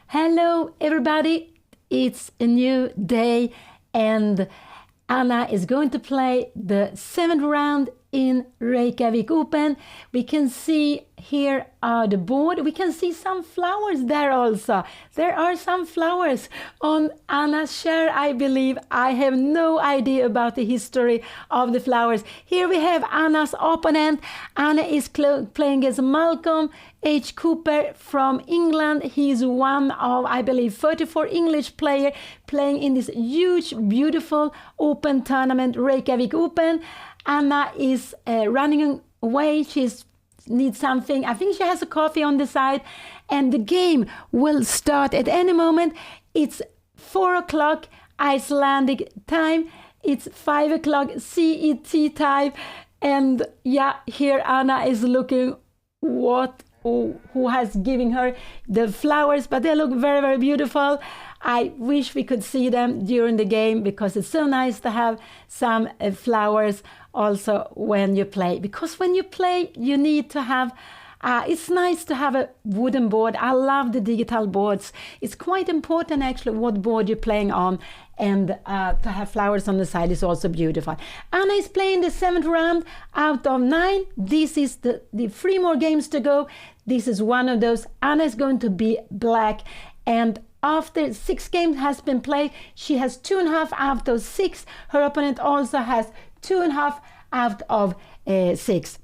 Hello, everybody. It's a new day, and Anna is going to play the 7th round in REYKJAVIK Open. We can see here the board. We can see some flowers there also. There are some flowers on Anna's chair, I believe. I have no idea about the history of the flowers. Here we have Anna's opponent. Anna is playing against Malcolm H. Cooper from England. He's one of, I believe, 34 English players playing in this huge, beautiful open tournament, REYKJAVIK Open. Anna is running away. She needs something. I think she has a coffee on the side. And the game will start at any moment. It's 4 o'clock Icelandic time. It's 5 o'clock CET time. And yeah, here Anna is looking who has given her the flowers, but they look very, very beautiful. I wish we could see them during the game because it's so nice to have some flowers also when you play. Because when you play, you need to have, it's nice to have a wooden board. I love the digital boards. It's quite important actually what board you're playing on, and to have flowers on the side is also beautiful. Anna is playing the 7th round out of 9. This is the 3 more games to go. This is one of those. Anna is going to be black, and after 6 games has been played, she has 2.5 out of 6. Her opponent also has 2.5 out of 6.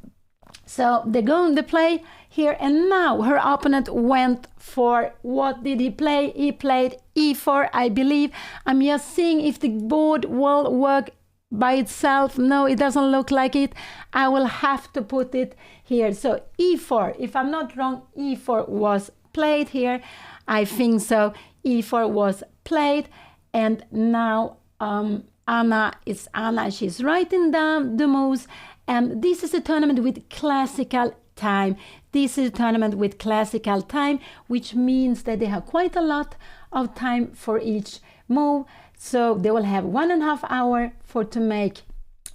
So they're going to play here, and now her opponent went for, what did he play? He played e4, I believe. I'm just seeing if the board will work by itself. No, it doesn't look like it. I will have to put it here. So e4, if I'm not wrong, e4 was played here. I think so. e4 was played, and now Anna, she's writing down the moves, and this is a tournament with classical time. This is a tournament with classical time, which means that they have quite a lot of time for each move. So they will have 1.5 hours to make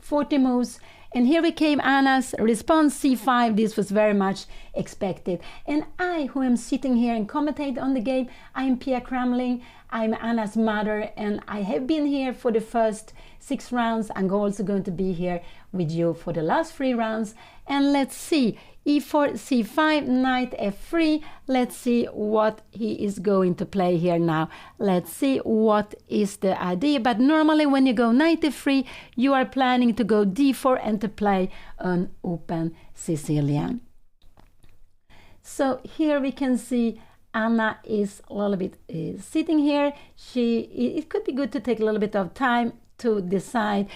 40 moves. And here we came Anna's response, c5. This was very much expected. And I, who am sitting here and commentate on the game, I am Pia Cramling. I'm Anna's mother, and I have been here for the first 6 rounds. I'm also going to be here with you for the last 3 rounds. And let's see, e4, c5, knight f3. Let's see what he is going to play here now. Let's see what is the idea. But normally when you go knight f3, you are planning to go d4 and to play an open Sicilian. So here we can see Anna is a little bit sitting here. It could be good to take a little bit of time to decide.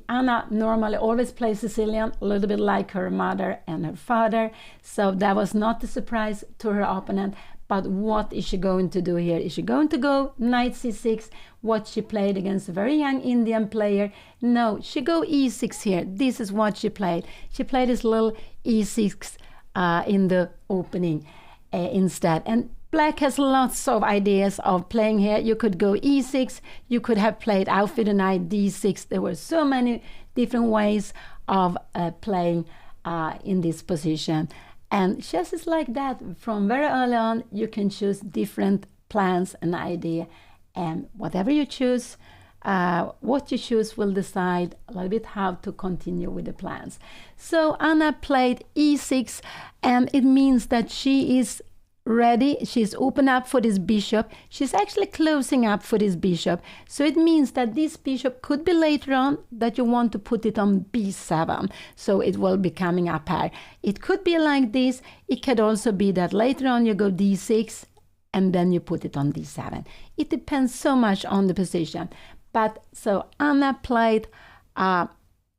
Anna normally always plays Sicilian, a little bit like her mother and her father. So that was not a surprise to her opponent. But what is she going to do here? Is she going to go knight c6, what she played against a very young Indian player? No, she go e6 here. This is what she played. She played this little e6 in the opening instead. And Black has lots of ideas of playing here. You could go e6. You could have played out with the knight d6. There were so many different ways of playing in this position. And chess is like that. From very early on, you can choose different plans and idea. And whatever you choose, what you choose will decide a little bit how to continue with the plans. So Anna played e6, and it means that she is ready. She's open up for this bishop. She's actually closing up for this bishop. So it means that this bishop could be later on that you want to put it on b7. So it will be coming up here. It could be like this. It could also be that later on you go d6 and then you put it on d7. It depends so much on the position. But so Anna played,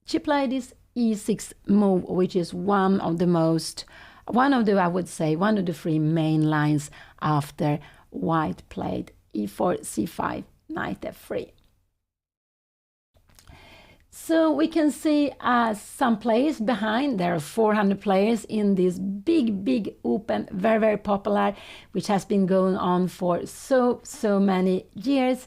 she played this e6 move, which is one of the, I would say, one of the 3 main lines after white played e4, c5, knight f3. So we can see some players behind. There are 400 players in this big open, very, very popular, which has been going on for so many years.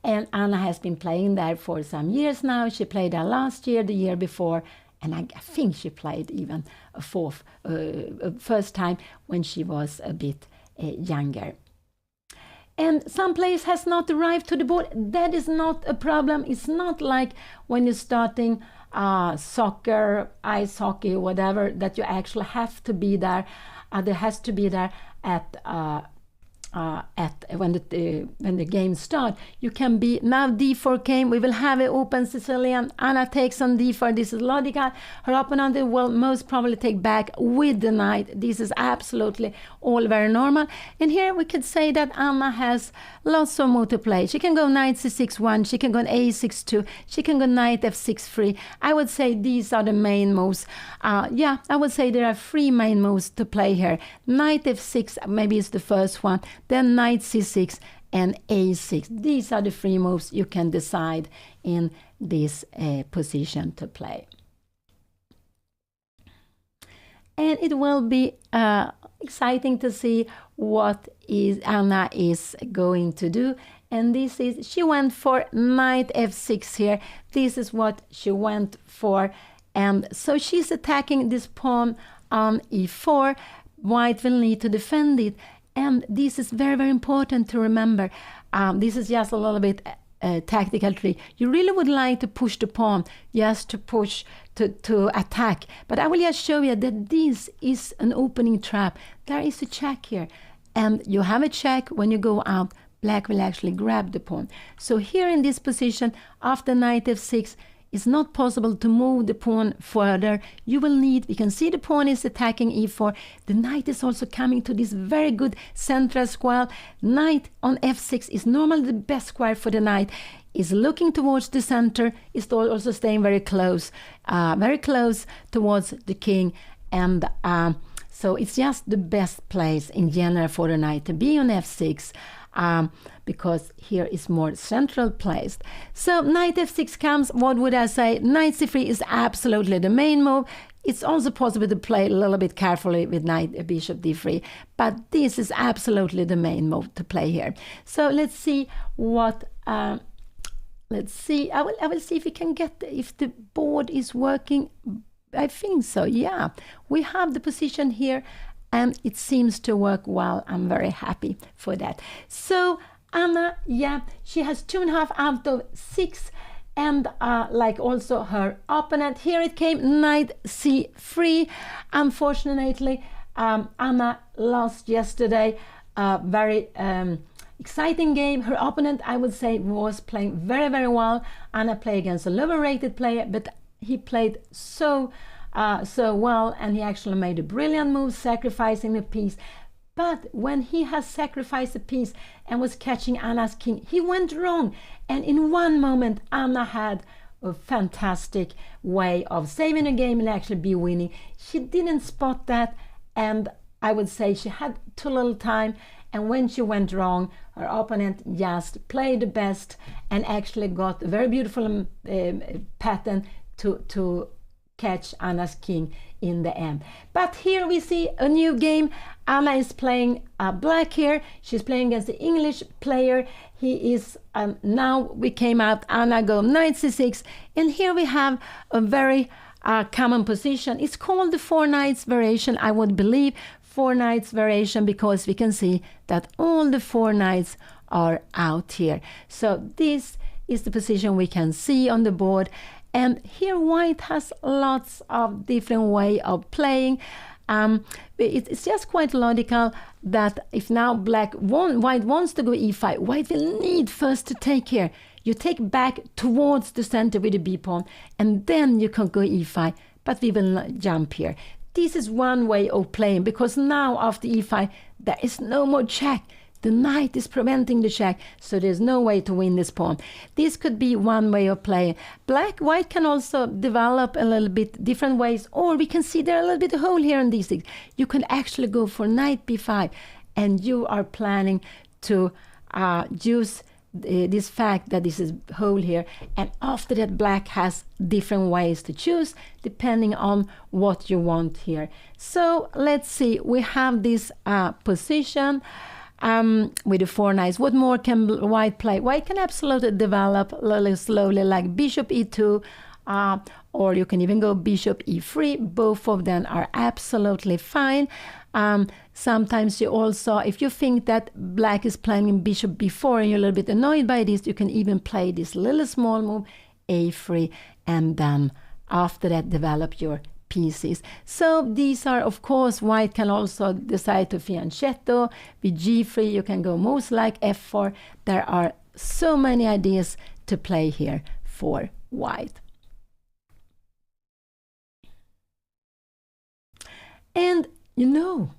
And Anna has been playing there for some years now. She played there last year, the year before, and I think she played even a first time when she was a bit younger. and some players has not arrived to the board. That is not a problem. It's not like when you're starting soccer, ice hockey, whatever, that you actually have to be there. There has to be there at when the game starts. You can be, now d4 came, we will have an open Sicilian. Anna takes on d4. This is logical. Her opponent will most probably take back with the knight. This is absolutely all very normal. And here we could say that Anna has lots of move to play. She can go knight c6 1, she can go a6 2, she can go knight f6 3. I would say these are the main moves. Yeah, I would say there are 3 main moves to play here. Knight f6 maybe is the first one, then knight c6 and a6. These are the 3 moves you can decide in this position to play. And it will be exciting to see what Anna is going to do. And this is, she went for knight f6 here. This is what she went for. And so she's attacking this pawn on e4. White will need to defend it. And this is very, very important to remember. This is just a little bit tactical trick. You really would like to push the pawn, just to push, to attack. But I will just show you that this is an opening trap. There is a check here. And you have a check when you go out. Black will actually grab the pawn. So here in this position, after knight f6, it's not possible to move the pawn further. You will need, we can see the pawn is attacking e4. The knight is also coming to this very good central square. Knight on f6 is normally the best square for the knight. Is looking towards the center, is also staying very close towards the king. And so it's just the best place in general for the knight to be on f6. Because here is more central placed. So knight f6 comes, what would I say? Knight c3 is absolutely the main move. It's also possible to play a little bit carefully with knight bishop d3, but this is absolutely the main move to play here. So let's see what, let's see, I will see if we can get, if the board is working. I think so, yeah. We have the position here, and it seems to work well. I'm very happy for that. So Anna, yeah, she has 2.5 out of 6, and like also her opponent. Here it came, knight c3. Unfortunately, Anna lost yesterday. Very exciting game. Her opponent, I would say, was playing very, very well. Anna played against a lower rated player, but he played so well, and he actually made a brilliant move, sacrificing a piece. But when he has sacrificed a piece and was catching Anna's king, he went wrong. And in one moment, Anna had a fantastic way of saving the game and actually be winning. She didn't spot that, and I would say she had too little time. And when she went wrong, her opponent just played the best and actually got a very beautiful pattern to catch Anna's king in the end. But here we see a new game. Anna is playing black here. She's playing against the English player. He is, now we came out, Anna go knight c6, and here we have a very common position. It's called the 4 knights variation, I would believe. 4 knights variation, because we can see that all the 4 knights are out here. So this is the position we can see on the board. And here white has lots of different way of playing. It's just quite logical that if now white wants to go e5, white will need first to take here. You take back towards the center with the b pawn, and then you can go e5, but we will not jump here. This is one way of playing, because now after e5 there is no more check. The knight is preventing the check, so there's no way to win this pawn. This could be one way of playing. White can also develop a little bit different ways, or we can see there a little bit of hole here in these things. You can actually go for knight b5, and you are planning to use this fact that this is hole here, and after that black has different ways to choose depending on what you want here. So let's see, we have this position with the 4 knights. What more can white play? White can absolutely develop a little slowly, like bishop e2 or you can even go bishop e3. Both of them are absolutely fine. Sometimes you also, if you think that black is playing bishop b4 and you're a little bit annoyed by this, you can even play this little small move, a3, and then after that develop your pieces. So these are, of course, white can also decide to fianchetto. With g3 you can go moves like f4. There are so many ideas to play here for white. And you know,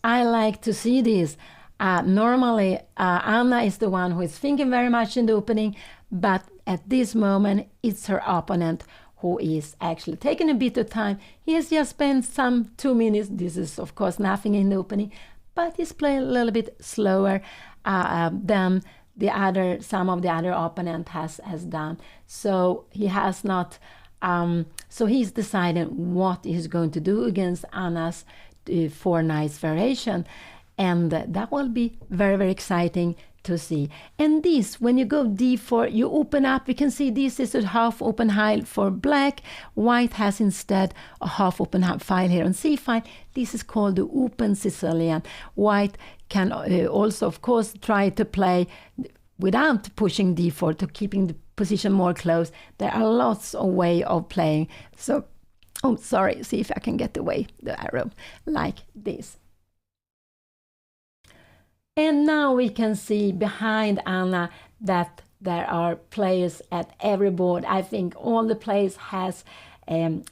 I like to see this. Normally Anna is the one who is thinking very much in the opening, but at this moment it's her opponent who is actually taking a bit of time. He has just spent some 2 minutes. This is of course nothing in the opening, but he's playing a little bit slower than some of the other opponent has done. So he has not. So he's deciding what he's going to do against Anna's 4 knights variation, and that will be very, very exciting to see. And this, when you go d4, you open up. We can see this is a half open file for black. White has instead a half open file here on c file. This is called the open Sicilian. White can also, of course, try to play without pushing d4 to keeping the position more close. There are lots of ways of playing. So, oh, sorry, see if I can get away the arrow like this. And now we can see behind Anna that there are players at every board. I think all the players has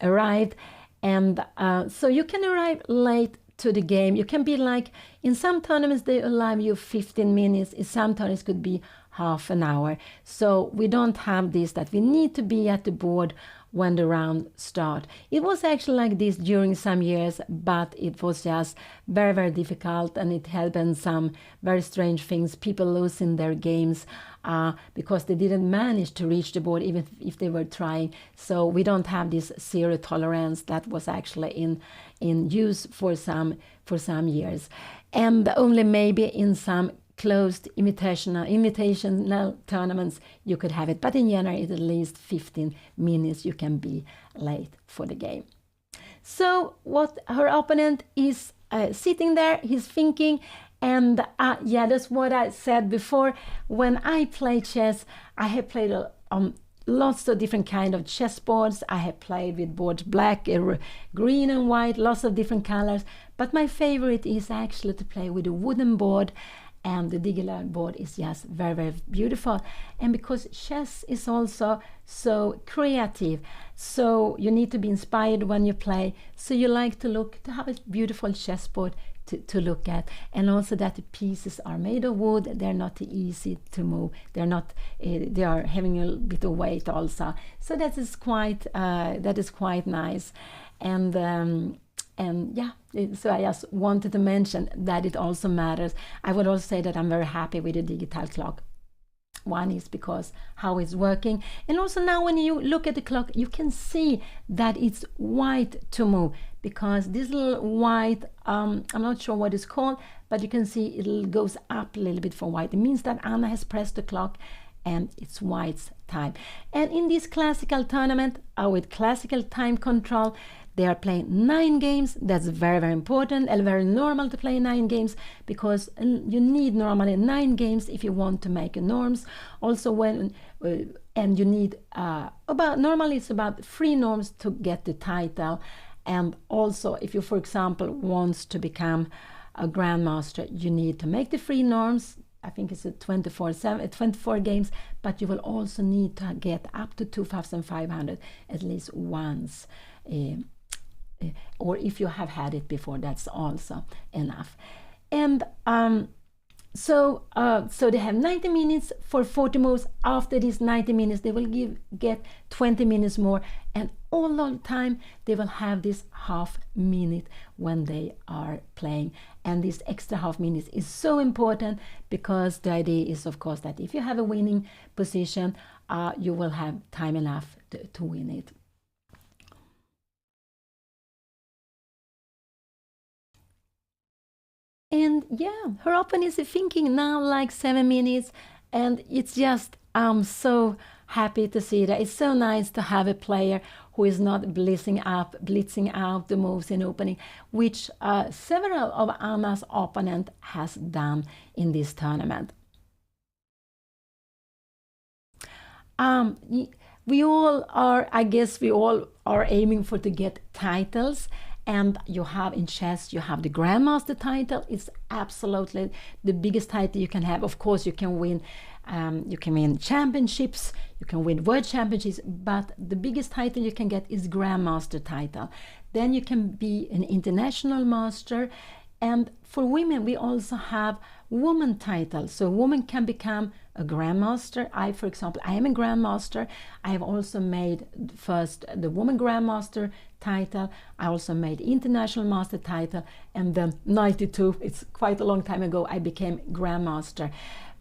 arrived, and so you can arrive late to the game. You can be like, in some tournaments they allow you 15 minutes, in some tournaments could be half an hour. So we don't have this that we need to be at the board when the round start. It was actually like this during some years, but it was just very, very difficult, and it had been some very strange things, people losing their games because they didn't manage to reach the board even if they were trying. So we don't have this zero tolerance that was actually in use for some years, and only maybe in some closed invitational tournaments you could have it, but in general it's at least 15 minutes you can be late for the game. So what her opponent is sitting there, he's thinking, and yeah, that's what I said before. When I play chess, I have played lots of different kind of chess boards. I have played with boards black, green and white, lots of different colors, but my favorite is actually to play with a wooden board. And the digital board is just very, very beautiful. And because chess is also so creative, so you need to be inspired when you play. So you like to have a beautiful chessboard to look at, and also that the pieces are made of wood. They're not easy to move. They are having a bit of weight also. So that is quite nice. And yeah, so I just wanted to mention that it also matters. I would also say that I'm very happy with the digital clock. One is because how it's working, and also now when you look at the clock, you can see that it's white to move, because this little white, I'm not sure what it's called, but you can see it goes up a little bit for white. It means that Anna has pressed the clock and it's white's time. And in this classical tournament, with classical time control, they are playing 9 games. That's very, very important and very normal to play 9 games, because you need normally 9 games if you want to make a norms. Also and you need normally it's about 3 norms to get the title. And also if you, for example, wants to become a grandmaster, you need to make the 3 norms. I think it's a 24 games, but you will also need to get up to 2,500 at least once. Or if you have had it before, that's also enough. And so they have 90 minutes for 40 moves. After these 90 minutes, they will get 20 minutes more, and all the time they will have this half minute when they are playing. And this extra half minutes is so important, because the idea is, of course, that if you have a winning position, you will have time enough to win it. And yeah, her opponent is thinking now like 7 minutes, and it's just so happy to see that. It's so nice to have a player who is not blitzing out the moves in opening, which several of Anna's opponents has done in this tournament. We all are, I guess we all are aiming for to get titles. And you have in chess, you have the Grandmaster title. It's absolutely the biggest title you can have. Of course, you can win championships, you can win world championships, but the biggest title you can get is Grandmaster title. Then you can be an international master. And for women, we also have woman titles. So a woman can become a grandmaster. For example, I am a grandmaster. I have also made first the woman grandmaster title. I also made international master title. And then 92, it's quite a long time ago, I became grandmaster.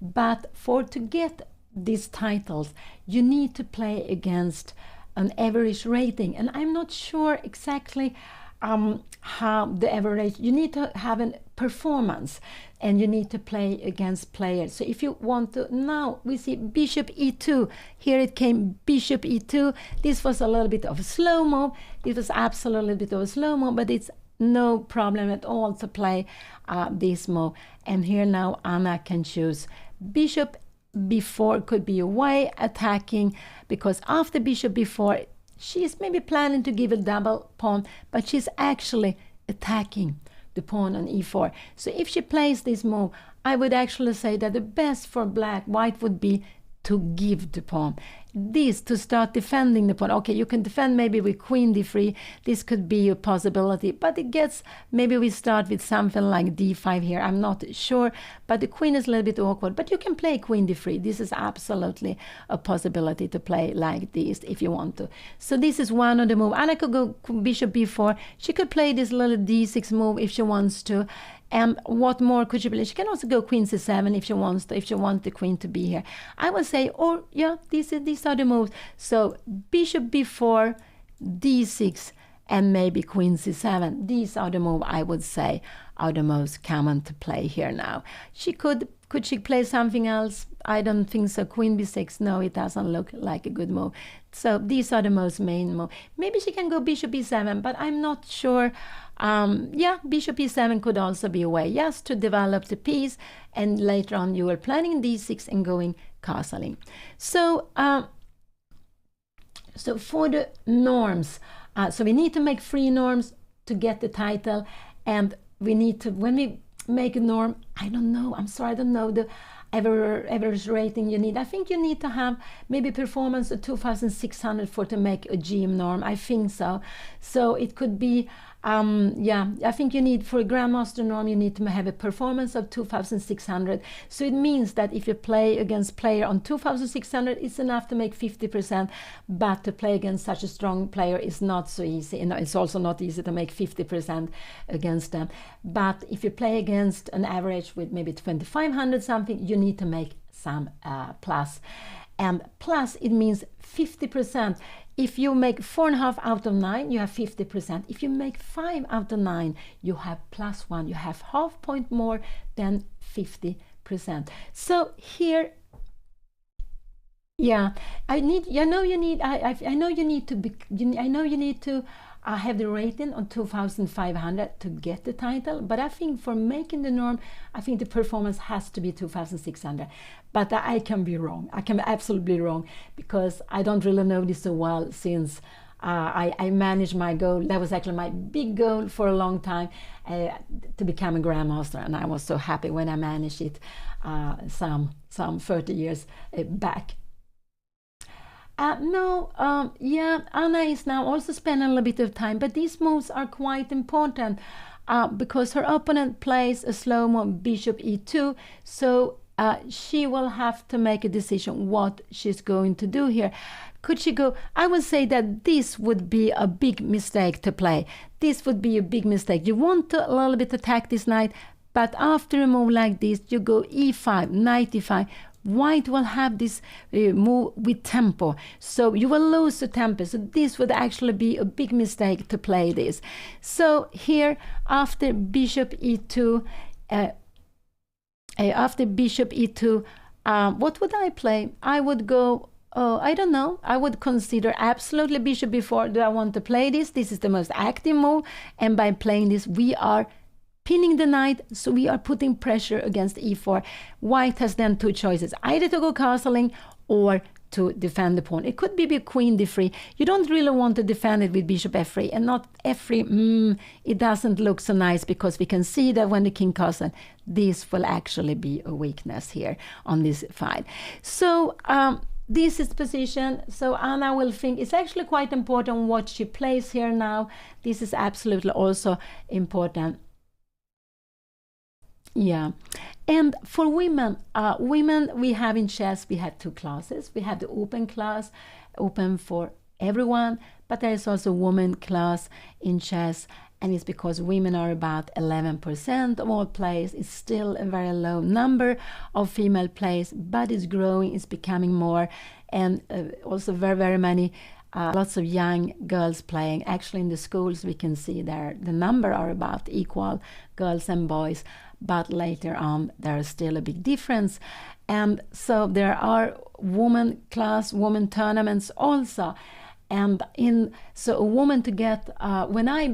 But to get these titles, you need to play against an average rating. And I'm not sure exactly how the average, you need to have a performance and you need to play against players. So if you want to, now we see bishop e2, here it came bishop e2. This was a little bit of a slow move. It was absolutely a bit of a slow move, but it's no problem at all to play this move. And here now Anna can choose bishop b4 could be a way attacking, because after bishop b4 she's maybe planning to give a double pawn, but she's actually attacking the pawn on e4. So if she plays this move, I would actually say that the best for white would be to give the pawn. This to start defending the pawn. Okay, you can defend maybe with queen d3. This could be a possibility, but it gets, maybe we start with something like d5 here. I'm not sure, but the queen is a little bit awkward. But you can play queen d3. This is absolutely a possibility to play like this if you want to. So this is one of the moves. Anna could go bishop b4. She could play this little d6 move if she wants to. And what more could she play? She can also go queen c7 if she wants to, if she wants the queen to be here. I would say, or yeah, these are the moves. So bishop b4, d6, and maybe queen c7. These are the moves I would say are the most common to play here now. She could she play something else? I don't think so. Queen b6, no, it doesn't look like a good move. So these are the most main moves. Maybe she can go bishop b7, but I'm not sure. Yeah, bishop e7 could also be a way just to develop the piece, and later on you are planning d6 and going castling. So so for the norms, so we need to make 3 norms to get the title, and we need to, when we make a norm, I don't know, I'm sorry, I don't know the average rating you need. I think you need to have maybe performance of 2600 for to make a GM norm. I think so. So it could be, yeah, I think you need, for a grandmaster norm, you need to have a performance of 2600. So it means that if you play against player on 2600, it's enough to make 50%, but to play against such a strong player is not so easy. And it's also not easy to make 50% against them. But if you play against an average with maybe 2500 something, you need to make some plus. And plus, it means 50%. If you make 4.5 out of 9, you have 50%. If you make 5 out of 9, you have +1. You have half point more than 50%. So here, yeah, I know you need to have the rating on 2500 to get the title, but I think for making the norm, I think the performance has to be 2600. But I can be wrong. I can be absolutely wrong, because I don't really know this so well, since I managed my goal. That was actually my big goal for a long time, to become a grandmaster, and I was so happy when I managed it some 30 years back. Yeah, Anna is now also spending a little bit of time, but these moves are quite important because her opponent plays a slow move, bishop e2, so she will have to make a decision what she's going to do here. Could she go? I would say that this would be a big mistake to play. This would be a big mistake. You want to a little bit attack this knight, but after a move like this, you go e5, knight e5. White will have this move with tempo, so you will lose the tempo. So this would actually be a big mistake to play this. So here, after bishop e2, what would I play? I would go Oh, I don't know. I would consider absolutely bishop b4. Do I want to play this? This is the most active move. And by playing this, we are pinning the knight, so we are putting pressure against e4. White has then two choices, either to go castling or to defend the pawn. It could be queen d3. You don't really want to defend it with bishop f3, and not f3. It doesn't look so nice, because we can see that when the king castles, this will actually be a weakness here on this file. So this is the position. So Anna will think it's actually quite important what she plays here now. This is absolutely also important. Yeah. And for women, we have in chess, we have two classes. We have the open class, open for everyone, but there is also women class in chess, and it's because women are about 11% of all players. It's still a very low number of female players, but it's growing, it's becoming more, and also very, very many lots of young girls playing. Actually, in the schools, we can see there the number are about equal, girls and boys, but later on there is still a big difference. And so there are women class, women tournaments also. And so a woman to get, when I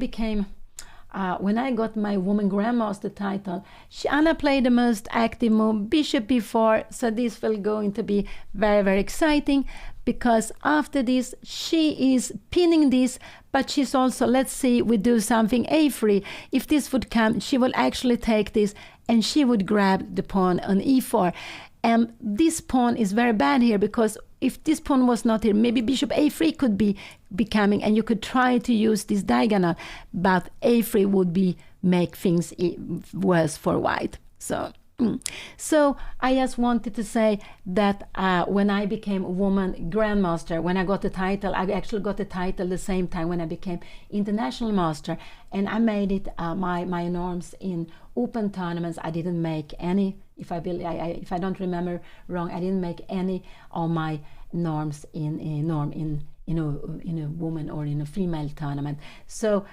got my woman grandmaster title, Anna played the most active move, bishop b4. So this will going to be very, very exciting, because after this she is pinning this, but she's also, let's see, we do something a3. If this would come, she will actually take this and she would grab the pawn on e4. And this pawn is very bad here, because if this pawn was not here, maybe bishop a3 could be coming, and you could try to use this diagonal, but a3 would make things worse for white. So I just wanted to say that when I became a woman grandmaster, when I got the title, I actually got the title the same time when I became international master, and I made it my norms in open tournaments. I didn't make any, if I don't remember wrong, I didn't make any of my norms in a woman or in a female tournament. So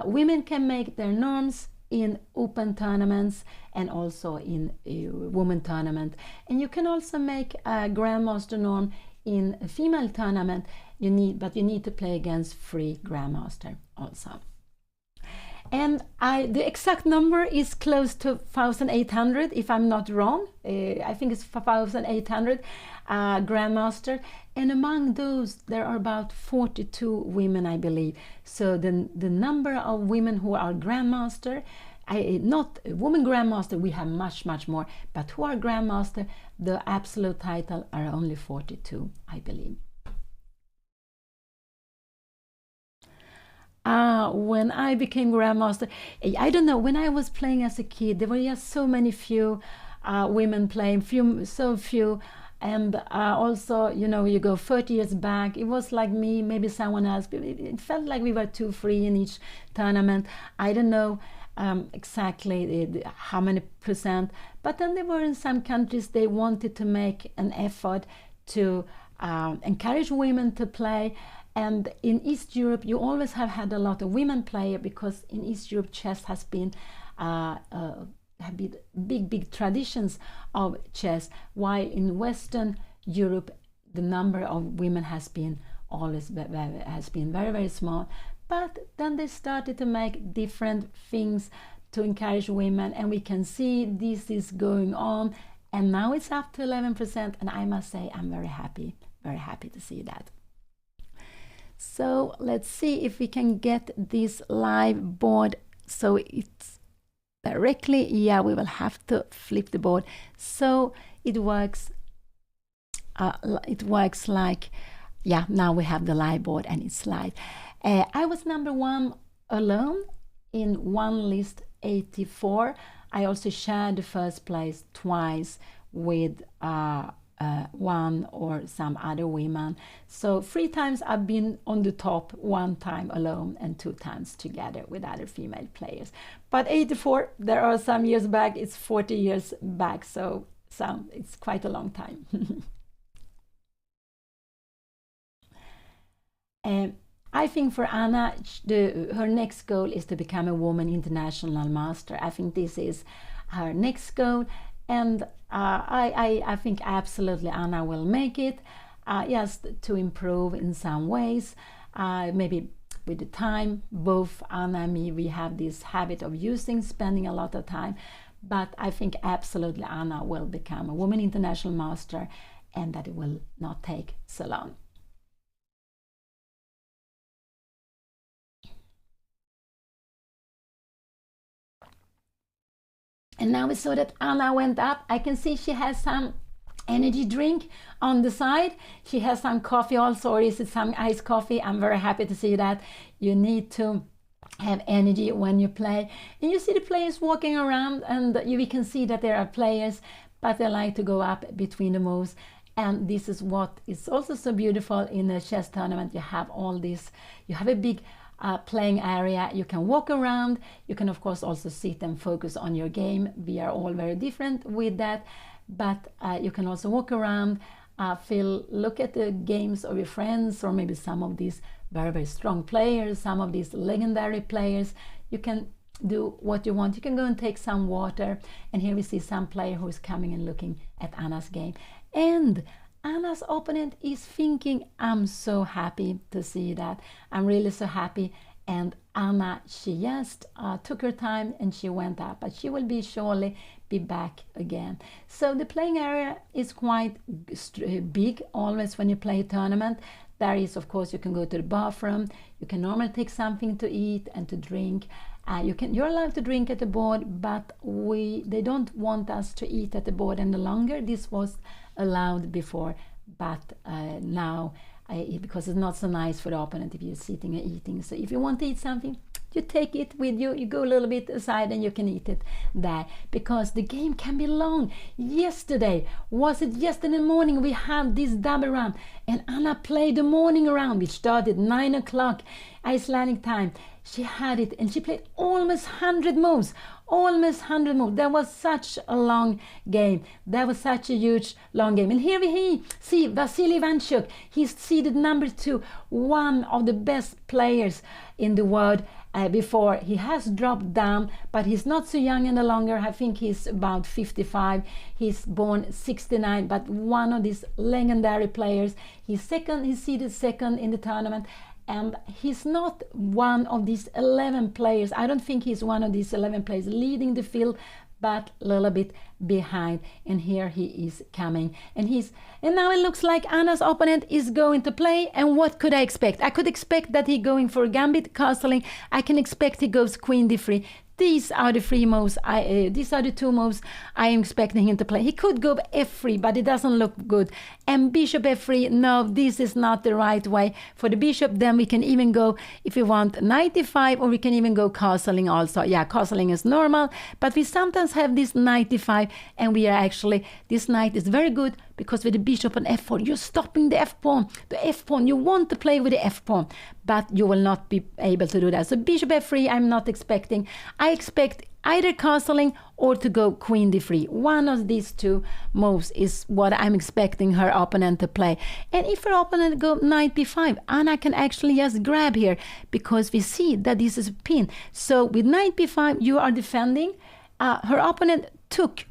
women can make their norms in open tournaments and also in a woman tournament, and you can also make a grandmaster norm in a female tournament. But you need to play against free grandmaster also. And the exact number is close to 1,800, if I'm not wrong. I think it's 1,800 grandmaster, and among those there are about 42 women, I believe. So the number of women who are grandmaster, not woman grandmaster, we have much more, but who are grandmaster, the absolute title are only 42, I believe. When I became grandmaster, I don't know, when I was playing as a kid, there were just so few women playing, so few. And also, you go 30 years back, it was like me, maybe someone else. It felt like we were too free in each tournament. I don't know exactly how many percent, but then there were in some countries, they wanted to make an effort to encourage women to play. And in East Europe, you always have had a lot of women play, because in East Europe, chess has been have been big traditions of chess. While in Western Europe, the number of women has been very, very small. But then they started to make different things to encourage women, and we can see this is going on, and now it's up to 11%, and I must say I'm very happy to see that. So let's see if we can get this live board so it's directly. Yeah, we will have to flip the board so it works. It works like, yeah, now we have the live board and it's live. I was number one alone in one list, 84. I also shared the first place twice with one or some other women. So 3 times I've been on the top, 1 time alone and 2 times together with other female players. But 84, there are some years back, it's 40 years back, so it's quite a long time. I think for Anna, her next goal is to become a woman international master. I think this is her next goal, and I think absolutely Anna will make it. just to improve in some ways. Maybe with the time, both Anna and me, we have this habit of spending a lot of time. But I think absolutely Anna will become a women international master, and that it will not take so long. And now we saw that Anna went up. I can see she has some energy drink on the side. She has some coffee also, or is it some iced coffee? I'm very happy to see that. You need to have energy when you play. And you see the players walking around, and we can see that there are players, but they like to go up between the moves. And this is what is also so beautiful in a chess tournament. You have all this, you have a big playing area. You can walk around. You can of course also sit and focus on your game. We are all very different with that, but you can also walk around, look at the games of your friends, or maybe some of these very, very strong players, some of these legendary players. You can do what you want. You can go and take some water. And here we see some player who is coming and looking at Anna's game. And Anna's opponent is thinking, I'm so happy to see that. I'm really so happy. And Anna, she just took her time and she went up, but she will surely be back again. So the playing area is quite big always when you play a tournament. There is, of course, you can go to the bathroom. You can normally take something to eat and to drink. You're allowed to drink at the board, but they don't want us to eat at the board any longer. This was allowed before, but now because it's not so nice for the opponent if you're sitting and eating. So if you want to eat something, you take it with you. You go a little bit aside and you can eat it there, because the game can be long. Yesterday morning we had this double round, and Anna played the morning round, which started 9 o'clock Icelandic time. She had it and she played almost 100 moves. That was such a long game. That was such a huge long game. And here we see Vasily Ivanchuk. He's seeded number 2, one of the best players in the world. Before he has dropped down, but he's not so young any longer. I think he's about 55. He's born 69, but one of these legendary players. He's seeded second in the tournament. And he's not one of these 11 players. I don't think he's one of these 11 players leading the field, but a little bit behind. And here he is coming. And now it looks like Anna's opponent is going to play. And what could I expect? I could expect that he going for gambit, castling. I can expect he goes queen d3. These are the 3 moves. These are the 2 moves I am expecting him to play. He could go f3, but it doesn't look good. And bishop f3, no, this is not the right way for the bishop. Then we can even go, if we want, knight d5, or we can even go castling also. Yeah, castling is normal, but we sometimes have this knight d5, and we are actually, this knight is very good, because with the bishop on f4, you're stopping the f-pawn. The f-pawn, you want to play with the f-pawn, but you will not be able to do that. So bishop f3, I'm not expecting. I expect either castling or to go queen d3. One of these 2 moves is what I'm expecting her opponent to play. And if her opponent go knight b5, Anna can actually just grab here, because we see that this is a pin. So with knight b5, you are defending. Her opponent took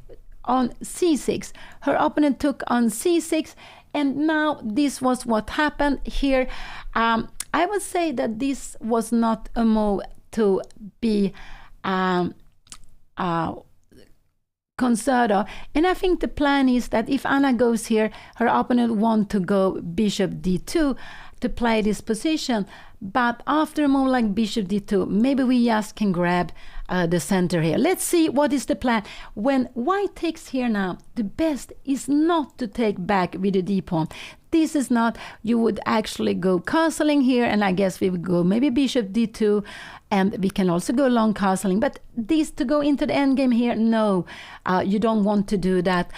on c6. Her opponent took on c6, and now this was what happened here. I would say that this was not a move to be concerned of. And I think the plan is that if Anna goes here, her opponent want to go bishop d2 to play this position. But after a move like bishop d2, maybe we just can grab the center here. Let's see what is the plan. When white takes here now, the best is not to take back with the d-pawn. This is not, you would actually go castling here, and I guess we would go maybe bishop d2, and we can also go long castling. But this to go into the endgame here, no, you don't want to do that.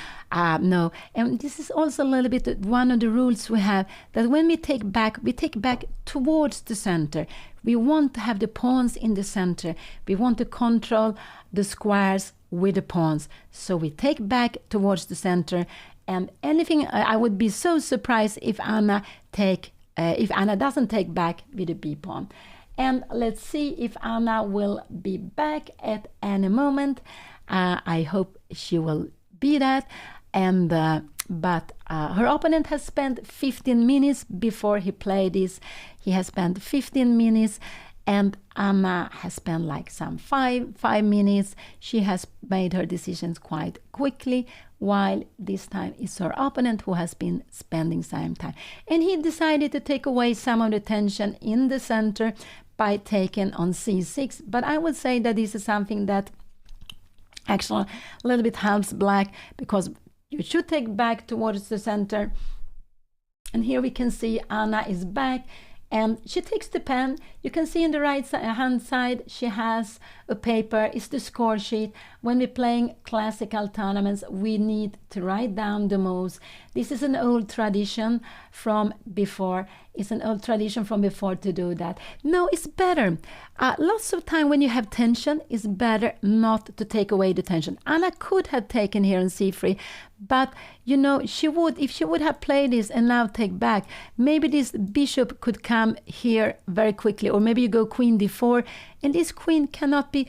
No. And this is also a little bit one of the rules we have, that when we take back towards the center. We want to have the pawns in the center. We want to control the squares with the pawns. So we take back towards the center. And anything, I would be so surprised if Anna doesn't take back with the b-pawn. And let's see if Anna will be back at any moment. I hope she will be that. and but her opponent has spent 15 minutes before he played this. He has spent 15 minutes, and Anna has spent like some five minutes. She has made her decisions quite quickly, while this time it's her opponent who has been spending some time. And he decided to take away some of the tension in the center by taking on c6. But I would say that this is something that actually a little bit helps black, because you should take back towards the center. And here we can see Anna is back, and she takes the pen. You can see in the right hand side she has a paper. It's the score sheet. When we're playing classical tournaments, we need to write down the moves. This is an old tradition from before. It's an old tradition from before to do that. No, it's better. Lots of time when you have tension, it's better not to take away the tension. Anna could have taken here on c3, but you know, if she would have played this and now take back, maybe this bishop could come here very quickly, or maybe you go queen d4, and this queen cannot be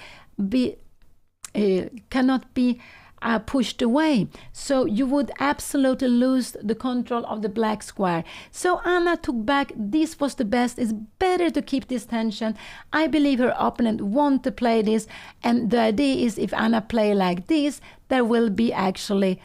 pushed away. So you would absolutely lose the control of the black square. So Anna took back. This was the best. It's better to keep this tension. I believe her opponent want to play this, and the idea is if Anna play like this, there will be actually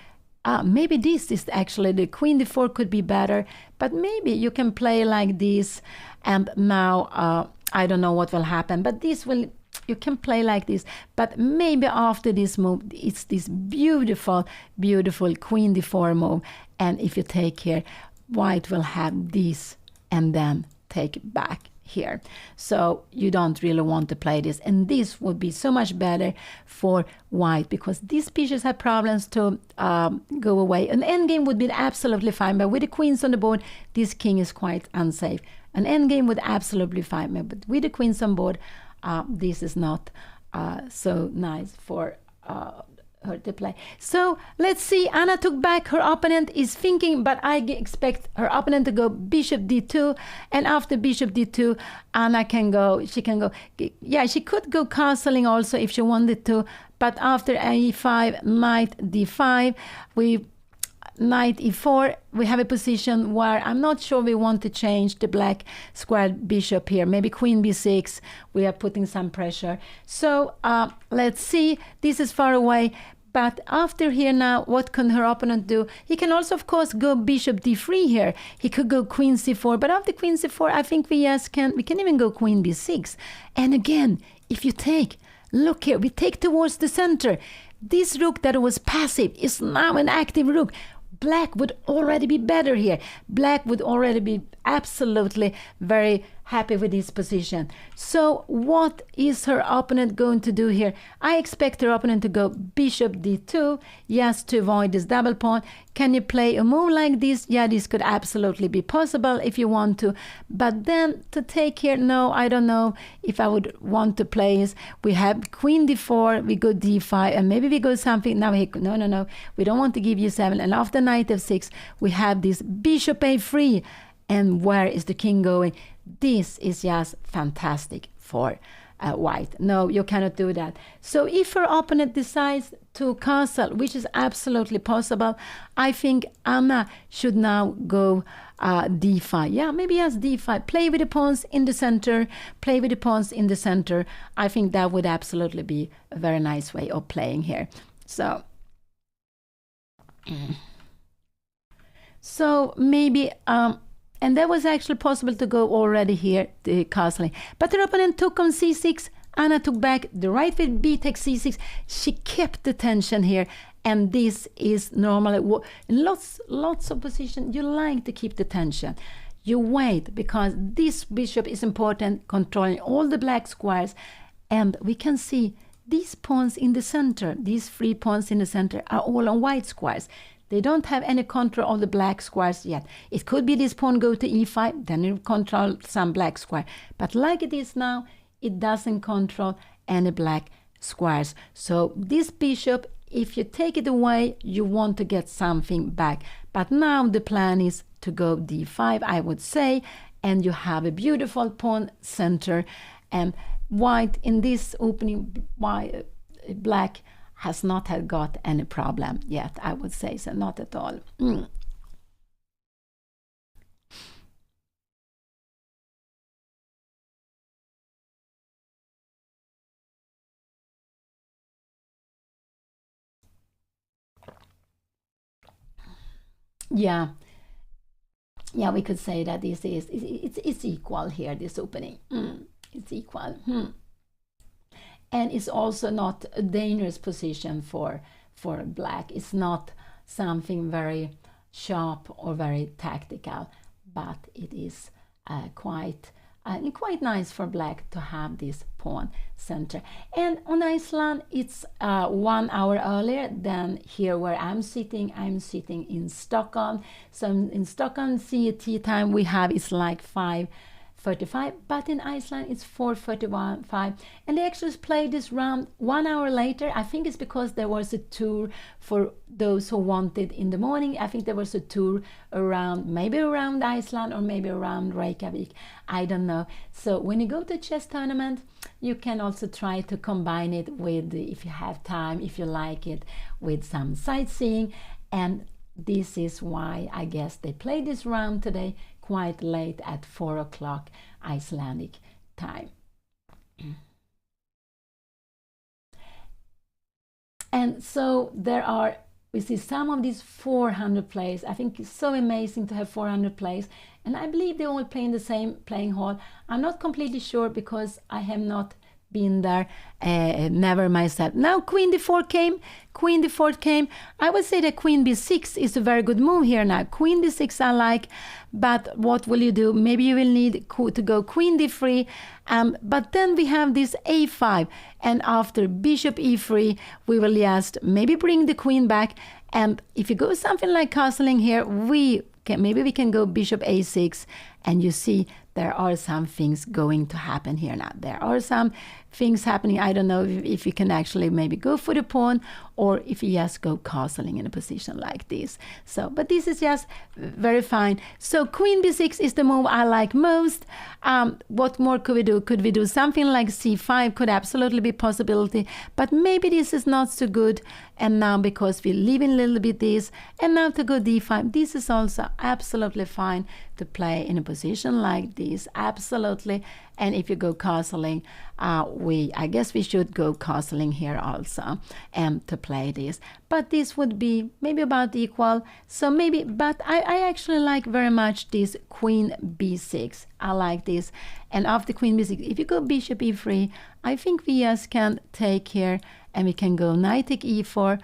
maybe this is actually the queen d4 could be better, but maybe you can play like this, and now I don't know what will happen, but this will, you can play like this, but maybe after this move, it's this beautiful, beautiful queen d4 move. And if you take here, white will have this and then take back here. So you don't really want to play this. And this would be so much better for white, because these pieces have problems to go away. An endgame would be absolutely fine, but with the queens on the board, this king is quite unsafe. An endgame would absolutely fine, but with the queens on board, this is not so nice for her to play. So let's see. Anna took back. Her opponent is thinking, but I expect her opponent to go bishop d2, and after bishop d2, Anna can go. She can go. Yeah, she could go castling also if she wanted to. But after e5, knight d5, knight e4, we have a position where I'm not sure we want to change the black squared bishop here. Maybe queen b6, we are putting some pressure. So let's see. This is far away, but after here now, what can her opponent do? He can also, of course, go bishop d3 here. He could go queen c4, but after queen c4, I think we can even go queen b6. And again, if you take, look here, we take towards the center. This rook that was passive is now an active rook. Black would already be better here. Black would already be absolutely very happy with this position. So what is her opponent going to do here? I expect her opponent to go bishop d2, yes, to avoid this double pawn. Can you play a move like this? Yeah, this could absolutely be possible if you want to. But then to take here, no, I don't know if I would want to play this. We have queen d4, we go d5, and maybe we go something. Now, no, we don't want to give you 7. And after knight f6, we have this bishop a3. And where is the king going? This is just fantastic for white. No, you cannot do that. So if her opponent decides to castle, which is absolutely possible, I think Anna should now go d5. Yeah, maybe yes, d5. Play with the pawns in the center. Play with the pawns in the center. I think that would absolutely be a very nice way of playing here. So maybe and that was actually possible to go already here, the castling. But her opponent took on c6. Anna took back. The right with b takes c6. She kept the tension here. And this is normally, in lots of positions, you like to keep the tension. You wait, because this bishop is important, controlling all the black squares. And we can see these pawns in the center, these 3 pawns in the center, are all on white squares. They don't have any control of the black squares yet. It could be this pawn go to e5, then you control some black square. But like it is now, it doesn't control any black squares. So this bishop, if you take it away, you want to get something back. But now the plan is to go d5, I would say, and you have a beautiful pawn center. And white in this opening, black has not had got any problem yet, I would say, so not at all. Yeah, we could say that this is it's equal here, this opening. It's equal. And it's also not a dangerous position for black. It's not something very sharp or very tactical, but it is quite nice for black to have this pawn center. And on Iceland, it's 1 hour earlier than here where I'm sitting. I'm sitting in Stockholm. So in Stockholm CET time we have, it's like 5:35, but in Iceland it's 4:35, and they actually played this round 1 hour later. I think it's because there was a tour for those who wanted in the morning. I think there was a tour around, maybe around Iceland or maybe around Reykjavik, I don't know. So when you go to chess tournament, you can also try to combine it with, if you have time, if you like it, with some sightseeing. And this is why I guess they played this round today quite late at 4 o'clock Icelandic time. And so we see some of these 400 players. I think it's so amazing to have 400 players, and I believe they all play in the same playing hall. I'm not completely sure because I have not been there, never myself. Now queen d4 came. I would say that queen b6 is a very good move here now. Queen b6 I like, but what will you do? Maybe you will need to go queen d3, but then we have this a5, and after bishop e3 we will just maybe bring the queen back, and if you go something like castling here, maybe we can go bishop a6, and you see there are some things going to happen here now. There are some things happening. I don't know if you can actually maybe go for the pawn, or if you just go castling in a position like this. So, but this is just very fine. So queen b6 is the move I like most. What more could we do? Could we do something like c5? Could absolutely be a possibility, but maybe this is not so good. And now, because we leave in a little bit this, and now to go d5, this is also absolutely fine to play in a position like this, absolutely. And if you go castling, I guess we should go castling here also, and to play this. But this would be maybe about equal. So maybe, but I actually like very much this queen b6. I like this. And after queen b6, if you go bishop e3, I think we just can take here, and we can go knight take e4,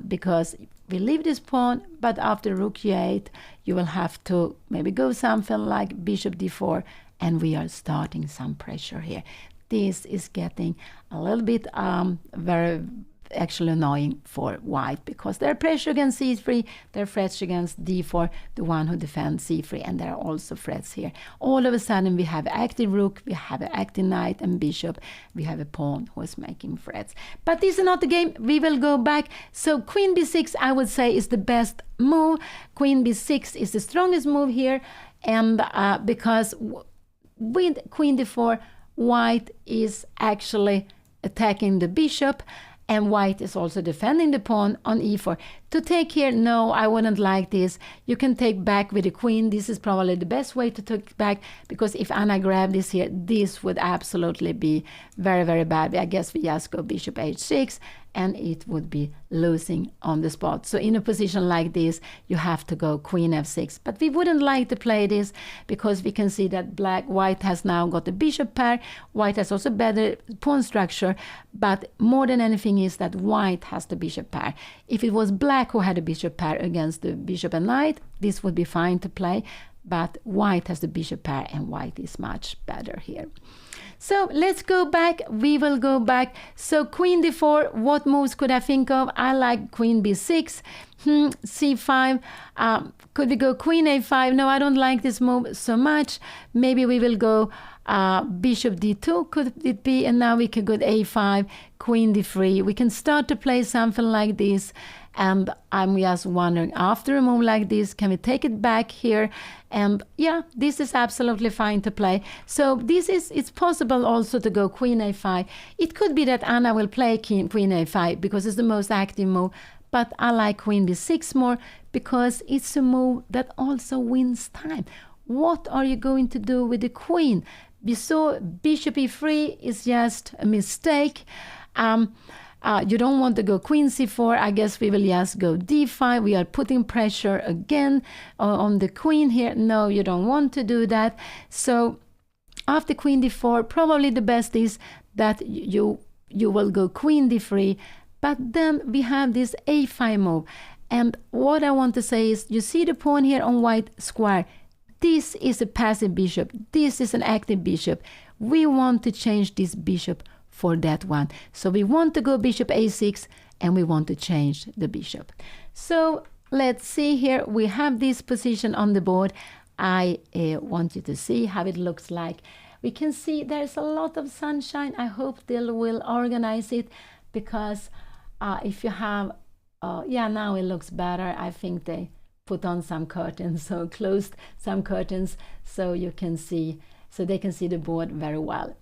because we leave this pawn, but after rook g8, you will have to maybe go something like bishop d4, and we are starting some pressure here. This is getting a little bit very actually annoying for white, because there are pressure against c3, there are threats against d4, the one who defends c3, and there are also threats here. All of a sudden we have active rook, we have an active knight and bishop, we have a pawn who is making threats. But this is not the game. We will go back. So queen b6 I would say is the best move. Queen b6 is the strongest move here, and because with queen d4, white is actually attacking the bishop, and white is also defending the pawn on e4. To take here, no, I wouldn't like this. You can take back with the queen. This is probably the best way to take back, because if Anna grabbed this here, this would absolutely be very, very bad. I guess we just go bishop h6, and it would be losing on the spot. So in a position like this, you have to go queen f6. But we wouldn't like to play this, because we can see that white has now got the bishop pair. White has also better pawn structure, but more than anything is that white has the bishop pair. If it was black who had a bishop pair against the bishop and knight, this would be fine to play, but white has the bishop pair, and white is much better here. So let's go back. We will go back. So queen d4, what moves could I think of? I like queen b6, c5. Could we go queen a5? No, I don't like this move so much. Maybe we will go bishop d2, could it be? And now we can go a5, queen d3. We can start to play something like this. And I'm just wondering, after a move like this, can we take it back here? And yeah, this is absolutely fine to play. So it's possible also to go queen a5. It could be that Anna will play queen a5 because it's the most active move, but I like queen b6 more because it's a move that also wins time. What are you going to do with the queen? Bishop e3 is just a mistake. You don't want to go queen c4. I guess we will just go d5. We are putting pressure again on the queen here. No, you don't want to do that. So after queen d4, probably the best is that you will go queen d3. But then we have this a5 move. And what I want to say is, you see the pawn here on white square. This is a passive bishop. This is an active bishop. We want to change this bishop for that one. So we want to go bishop a6 and we want to change the bishop. So let's see here. We have this position on the board. I want you to see how it looks like. We can see there's a lot of sunshine. I hope they will organize it, because if you have, yeah, now it looks better. I think they put on some curtains, so closed some curtains so you can see, so they can see the board very well.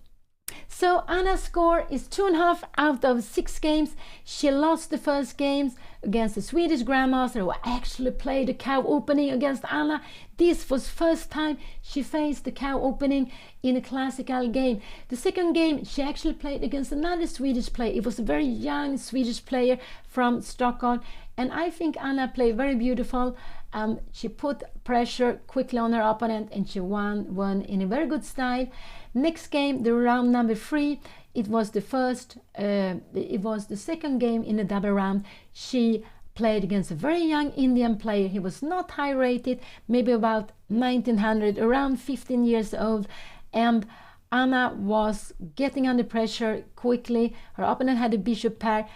So Anna's score is 2.5 out of 6 games. She lost the first games against the Swedish grandmaster, who actually played the cow opening against Anna. This was first time she faced the cow opening in a classical game. The second game she actually played against another Swedish player. It was a very young Swedish player from Stockholm, and I think Anna played very beautiful. She put pressure quickly on her opponent and she won in a very good style. Next game, the round number 3, it was the second game in the double round. She played against a very young Indian player. He was not high rated, maybe about 1900, around 15 years old. And Anna was getting under pressure quickly. Her opponent had a bishop pair,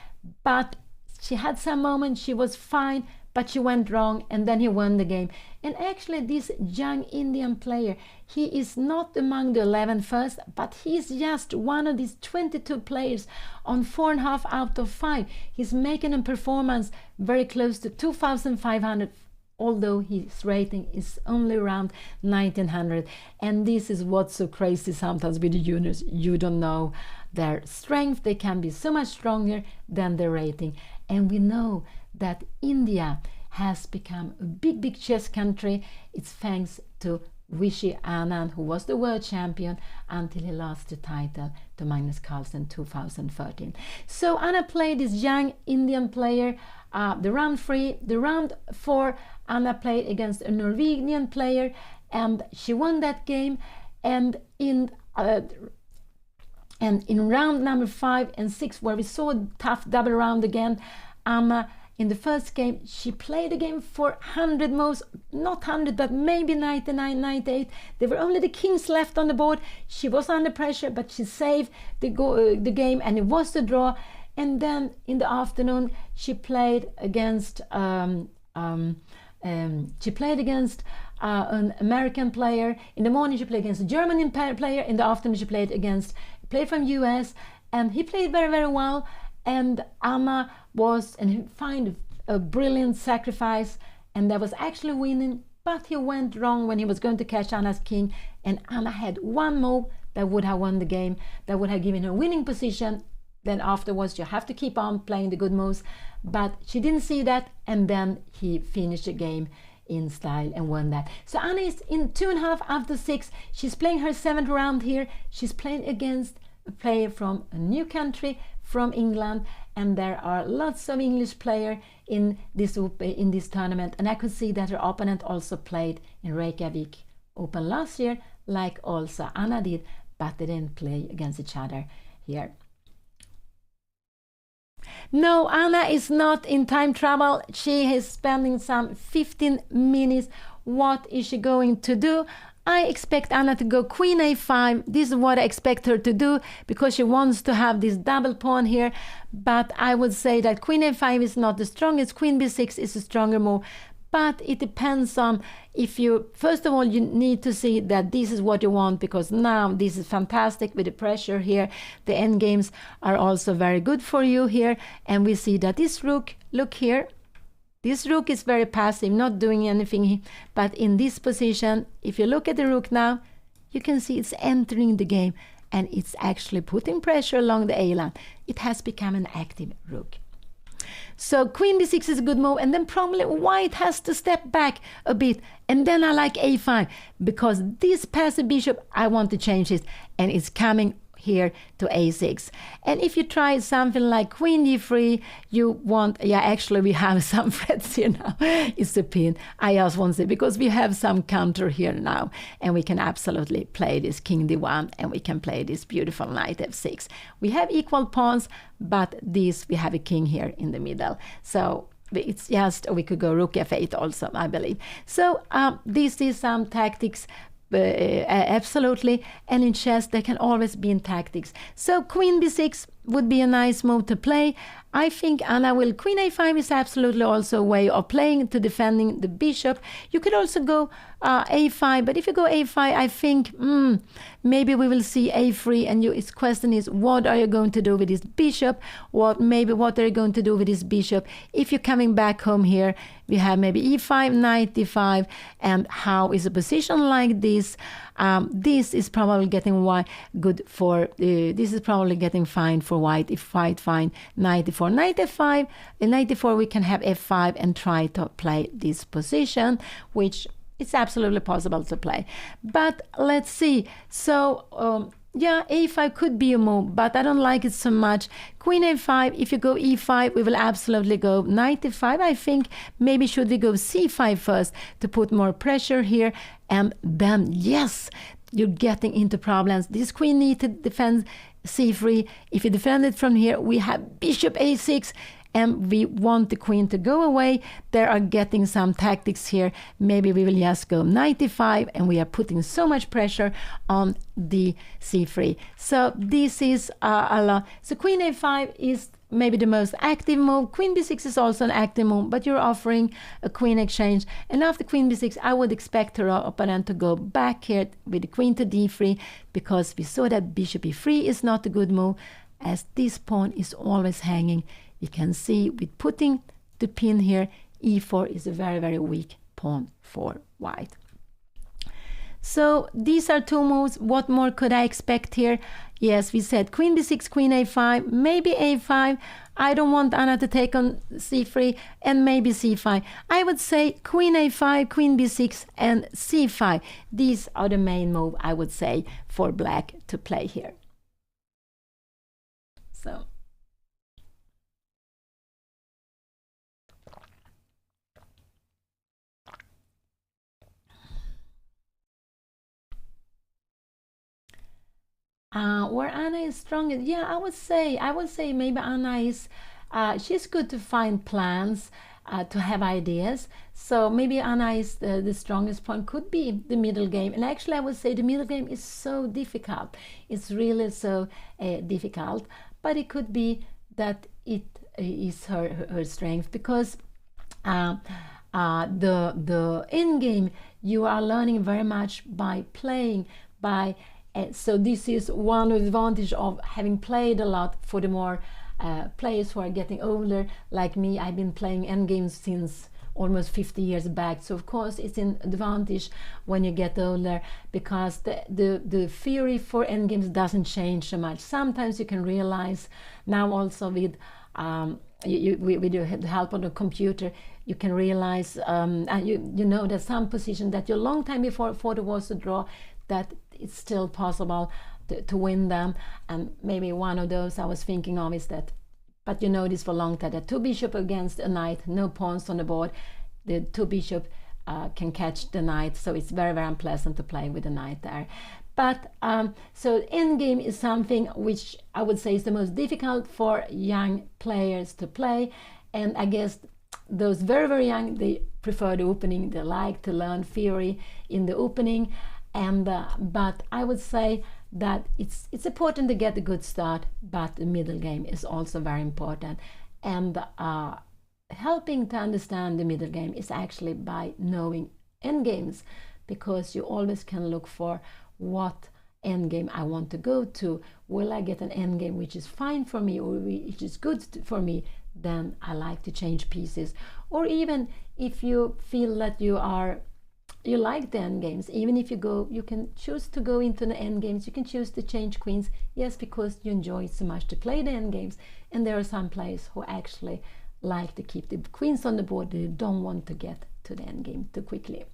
but she had some moments, she was fine, but she went wrong, and then he won the game. And actually, this young Indian player, he is not among the 11 first, but he's just one of these 22 players on 4.5 out of 5. He's making a performance very close to 2,500, although his rating is only around 1,900. And this is what's so crazy sometimes with the juniors. You don't know their strength. They can be so much stronger than their rating. And we know that India has become a big chess country. It's thanks to Vishy Anand, who was the world champion until he lost the title to Magnus Carlsen 2013. So Anna played this young Indian player, the round 3. The round 4, Anna played against a Norwegian player, and she won that game. And in round number 5 and 6, where we saw a tough double round again, Anna, in the first game, she played the game for 100 moves, not 100, but maybe 99, 98. There were only the kings left on the board. She was under pressure, but she saved the game, and it was the draw. And then in the afternoon, she played against an American player. In the morning, she played against a German player. In the afternoon, she played against a player from US, and he played very, very well. And Anna found a brilliant sacrifice, and that was actually winning, but he went wrong when he was going to catch Anna's king, and Anna had one move that would have won the game, that would have given her winning position. Then afterwards you have to keep on playing the good moves, but she didn't see that, and then he finished the game in style and won that. So Anna is in 2.5 out of 6. She's playing her 7th round here. She's playing against a player from a new country, from England, and there are lots of English players in this tournament. And I could see that her opponent also played in Reykjavik Open last year, like also Anna did, but they didn't play against each other here. No, Anna is not in time trouble. She is spending some 15 minutes. What is she going to do? I expect Anna to go queen a5. This is what I expect her to do, because she wants to have this double pawn here. But I would say that queen a5 is not the strongest. Queen b6 is a stronger move. But it depends on if you, first of all, you need to see that this is what you want, because now this is fantastic with the pressure here. The end games are also very good for you here. And we see that this rook, look here, This rook is very passive, not doing anything, but in this position, if you look at the rook now, you can see it's entering the game, and it's actually putting pressure along the A line. It has become an active rook. So queen b6 is a good move, and then probably white has to step back a bit, and then I like a5, because this passive bishop, I want to change it, and it's coming here to a6. And if you try something like queen d3, you want, yeah, actually we have some threats here now. It's a pin. I just want to say, because we have some counter here now, and we can absolutely play this king d1, and we can play this beautiful knight f6. We have equal pawns, but this, we have a king here in the middle. So it's just, we could go rook f8 also, I believe. So this is some tactics. Absolutely, and in chess there can always be in tactics. So queen b6 would be a nice move to play. I think Anna will, queen a5 is absolutely also a way of playing to defending the bishop. You could also go a5, but if you go a5, I think maybe we will see a3, and its question is, what are you going to do with this bishop? What are you going to do with this bishop? If you're coming back home here, we have maybe e5, knight d5, and how is a position like this? This is probably getting good for, this is probably getting fine for white. If white find knight d4, knight f5, in knight d4 we can have f5 and try to play this position, which it's absolutely possible to play. But let's see. So yeah, a5 could be a move, but I don't like it so much. Queen a5, if you go e5, we will absolutely go knight e5. I think maybe should we go c5 first to put more pressure here, and then, yes, you're getting into problems. This queen needs to defend c3. If you defend it from here, we have bishop a6, and we want the queen to go away. There are getting some tactics here. Maybe we will just go knight e5, and we are putting so much pressure on the c3. So this is a lot. So queen a5 is maybe the most active move. Queen b6 is also an active move, but you're offering a queen exchange. And after queen b6, I would expect her opponent to go back here with the queen to d3, because we saw that bishop e3 is not a good move, as this pawn is always hanging. You can see with putting the pin here, e4 is a very, very weak pawn for white. So these are two moves. What more could I expect here? Yes, we said queen b6, queen a5, maybe a5. I don't want Anna to take on c3, and maybe c5. I would say queen a5, queen b6, and c5. These are the main move, I would say, for black to play here. So where Anna is strongest, yeah, I would say maybe Anna is, she's good to find plans, to have ideas. So maybe Anna is the strongest point, could be the middle game. And actually I would say the middle game is so difficult. It's really so difficult, but it could be that it is her strength, because the end game you are learning very much by playing, by so this is one advantage of having played a lot. For the more players who are getting older, like me, I've been playing endgames since almost 50 years back. So of course it's an advantage when you get older, because the theory for endgames doesn't change so much. Sometimes you can realize now also with with the help of the computer, you can realize you know that some position that you long time before there was a draw, that it's still possible to win them. And maybe one of those I was thinking of is that, but you know this for a long time, that two bishop against a knight, no pawns on the board, the two bishop can catch the knight, so it's very, very unpleasant to play with the knight there. But so endgame is something which I would say is the most difficult for young players to play, and I guess those very, very young, they prefer the opening, they like to learn theory in the opening. And but I would say that it's important to get a good start, but the middle game is also very important. And helping to understand the middle game is actually by knowing endgames, because you always can look for what endgame I want to go to. Will I get an endgame which is fine for me, or which is good for me? then I like to change pieces. Or even if you feel that you like the endgames, even if you can choose to go into the endgames, you can choose to change queens, yes, because you enjoy so much to play the endgames. And there are some players who actually like to keep the queens on the board. They don't want to get to the endgame too quickly.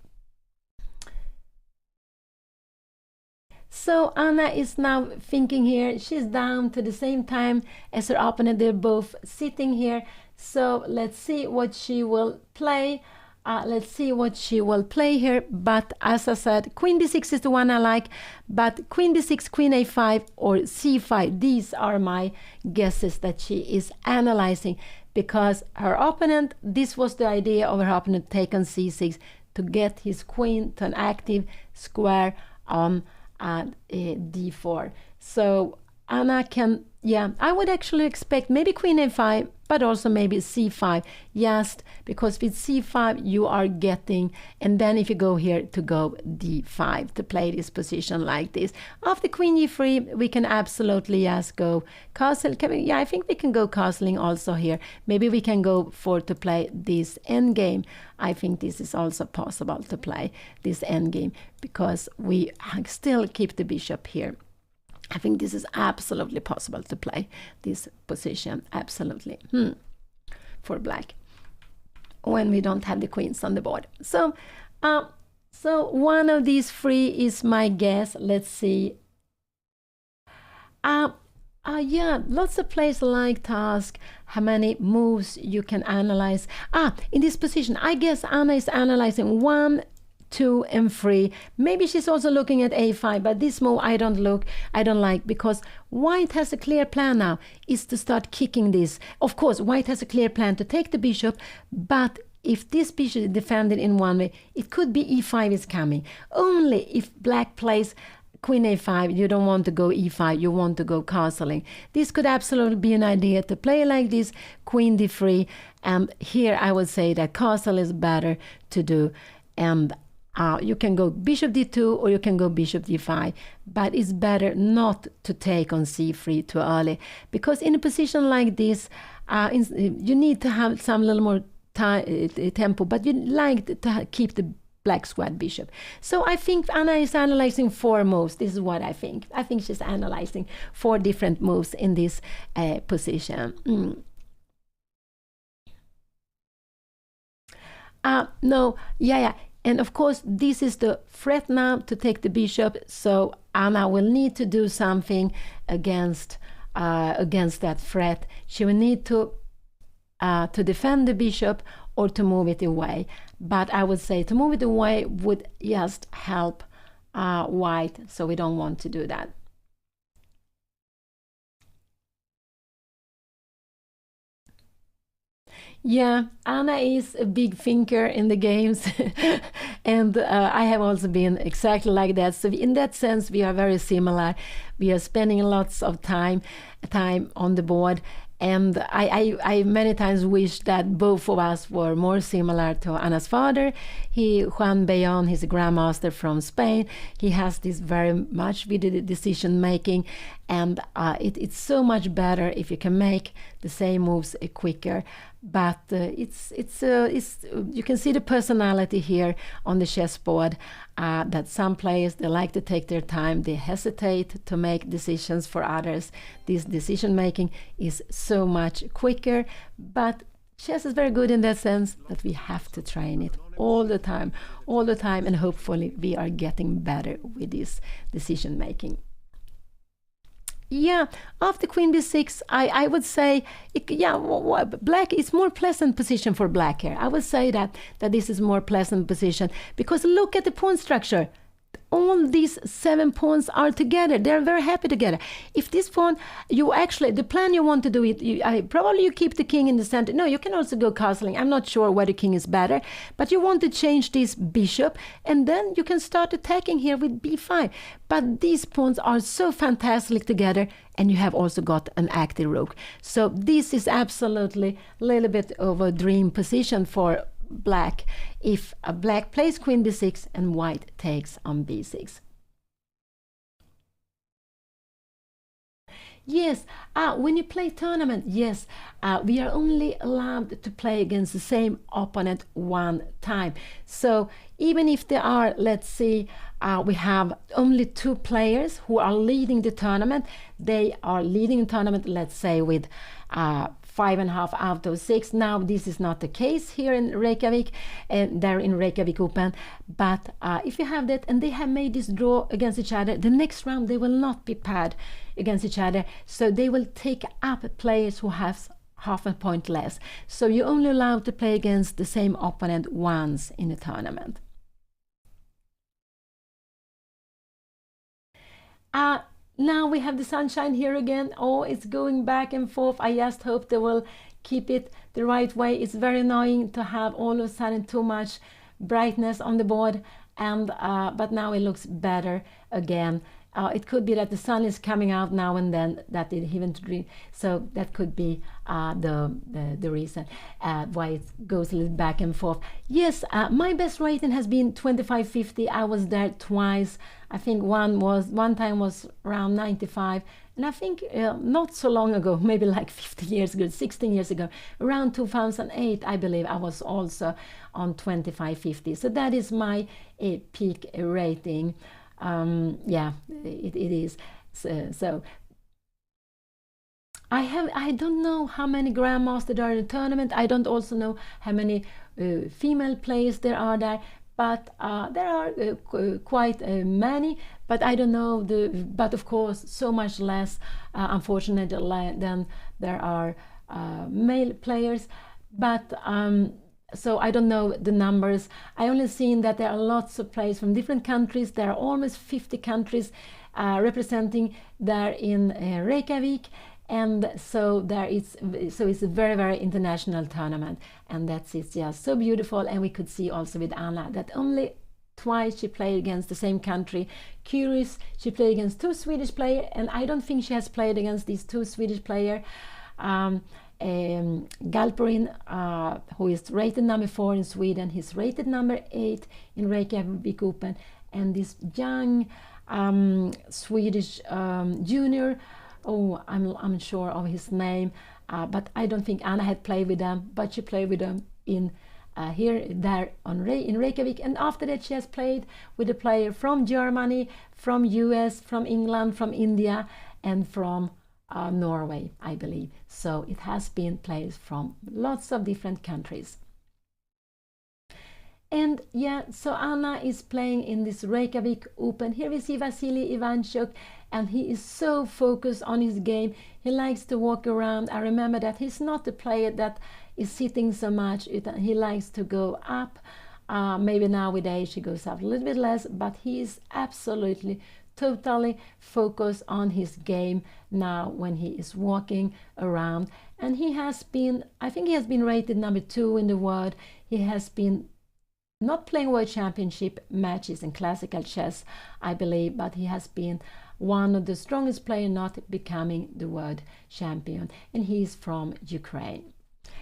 So Anna is now thinking here. She's down to the same time as her opponent. They're both sitting here. So let's see what she will play. Let's see what she will play here. But as I said, queen d6 is the one I like. But queen d6, queen a5, or c5, these are my guesses that she is analyzing. Because her opponent, this was the idea of her opponent, take on c6 to get his queen to an active square on d4. So Anna can, I would actually expect maybe queen a5, but also maybe c5, just because with c5 you are getting, and then if you go here to go d5 to play this position like this. After queen e3 we can absolutely just go castle. I think we can go castling also here. Maybe we can go for to play this endgame. I think this is also possible to play this endgame because we still keep the bishop here. I think this is absolutely possible to play this position, absolutely, for black, when we don't have the queens on the board. So, so one of these three is my guess. Let's see. Lots of players like to ask how many moves you can analyze. In this position, I guess Anna is analyzing 1, 2, and 3. Maybe she's also looking at a5, but this move I don't like, because white has a clear plan now, is to start kicking this. Of course, white has a clear plan to take the bishop, but if this bishop is defended in one way, it could be e5 is coming. Only if black plays queen a5, you don't want to go e5, you want to go castling. This could absolutely be an idea to play like this, queen d3, and here I would say that castle is better to do, and you can go bishop d2 or you can go bishop d5, but it's better not to take on c3 too early, because in a position like this, you need to have some little more tempo, but you like to keep the black squared bishop. So I think Anna is analyzing 4 moves. This is what I think. I think she's analyzing 4 different moves in this position. And of course, this is the threat now to take the bishop. So Anna will need to do something against that threat. She will need to defend the bishop or to move it away. But I would say to move it away would just help white. So we don't want to do that. Yeah, Anna is a big thinker in the games, and I have also been exactly like that. So in that sense, we are very similar. We are spending lots of time on the board, and I many times wish that both of us were more similar to Anna's father. Juan Bayon, he's a grandmaster from Spain. He has this very much with the decision making, and it's so much better if you can make the same moves quicker. But you can see the personality here on the chessboard, that some players, they like to take their time, they hesitate to make decisions for others. This decision making is so much quicker, but chess is very good in that sense that we have to train it all the time, and hopefully we are getting better with this decision making. Yeah, after queen b6, I would say, black is more pleasant position for black here. I would say that this is more pleasant position, because look at the pawn structure. All these 7 pawns are together. They're very happy together. If this pawn, the plan you want to do it, probably you keep the king in the center. No, you can also go castling. I'm not sure where the king is better, but you want to change this bishop, and then you can start attacking here with b5. But these pawns are so fantastic together, and you have also got an active rook. So this is absolutely a little bit of a dream position for black, if a black plays queen b6 and white takes on b6. Yes, when you play tournament, yes, we are only allowed to play against the same opponent one time. So even if there are, let's say, we have only 2 players who are leading the tournament, they are leading the tournament, let's say, with 5.5 out of 6. Now, this is not the case here in Reykjavik, and they're in Reykjavik Open. But if you have that, and they have made this draw against each other, the next round they will not be paired against each other. So they will take up players who have half a point less. So you're only allowed to play against the same opponent once in a tournament. Now we have the sunshine here again. Oh, it's going back and forth. I just hope they will keep it the right way. It's very annoying to have all of a sudden too much brightness on the board, and but now it looks better again. It could be that the sun is coming out now and then, that it even so that could be the reason why it goes a little back and forth. Yes, my best rating has been 25.50. I was there twice. I think one time was around 95, and I think not so long ago, maybe like 15 years ago, 16 years ago, around 2008, I believe I was also on 25.50. So that is my peak rating. Yeah, it is. So I don't know how many grandmasters there are in the tournament. I don't also know how many female players there are there, but there are quite many. But I don't know but of course so much less, unfortunately, than there are male players. But so I don't know the numbers. I only seen that there are lots of players from different countries. There are almost 50 countries representing there in Reykjavik, and so it's a very, very international tournament, and it's just so beautiful. And we could see also with Anna that only twice she played against the same country. Curious, she played against 2 Swedish players, and I don't think she has played against these 2 Swedish players. Galperin, who is rated number 4 in Sweden, he's rated number 8 in Reykjavik Open, and this young Swedish junior, oh, I'm unsure of his name, but I don't think Anna had played with them, but she played with them in in Reykjavik, and after that she has played with a player from Germany, from US, from England, from India, and from Norway, I believe. So it has been players from lots of different countries. And yeah, so Anna is playing in this Reykjavik Open. Here we see Vasily Ivanchuk, and he is so focused on his game. He likes to walk around. I remember that he's not a player that is sitting so much. He likes to go up. Maybe now with age he goes up a little bit less, but he is absolutely totally focused on his game now when he is walking around. And he has been, I think he has been rated number 2 in the world. He has been not playing World Championship matches in classical chess, I believe, but he has been one of the strongest players not becoming the world champion, and he's from Ukraine.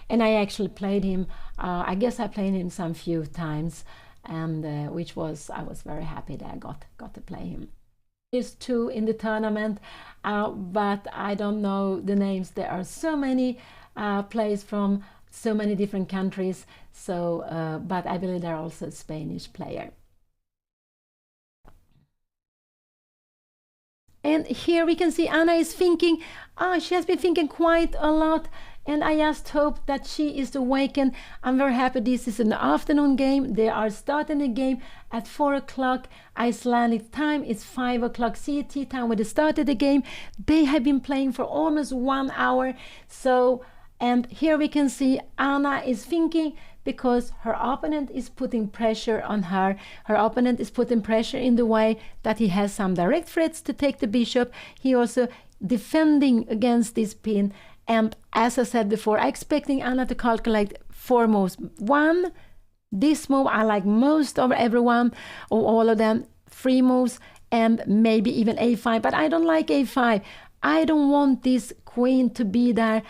And I actually played him, I guess I played him some few times, and I was very happy that I got to play him. There's 2 in the tournament, but I don't know the names. There are so many players from so many different countries, so but I believe there are also a Spanish player. And here we can see Anna is thinking, she has been thinking quite a lot, and I just hope that she is awakened. I'm very happy this is an afternoon game. They are starting the game at 4 o'clock Icelandic time. It's 5 o'clock CET time when they started the game. They have been playing for almost 1 hour. So, and here we can see Anna is thinking, because her opponent is putting pressure on her. Her opponent is putting pressure in the way that he has some direct threats to take the bishop. He also defending against this pin. And as I said before, I'm expecting Anna to calculate 4 moves. 1, this move I like most of everyone, or all of them. 3 moves, and maybe even a5, but I don't like a5. I don't want this queen to be there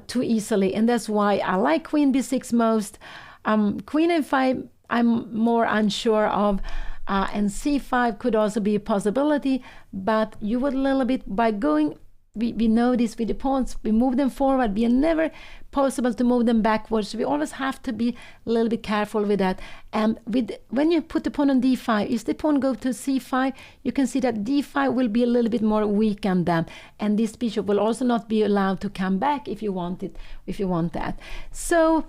too easily, and that's why I like queen b6 most. Queen a5 I'm more unsure of, and c5 could also be a possibility, but you would a little bit, by going we know this with the pawns. We move them forward. We are never possible to move them backwards. So we always have to be a little bit careful with that. And when you put the pawn on d5, if the pawn go to c5, you can see that d5 will be a little bit more weakened then. And this bishop will also not be allowed to come back if you want it, if you want that. So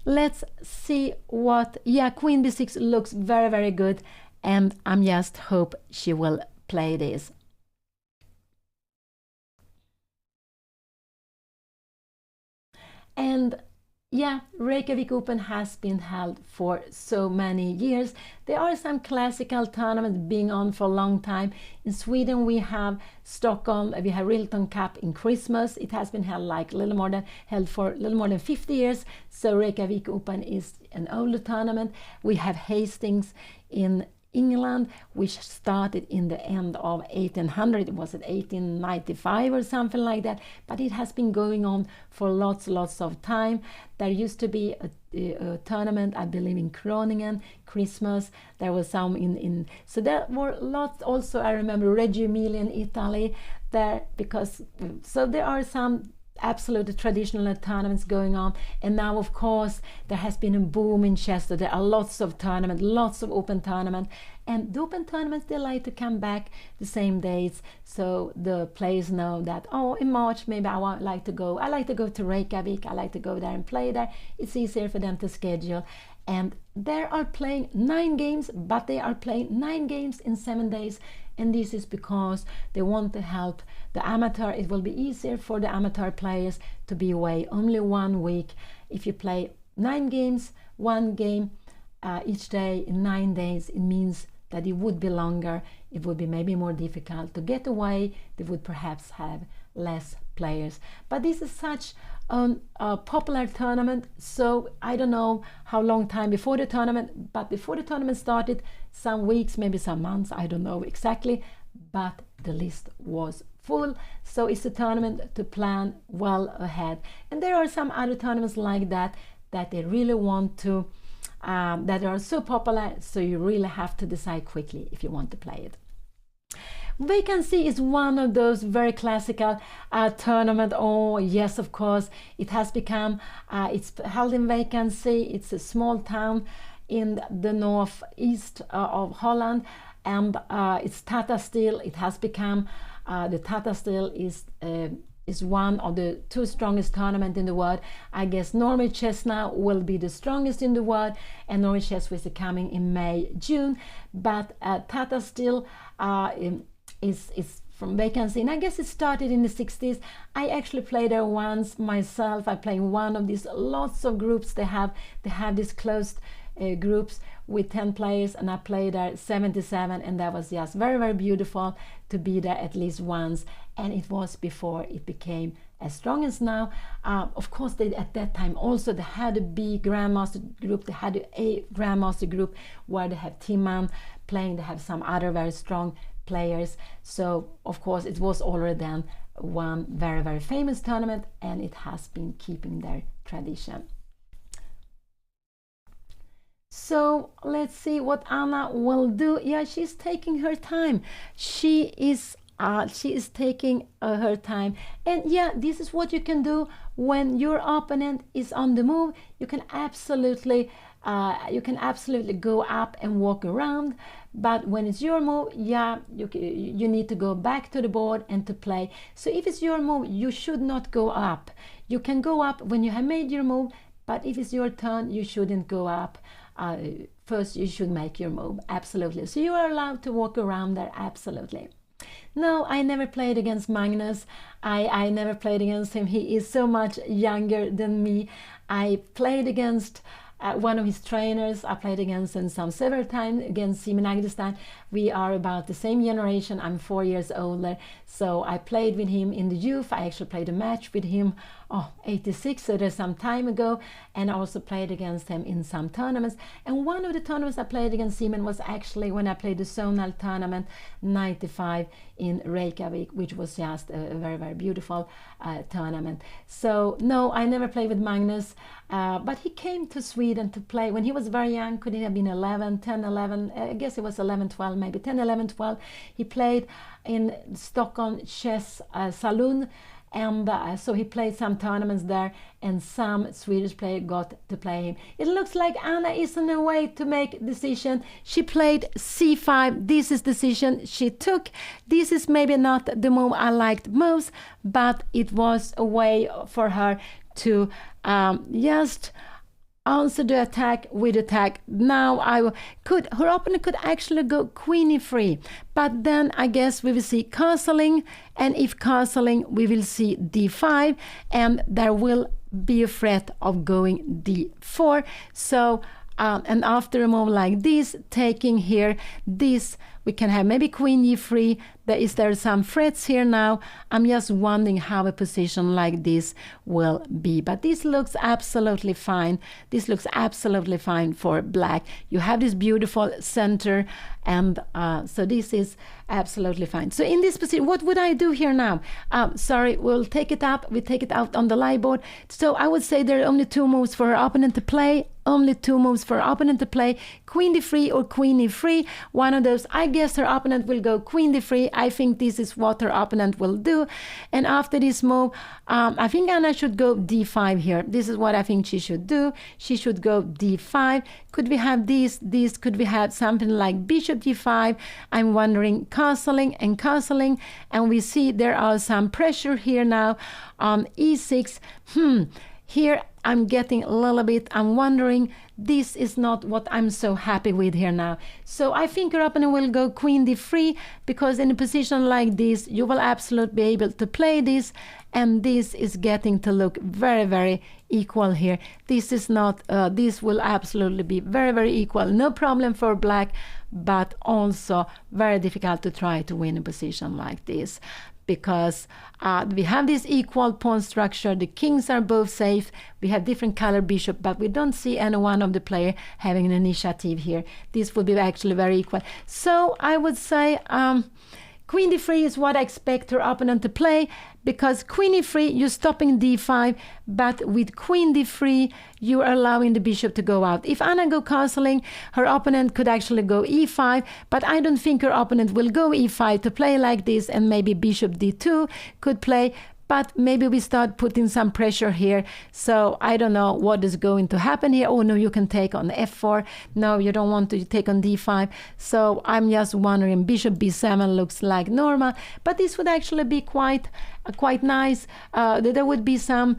let's see what, yeah, queen b6 looks very, very good. And I'm just hope she will play this. And yeah, Reykjavik Open has been held for so many years. There are some classical tournaments being on for a long time. In Sweden we have Stockholm, we have Rilton Cup in Christmas. It has been held like held for a little more than 50 years. So Reykjavik Open is an older tournament. We have Hastings in England, which started in the end of 1800. It was at 1895 or something like that, but it has been going on for lots of time. There used to be a tournament, I believe, in Groningen, Christmas. There was some in so there were lots also. I remember Reggio Emilia in Italy there, because so there are some absolute traditional tournaments going on. And now, of course, there has been a boom in chess. So there are lots of tournaments, lots of open tournaments. And the open tournaments, they like to come back the same dates. So the players know that, oh, in March, maybe I like to go to Reykjavik. I like to go there and play there. It's easier for them to schedule. And they are playing 9 games, but they are playing 9 games in 7 days. And this is because they want to help the amateur. It will be easier for the amateur players to be away only 1 week. If you play 9 games, 1 game each day in 9 days, it means that it would be longer. It would be maybe more difficult to get away. They would perhaps have less players. But this is such a popular tournament, so I don't know how long time before the tournament, but before the tournament started, some weeks, maybe some months, I don't know exactly, but the list was full. So it's a tournament to plan well ahead. And there are some other tournaments like that they really want to that are so popular, so you really have to decide quickly if you want to play it. Vacancy is one of those very classical tournament. Oh yes, of course, it has become it's held in Vacancy. It's a small town in the northeast of Holland, and it's Tata Steel. It has become the Tata Steel is one of the 2 strongest tournaments in the world. I guess Norway Chess now will be the strongest in the world, and Norway Chess is coming in May, June. But Tata Steel is from Vacancy, and I guess it started in the 60s. I actually played there once myself. I played one of these lots of groups they have these closed groups with 10 players, and I played there 77, and that was just very, very beautiful to be there at least once. And it was before it became as strong as now. Of course, they at that time also they had a B grandmaster group, they had a grandmaster group where they have Timman playing, they have some other very strong players. So of course it was already then one very, very famous tournament, and it has been keeping their tradition. So let's see what Anna will do. Yeah, she's taking her time. She is taking her time. And yeah, this is what you can do when your opponent is on the move. You can absolutely go up and walk around. But when it's your move, yeah, you need to go back to the board and to play. So if it's your move, you should not go up. You can go up when you have made your move, but if it's your turn, you shouldn't go up. First, you should make your move, absolutely. So you are allowed to walk around there, absolutely. No, I never played against Magnus. I never played against him. He is so much younger than me. I played against one of his trainers. I played against him several times, against Simon Agdestein. We are about the same generation. I'm 4 years older. So I played with him in the youth. I actually played a match with him, 86, so there's some time ago. And I also played against him in some tournaments. And one of the tournaments I played against Simon was actually when I played the zonal tournament 95 in Reykjavik, which was just a very, very beautiful tournament. So no, I never played with Magnus, but he came to Sweden to play when he was very young. Could he have been 11, 10, 11? I guess it was 11, 12, maybe 10, 11, 12. He played in Stockholm Chess Saloon, and so he played some tournaments there, and some Swedish player got to play him. It looks like Anna is on her way to make a decision. She played c5. This is decision she took. This is maybe not the move I liked most, but it was a way for her to just answer the attack with attack. Now her opponent could actually go queen e3, but then I guess we will see castling, and if castling we will see d5, and there will be a threat of going d4. So and after a move like this, taking here this, we can have maybe queen e3. Is there some threats here now? I'm just wondering how a position like this will be. But this looks absolutely fine. This looks absolutely fine for black. You have this beautiful center, and so this is absolutely fine. So in this position, what would I do here now? Sorry, we'll take it up. We take it out on the live board. So I would say there are only two moves for her opponent to play. Only two moves for her opponent to play. Queen d3 or queen e3. One of those. I guess her opponent will go queen d3. I think this is what her opponent will do. And after this move, I think Anna should go d5 here. This is what I think she should do. She should go d5. Could we have this? Could we have something like bishop d5? I'm wondering, castling and castling. And we see there are some pressure here now on e6. Here I'm getting a little bit, I'm wondering, this is not what I'm so happy with here now. So I think your opponent will go queen d3, because in a position like this, you will absolutely be able to play this, and this is getting to look very, very equal here. This is not, this will absolutely be very, very equal. No problem for black, but also very difficult to try to win a position like this, because we have this equal pawn structure. The kings are both safe. We have different color bishop, but we don't see any one of the player having an initiative here. This would be actually very equal. So I would say queen d3 is what I expect her opponent to play, because queen e3, you're stopping d5, but with queen d3, you are allowing the bishop to go out. If Anna go castling, her opponent could actually go e5, but I don't think her opponent will go e5 to play like this, and maybe bishop d2 could play. But maybe we start putting some pressure here. So I don't know what is going to happen here. Oh no, you can take on f4. No, you don't want to take on d5. So I'm just wondering, bishop b7 looks like normal, but this would actually be quite nice. There would be some,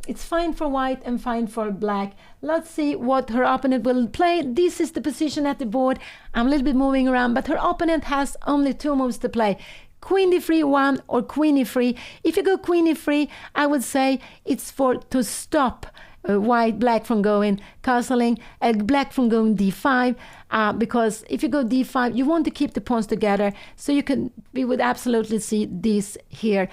it's fine for white and fine for black. Let's see what her opponent will play. This is the position at the board. I'm a little bit moving around, but her opponent has only two moves to play. Queen d3 1 or queen e3. If you go queen e3, I would say it's to stop black from going castling, black from going d5, because if you go d5, you want to keep the pawns together. So we would absolutely see this here,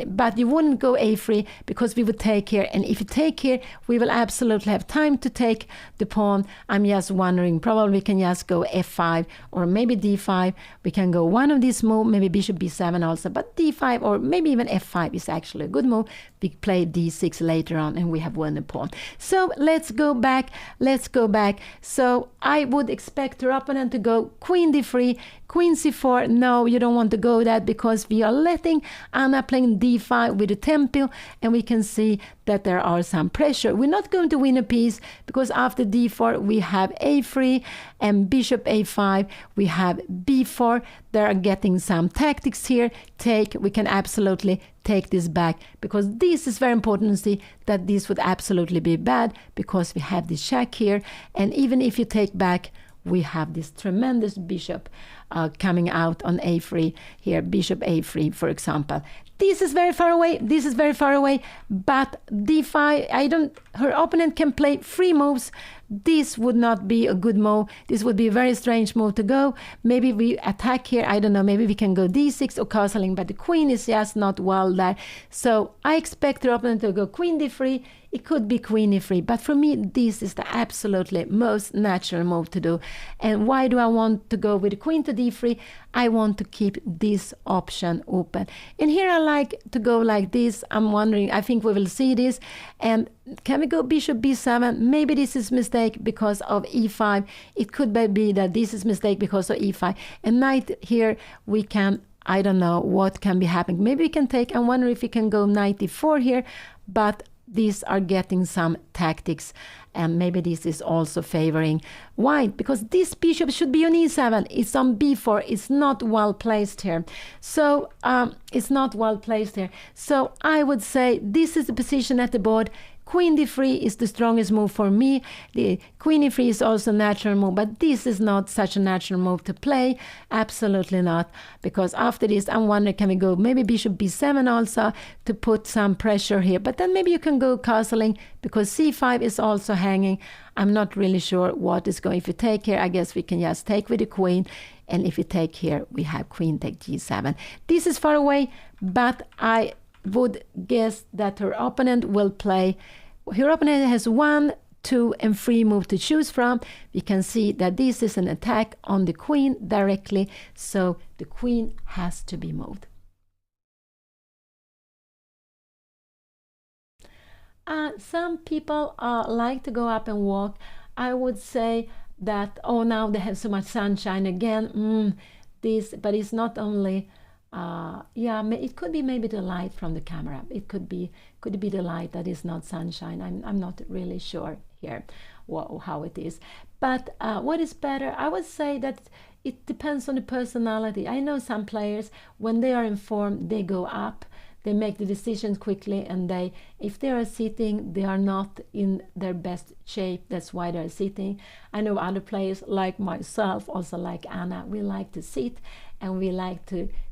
but you wouldn't go a3, because we would take here, and if you take here, we will absolutely have time to take the pawn. I'm just wondering, probably we can just go f5 or maybe d5. We can go one of these moves, maybe bishop b7 also, but d5 or maybe even f5 is actually a good move. We play d6 later on, and we have won the pawn. So let's go back. So I would expect her opponent to go queen d3, queen c4. No, you don't want to go that, because we are letting Anna playing d5 with the tempo, and we can see that there are some pressure. We're not going to win a piece, because after d4 we have a3 and bishop a5, we have b4. There are getting some tactics here. We can absolutely take this back, because this is very important to see that this would absolutely be bad, because we have this check here, and even if you take back, we have this tremendous bishop coming out on a3 here, bishop a3, for example. This is very far away. But d5, her opponent can play 3 moves. This would not be a good move. This would be a very strange move to go. Maybe we attack here. I don't know. Maybe we can go d6 or castling, but the queen is just not well there. So I expect her opponent to go queen d3. it could be queen e3, but for me this is the absolutely most natural move to do. And why do I want to go with the queen to d3? I want to keep this option open. And here I like to go like this. I'm wondering, I think we will see this. And can we go bishop b7? Maybe this is mistake because of e5. It could be that this is mistake because of e5. And knight here, we can, I don't know what can be happening. Maybe we can take, I wonder if we can go knight e4 here, but these are getting some tactics, and maybe this is also favoring white, because this bishop should be on e7. It's on b4. It's not well placed here. So it's not well placed here. So I would say this is the position at the board. Queen d3 is the strongest move for me. The queen e3 is also a natural move, but this is not such a natural move to play. Absolutely not. Because after this, I'm wondering, can we go maybe bishop b7 also to put some pressure here? But then maybe you can go castling, because c5 is also hanging. I'm not really sure what is going. If you take here, I guess we can just take with the queen. And if you take here, we have queen take g7. This is far away, but I would guess that her opponent will play. Her opponent has 1, 2, and 3 moves to choose from. We can see that this is an attack on the queen directly, so the queen has to be moved. Some people like to go up and walk. I would say that, oh, now they have so much sunshine again. But it's not only it could be maybe the light from the camera. It could be the light that is not sunshine. I'm not really sure here how it is. But what is better? I would say that it depends on the personality. I know some players, when they are informed, they go up. They make the decisions quickly, and if they are sitting, they are not in their best shape. That's why they're sitting. I know other players like myself, also like Anna, we like to sit, and we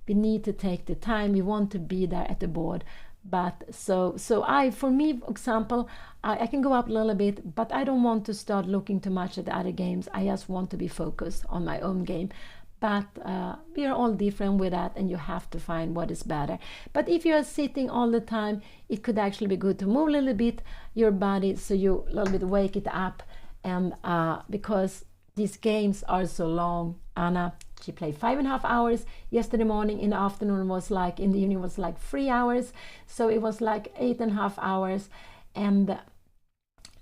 need to take the time. We want to be there at the board. But for me, for example, I can go up a little bit, but I don't want to start looking too much at the other games. I just want to be focused on my own game. But we are all different with that, and you have to find what is better. But if you are sitting all the time, it could actually be good to move a little bit your body, so you a little bit wake it up. And because these games are so long, Anna, she played 5.5 hours yesterday morning. In the afternoon in the evening was like 3 hours. So it was like 8.5 hours. And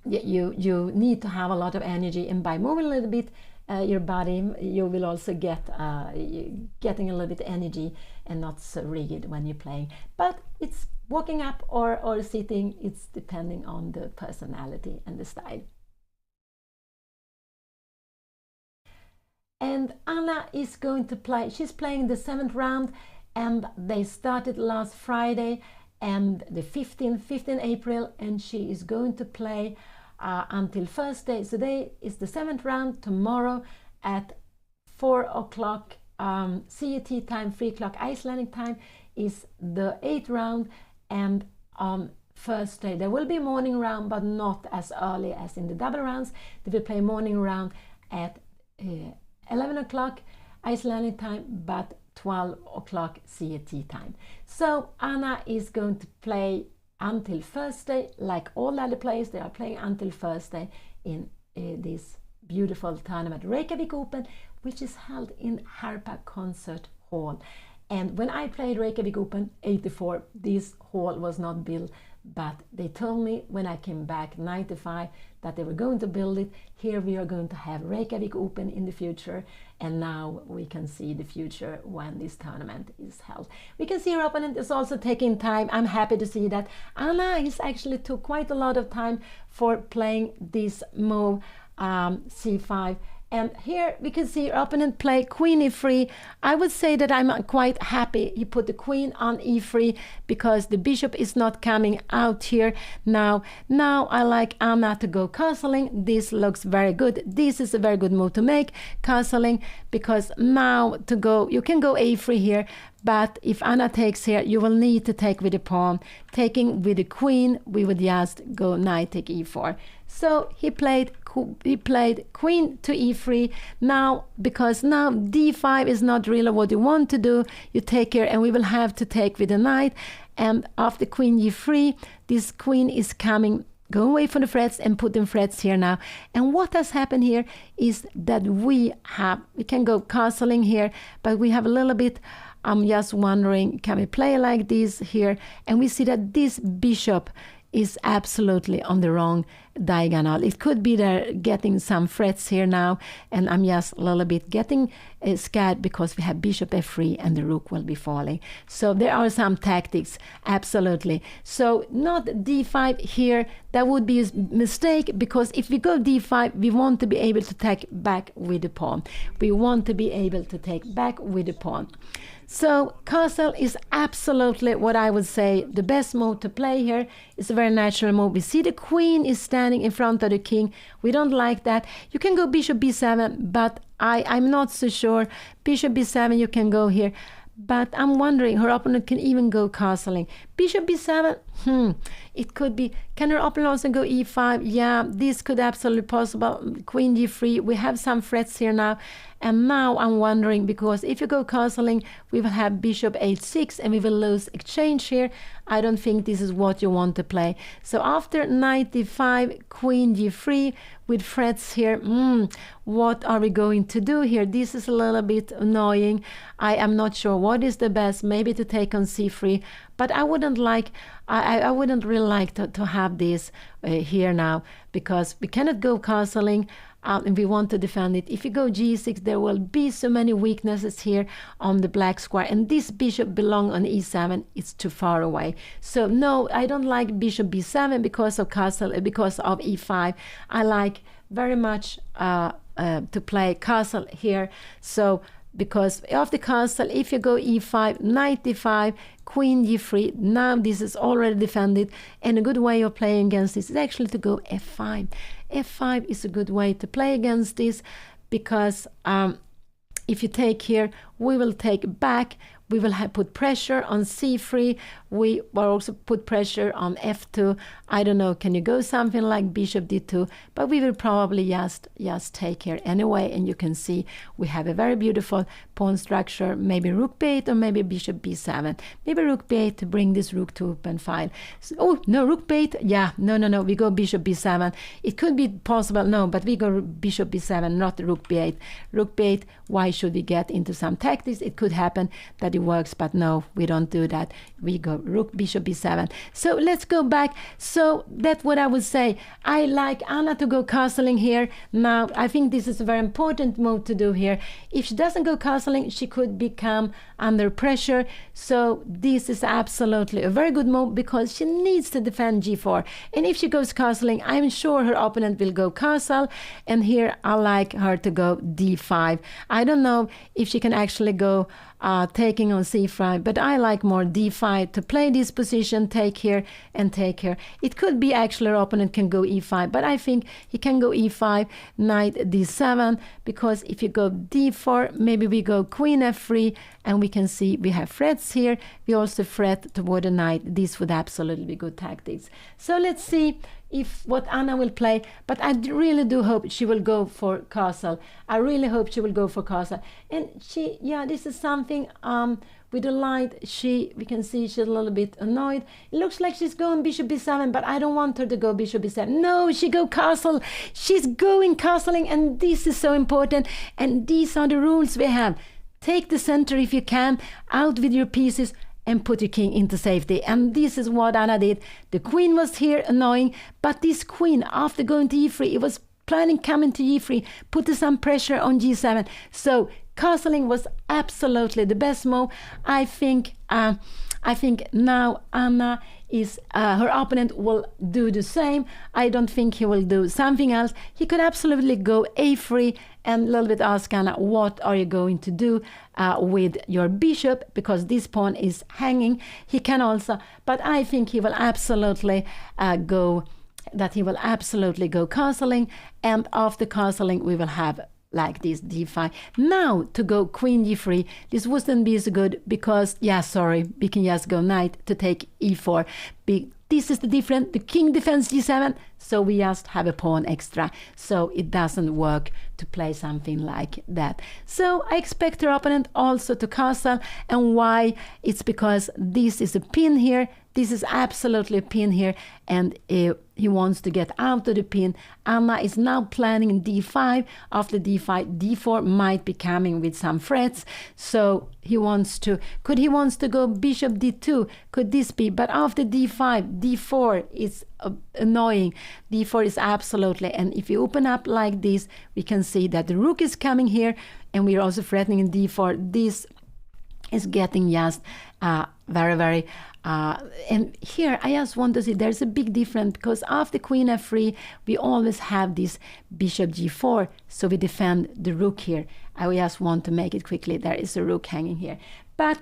you need to have a lot of energy. And by moving a little bit, your body, you will also getting a little bit energy and not so rigid when you're playing. But it's walking up or sitting. It's depending on the personality and the style. And Anna is going to play. She's playing the 7th round, and they started last Friday and the 15th April, and she is going to play until Thursday. So today is the 7th round. Tomorrow at 4 o'clock CET time, 3 o'clock Icelandic time is the 8th round. And on Thursday there will be a morning round, but not as early as in the double rounds. They will play a morning round at 11 o'clock Icelandic time, but 12 o'clock CET time. So Anna is going to play until Thursday, like all other players. They are playing until Thursday in this beautiful tournament, REYKJAVIK Open, which is held in Harpa Concert Hall. And when I played REYKJAVIK Open 84, this hall was not built, but they told me when I came back 95 that they were going to build it. Here we are going to have REYKJAVIK Open in the future, and now we can see the future when this tournament is held. We can see our opponent is also taking time. I'm happy to see that Anna is actually took quite a lot of time for playing this move, c5. And here we can see our opponent play queen e3. I would say that I'm quite happy he put the queen on e3, because the bishop is not coming out here now. Now I like Anna to go castling. This looks very good. This is a very good move to make, castling, because now to go, you can go a3 here, but if Anna takes here, you will need to take with the pawn. Taking with the queen, we would just go knight take e4. So he played queen to e3 now, because now d5 is not really what you want to do. You take here, and we will have to take with the knight. And after queen e3, this queen is coming go away from the frets and put in frets here now. And what has happened here is that we can go castling here, but we have a little bit, I'm just wondering, can we play like this here? And we see that this bishop is absolutely on the wrong diagonal. It could be they're getting some frets here now, and I'm just a little bit getting scared because we have bishop f3 and the rook will be falling. So there are some tactics, absolutely. So not d5 here, that would be a mistake, because if we go d5, we want to be able to take back with the pawn. We want to be able to take back with the pawn. So castle is absolutely what I would say the best move to play here. It's a very natural move. We see the queen is standing in front of the king. We don't like that. You can go bishop b7, but I'm not so sure. Bishop b7, you can go here. But I'm wondering, her opponent can even go castling. Bishop b7, it could be. Can her opponent also go e5? Yeah, this could absolutely possible. Queen g3, we have some frets here now. And now I'm wondering, because if you go castling, we will have bishop h6 and we will lose exchange here. I don't think this is what you want to play. So after knight d5, queen g3 with frets here, what are we going to do here? This is a little bit annoying. I am not sure what is the best, maybe to take on c3, but I wouldn't like, I wouldn't really like to have this here now, because we cannot go castling. And we want to defend it. If you go g6, there will be so many weaknesses here on the black square, and this bishop belongs on e7. It's too far away. So no, I don't like bishop b7 because of castle, because of e5. I like very much to play castle here. So because of the castle, if you go e5, knight d5, queen g3, now this is already defended, and a good way of playing against this is actually to go f5. f5 is a good way to play against this, because if you take here, we will take back. We will put pressure on c3. We will also put pressure on f2. I don't know, can you go something like bishop d2? But we will probably just take here anyway. And you can see we have a very beautiful pawn structure. Maybe rook b8 or maybe bishop b7. Maybe rook b8 to bring this rook to open file. So, oh, no, rook b8. Yeah, no. We go bishop b7. It could be possible, no, but we go bishop b7, not rook b8. Rook b8, why should we get into some tactics? It could happen that it works, but no, we don't do that. We go rook bishop b7. So let's go back. So that's what I would say. I like Anna to go castling here. Now I think this is a very important move to do here. If she doesn't go castling, she could become under pressure. So this is absolutely a very good move, because she needs to defend g4. And if she goes castling, I'm sure her opponent will go castle. And here I like her to go d5. I don't know if she can actually go taking on c5, but I like more d5 to play this position, take here and take here. It could be actually our opponent can go e5, but I think he can go e5, knight d7, because if you go d4, maybe we go queen f3, and we can see we have frets here. We also fret toward the knight. This would absolutely be good tactics. So let's see if what Anna will play, but I really do hope she will go for castle. I really hope she will go for castle. And she, yeah, this is something with the light, we can see she's a little bit annoyed. It looks like she's going bishop b7, but I don't want her to go bishop b7. No, she go castle. She's going castling, and this is so important. And these are the rules we have. Take the center if you can, out with your pieces, and put your king into safety. And this is what Anna did. The queen was here annoying, but this queen, after going to e3, it was planning coming to e3, put some pressure on g7. So castling was absolutely the best move. I think now Anna is her opponent will do the same. I don't think he will do something else. He could absolutely go a3 and a little bit ask Anna, what are you going to do with your bishop, because this pawn is hanging. He can also, but I think he will absolutely go castling, and after castling we will have like this d5. Now to go queen g3, this wouldn't be so good, because we can just go knight to take e4. This is the difference. The king defends g7, so we just have a pawn extra, so it doesn't work to play something like that. So I expect her opponent also to castle. And why? It's because this is a pin here. This is absolutely a pin here, and he wants to get out of the pin. Anna is now planning in d5. After d5, d4 might be coming with some threats. So he wants to go bishop d2. Could this be? But after d5, d4 is annoying. d4 is absolutely, and if you open up like this, we can see that the rook is coming here, and we're also threatening in d4. This is getting just very, very and here I just want to see there's a big difference, because after queen f3 we always have this bishop g4, so we defend the rook here. I just want to make it quickly. There is a rook hanging here, but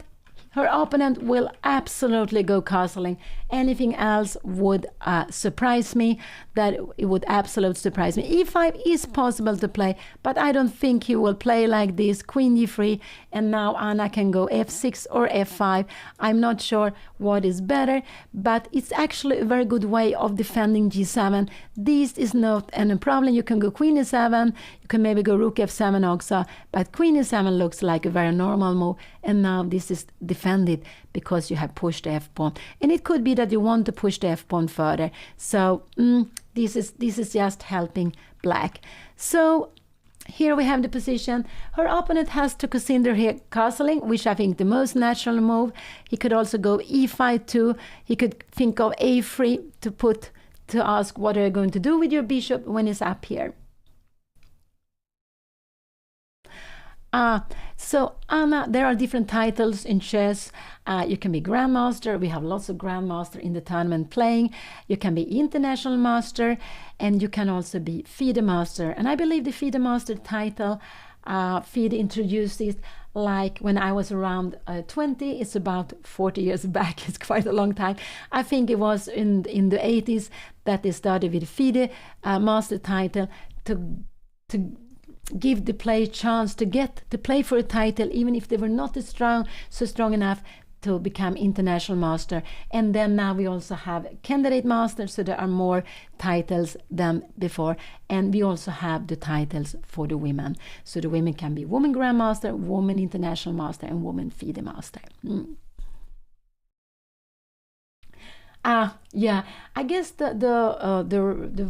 her opponent will absolutely go castling. Anything else would surprise me. That it would absolutely surprise me. e5 is possible to play, but I don't think he will play like this. Queen d3, and now Anna can go f6 or f5. I'm not sure what is better, but it's actually a very good way of defending g7. This is not any problem. You can go queen e7, you can maybe go rook f7 also, but queen e7 looks like a very normal move, and now this is defended because you have pushed the f-pawn, and it could be that you want to push the f-pawn further. So this is just helping black. So here we have the position. Her opponent has to consider here castling, which I think the most natural move. He could also go e5 too. He could think of a3 to ask what are you going to do with your bishop when it's up here. So Anna, there are different titles in chess. You can be grandmaster. We have lots of grandmaster in the tournament playing. You can be international master, and you can also be FIDE master. And I believe the FIDE master title, FIDE introduced it like when I was around 20. It's about 40 years back. It's quite a long time. I think it was in the 80s that they started with FIDE master title to give the player a chance to get to play for a title, even if they were not so strong enough to become international master. And then now we also have candidate master, so there are more titles than before. And we also have the titles for the women, so the women can be woman grandmaster, woman international master, and woman FIDE master. Yeah, I guess the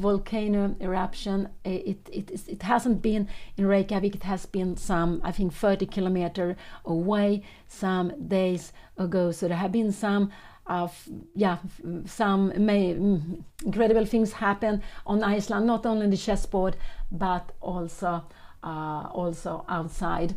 volcano eruption, it hasn't been in Reykjavik. It has been some, I think, 30 kilometers away some days ago. So there have been some incredible things happen on Iceland, not only on the chessboard but also outside.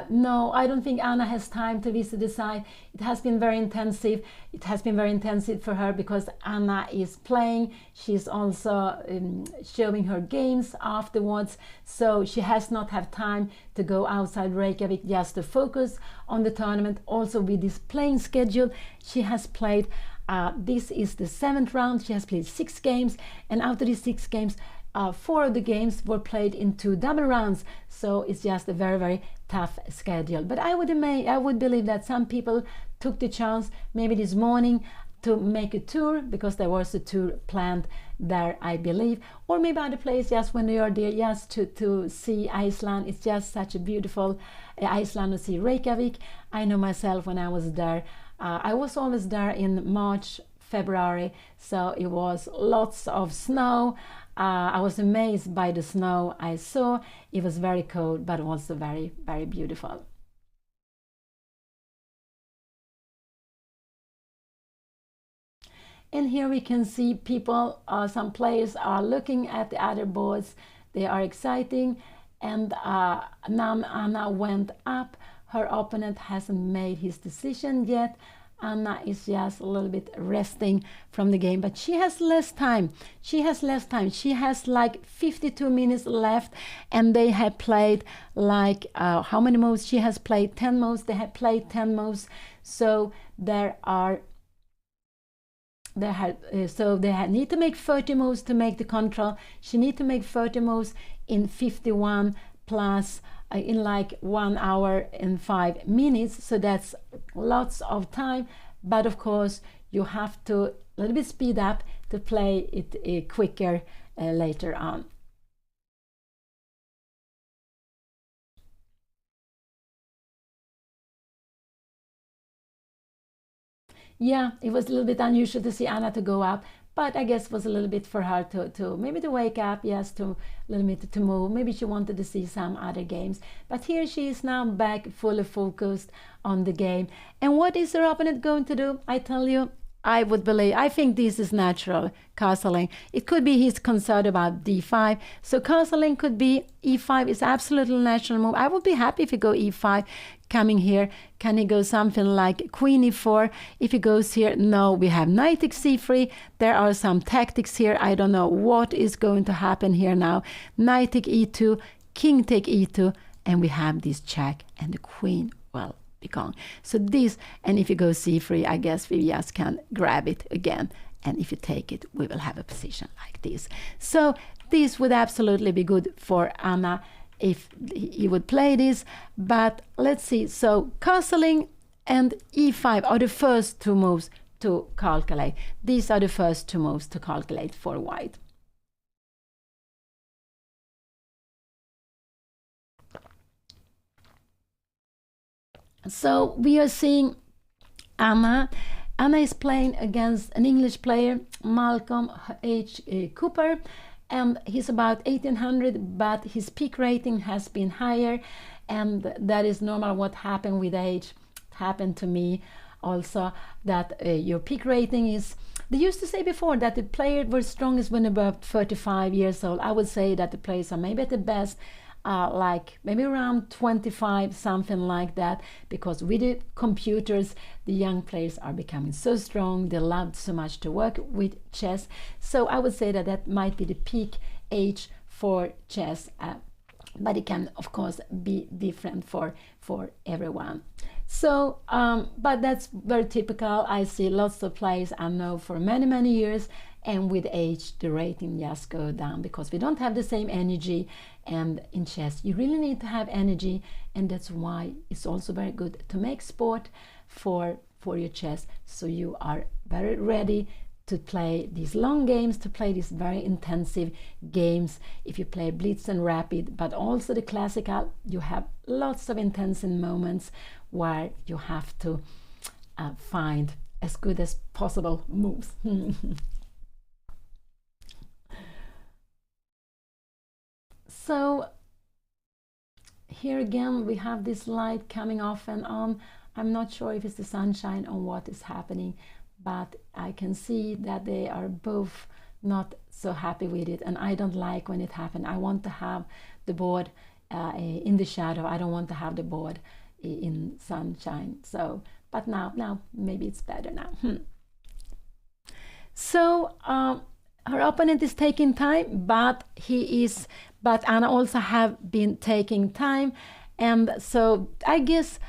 No, I don't think Anna has time to visit the site. It has been very intensive. It has been very intensive for her because Anna is playing. She's also showing her games afterwards. So she has not had time to go outside Reykjavik just to focus on the tournament. Also with this playing schedule, she has played, this is the 7th round. She has played 6 games. And out of these 6 games, 4 of the games were played in 2 double rounds, so it's just a very, very tough schedule. But I would believe that some people took the chance maybe this morning to make a tour, because there was a tour planned there, I believe, or maybe other place just when they are there just to see Iceland. It's just such a beautiful Iceland to see Reykjavik. I know myself when I was there, I was always there in March, February, so it was lots of snow. I was amazed by the snow I saw. It was very cold, but also very, very beautiful. And here we can see people, some players are looking at the other boards. They are exciting. And now Anna went up. Her opponent hasn't made his decision yet. Anna is just a little bit resting from the game, but she has less time. She has like 52 minutes left, and they have played like how many moves? She has played 10 moves. They have played 10 moves, so they need to make 30 moves to make the control. She needs to make 30 moves in 51 plus in like 1 hour and 5 minutes, so that's lots of time. But of course you have to a little bit speed up to play it quicker later on. Yeah, it was a little bit unusual to see Anna to go up, but I guess it was a little bit for her to maybe to wake up, yes, to a little bit to move. Maybe she wanted to see some other games. But here she is now back fully focused on the game. And what is her opponent going to do? I tell you, I think this is natural, castling. It could be he's concerned about d5. So castling could be e5 is absolutely natural move. I would be happy if he go e5 coming here. Can he go something like queen e4? If he goes here, no, we have knight takes c3. There are some tactics here. I don't know what is going to happen here now. Knight take e2, king take e2, and we have this check and the queen, well, gone. So this, and if you go c3, I guess we just can grab it again, and if you take it, we will have a position like this. So this would absolutely be good for Anna if he would play this, but let's see. So castling and e5 are the first two moves to calculate. These are the first two moves to calculate for white. So we are seeing Anna. Anna is playing against an English player, Malcolm H. Cooper, and he's about 1800, but his peak rating has been higher, and that is normal. What happened with age happened to me also, that your peak rating is, they used to say before that the players were strongest when about 35 years old. I would say that the players are maybe at the best like maybe around 25, something like that, because with the computers, the young players are becoming so strong, they love so much to work with chess. So I would say that that might be the peak age for chess, but it can of course be different for everyone. So but that's very typical. I see lots of players I know for many years, and with age the rating just go down because we don't have the same energy. And in chess you really need to have energy, and that's why it's also very good to make sport for your chess, so you are very ready to play these long games, to play these very intensive games. If you play blitz and rapid, but also the classical, you have lots of intensive moments where you have to find as good as possible moves. So here again we have this light coming off and on. I'm not sure if it's the sunshine or what is happening, but I can see that they are both not so happy with it, and I don't like when it happens. I want to have the board in the shadow. I don't want to have the board in sunshine. So, but now maybe it's better now. So her opponent is taking time, but Anna also have been taking time, and so I guess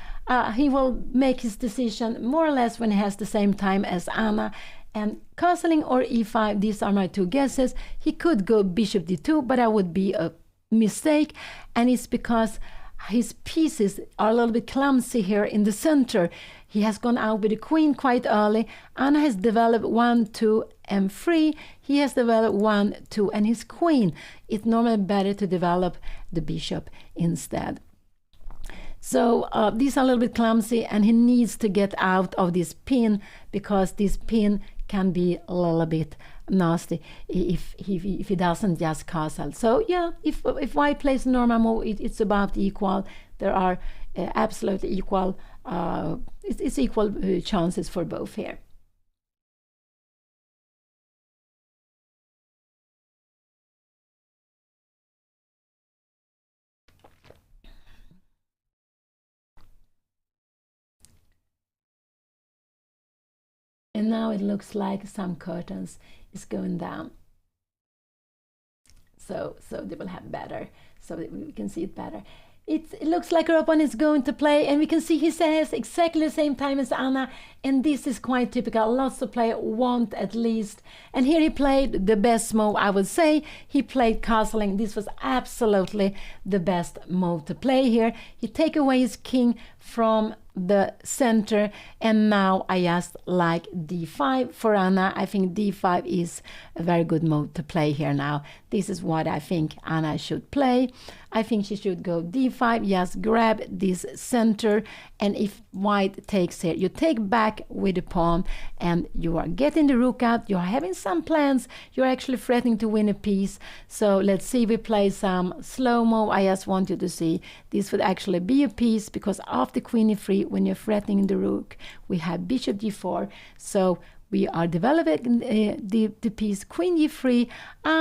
he will make his decision more or less when he has the same time as Anna. And castling or e5, these are my two guesses. He could go bishop d2, but that would be a mistake, and it's because his pieces are a little bit clumsy here in the center. He has gone out with the queen quite early. Anna has developed 1, 2, and 3. He has developed 1, 2, and his queen. It's normally better to develop the bishop instead. So these are a little bit clumsy, and he needs to get out of this pin, because this pin can be a little bit nasty if he doesn't just castle. So yeah, if white plays normal move, it's about equal. There are absolutely equal, it's equal chances for both here. And now it looks like some curtains is going down. So they will have better, so that we can see it better. It looks like our opponent is going to play, and we can see he has exactly the same time as Anna, and this is quite typical. Lots of players want at least, and here he played the best move, I would say. He played castling. This was absolutely the best move to play here. He take away his king from the center, and now I just like d5 for Anna. I think d5 is a very good move to play here now. This is what I think Anna should play. I think she should go d5, just grab this center, and if white takes here, you take back with the pawn, and you are getting the rook out. You are having some plans. You're actually threatening to win a piece. So let's see if we play some slow-mo. I just want you to see this would actually be a piece, because after queen e3, when you're threatening the rook, we have bishop g4. So we are developing the piece queen e3,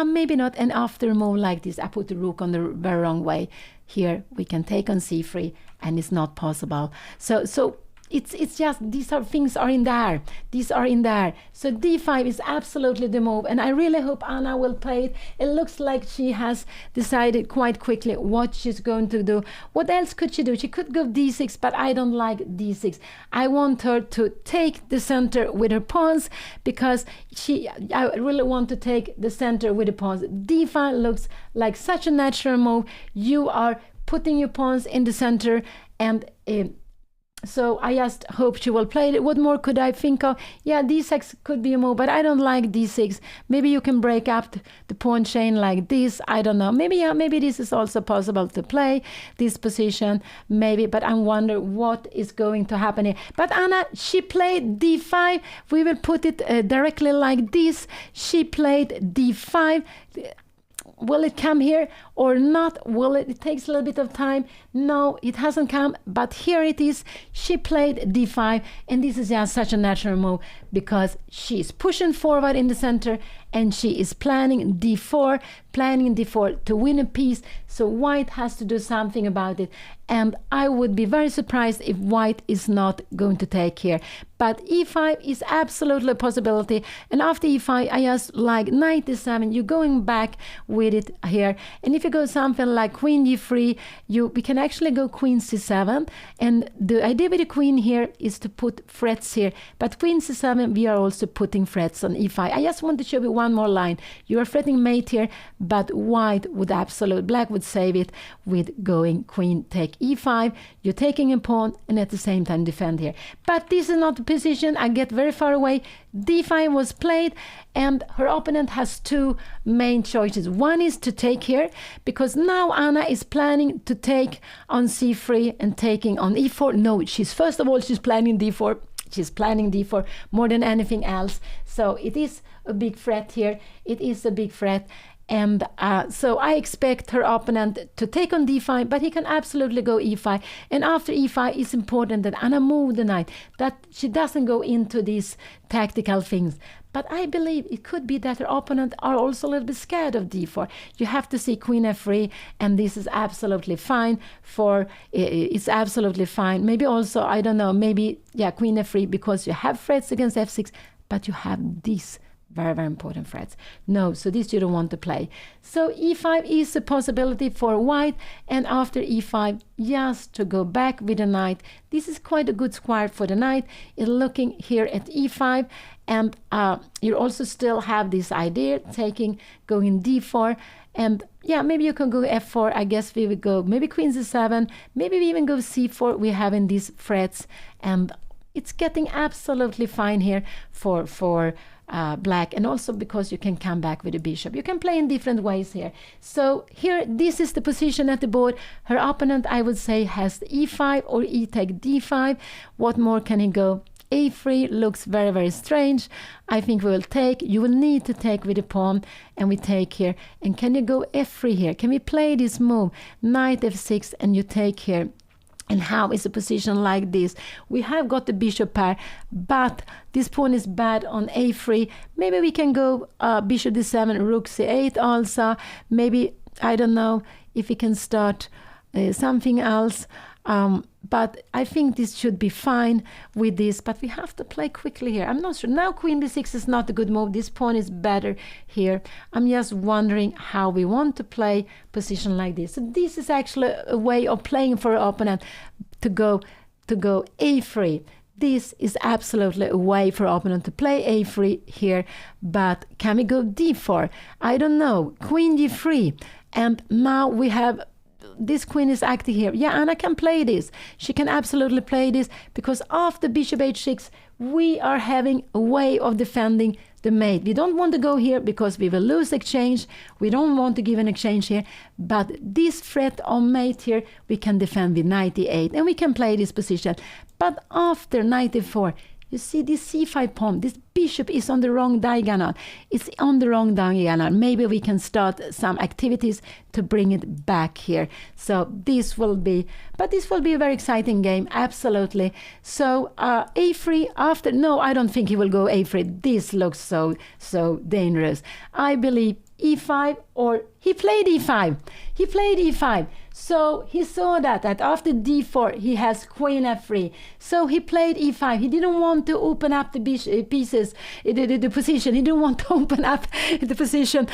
maybe not, and after a move like this, I put the rook on the very wrong way. Here we can take on c3, and it's not possible. So it's just these things are in there. These are in there. So d5 is absolutely the move, and I really hope Anna will play it. It looks like she has decided quite quickly what she's going to do. What else could she do? She could go d6, but I don't like d6. I want her to take the center with her pawns, because I really want to take the center with the pawns. d5 looks like such a natural move. You are putting your pawns in the center, and so I just hope she will play it. What more could I think of? Yeah, d6 could be a move, but I don't like d6. Maybe you can break up the pawn chain like this. I don't know. Maybe this is also possible to play this position. Maybe, but I wonder what is going to happen here. But Anna, she played d5. We will put it directly like this. She played d5. Will it come here or not? It takes a little bit of time. No, it hasn't come, but here it is. She played d5, and this is just such a natural move, because she's pushing forward in the center, and she is planning d4 to win a piece. So white has to do something about it, and I would be very surprised if white is not going to take here. But e5 is absolutely a possibility, and after e5 I just like knight d7. You're going back with it here, and if you go something like queen g3, we can actually go queen c7, and the idea with the queen here is to put threats here, but queen c7 we are also putting threats on e5. I just want to show you one more line. You are threatening mate here, but white would black would save it with going queen take e5. You're taking a pawn, and at the same time defend here. But this is not the position. I get very far away. d5 was played, and her opponent has two main choices. One is to take here, because now Anna is planning to take on c3 and taking on e4. No, she's planning d4. She's planning d4 more than anything else. So it is a big threat here. It is a big threat. And so I expect her opponent to take on d5, but he can absolutely go e5. And after e5, it's important that Anna move the knight, that she doesn't go into these tactical things. But I believe it could be that her opponent are also a little bit scared of d4. You have to see queen f3, and this is absolutely fine. It's absolutely fine. Maybe also, I don't know, maybe, yeah, queen f3, because you have threats against f6, but you have these very, very important threats. No, so this you don't want to play. So e5 is a possibility for white, and after e5, just to go back with the knight. This is quite a good square for the knight. It's looking here at e5, and you also still have this idea, going d4, and yeah, maybe you can go f4. I guess we would go maybe queen c7, maybe we even go c4. We're having these threats, and it's getting absolutely fine here for black, and also because you can come back with the bishop. You can play in different ways here. So here, this is the position at the board. Her opponent, I would say, has e5 or e take d5. What more can he go? a3 looks very, very strange. I think we will take. You will need to take with the pawn, and we take here. And can you go f3 here? Can we play this move? Knight f6, and you take here. And how is a position like this? We have got the bishop pair, but this pawn is bad on a3. Maybe we can go bishop d7, rook c8 also. Maybe, I don't know if we can start something else. But I think this should be fine with this, but we have to play quickly here. I'm not sure. Now queen d6 is not a good move. This pawn is better here. I'm just wondering how we want to play position like this. So this is actually a way of playing for our opponent to go a3. This is absolutely a way for our opponent to play a3 here. But can we go d4? I don't know. Queen d3. And now we have this queen is active here. Yeah, Anna can play this. She can absolutely play this, because after bishop h6, we are having a way of defending the mate. We don't want to go here because we will lose exchange. We don't want to give an exchange here. But this threat on mate here, we can defend with knight e8, and we can play this position. But after knight e4, you see this c5 pawn, this bishop is on the wrong diagonal. It's on the wrong diagonal. Maybe we can start some activities to bring it back here. So this will be, but this will be a very exciting game, absolutely. So a3 after, no, I don't think he will go a3. This looks so dangerous. I believe e5, or he played e5. He played e5. So he saw that after d4 he has queen f3. So he played e5. He didn't want to open up the pieces, the position. He didn't want to open up the position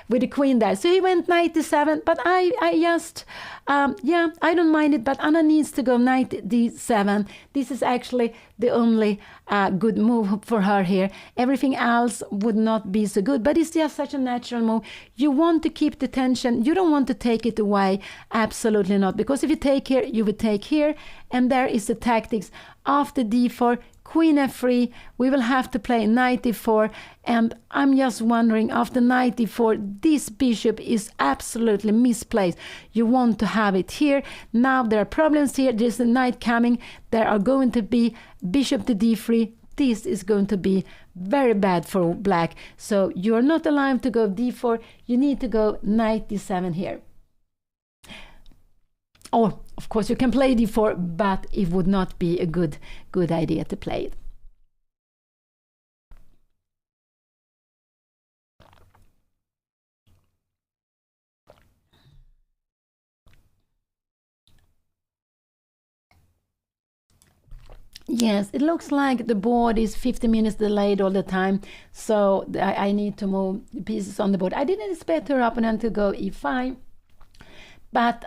with the queen there. So he went knight d7. But I just, yeah, I don't mind it. But Anna needs to go knight d7. This is actually the only good move for her here. Everything else would not be so good. But it's just such a natural move. You want to keep the tension. You don't want to take it away. Absolutely not. Because if you take here, you would take here. And there is the tactics. After d4, queen f3, we will have to play knight e4. And I'm just wondering, after knight e4, this bishop is absolutely misplaced. You want to have it here. Now there are problems here. There's a knight coming. There are going to be bishop to d3. This is going to be very bad for black. So you're not allowed to go d4. You need to go knight d7 here. Or, of course, you can play d4, but it would not be a good idea to play it. Yes, it looks like the board is 50 minutes delayed all the time, so I need to move the pieces on the board. I didn't expect her opponent to go e5, but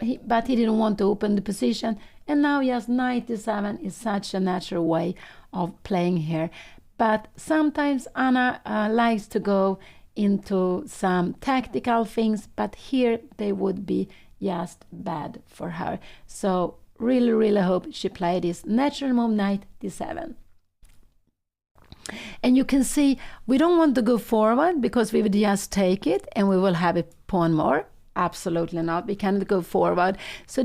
he didn't want to open the position, and now yes, knight d7 is such a natural way of playing here. But sometimes Anna likes to go into some tactical things, but here they would be just bad for her. So really hope she played this natural move, knight d7. And you can see we don't want to go forward because we would just take it and we will have a pawn more. Absolutely not. We cannot go forward. So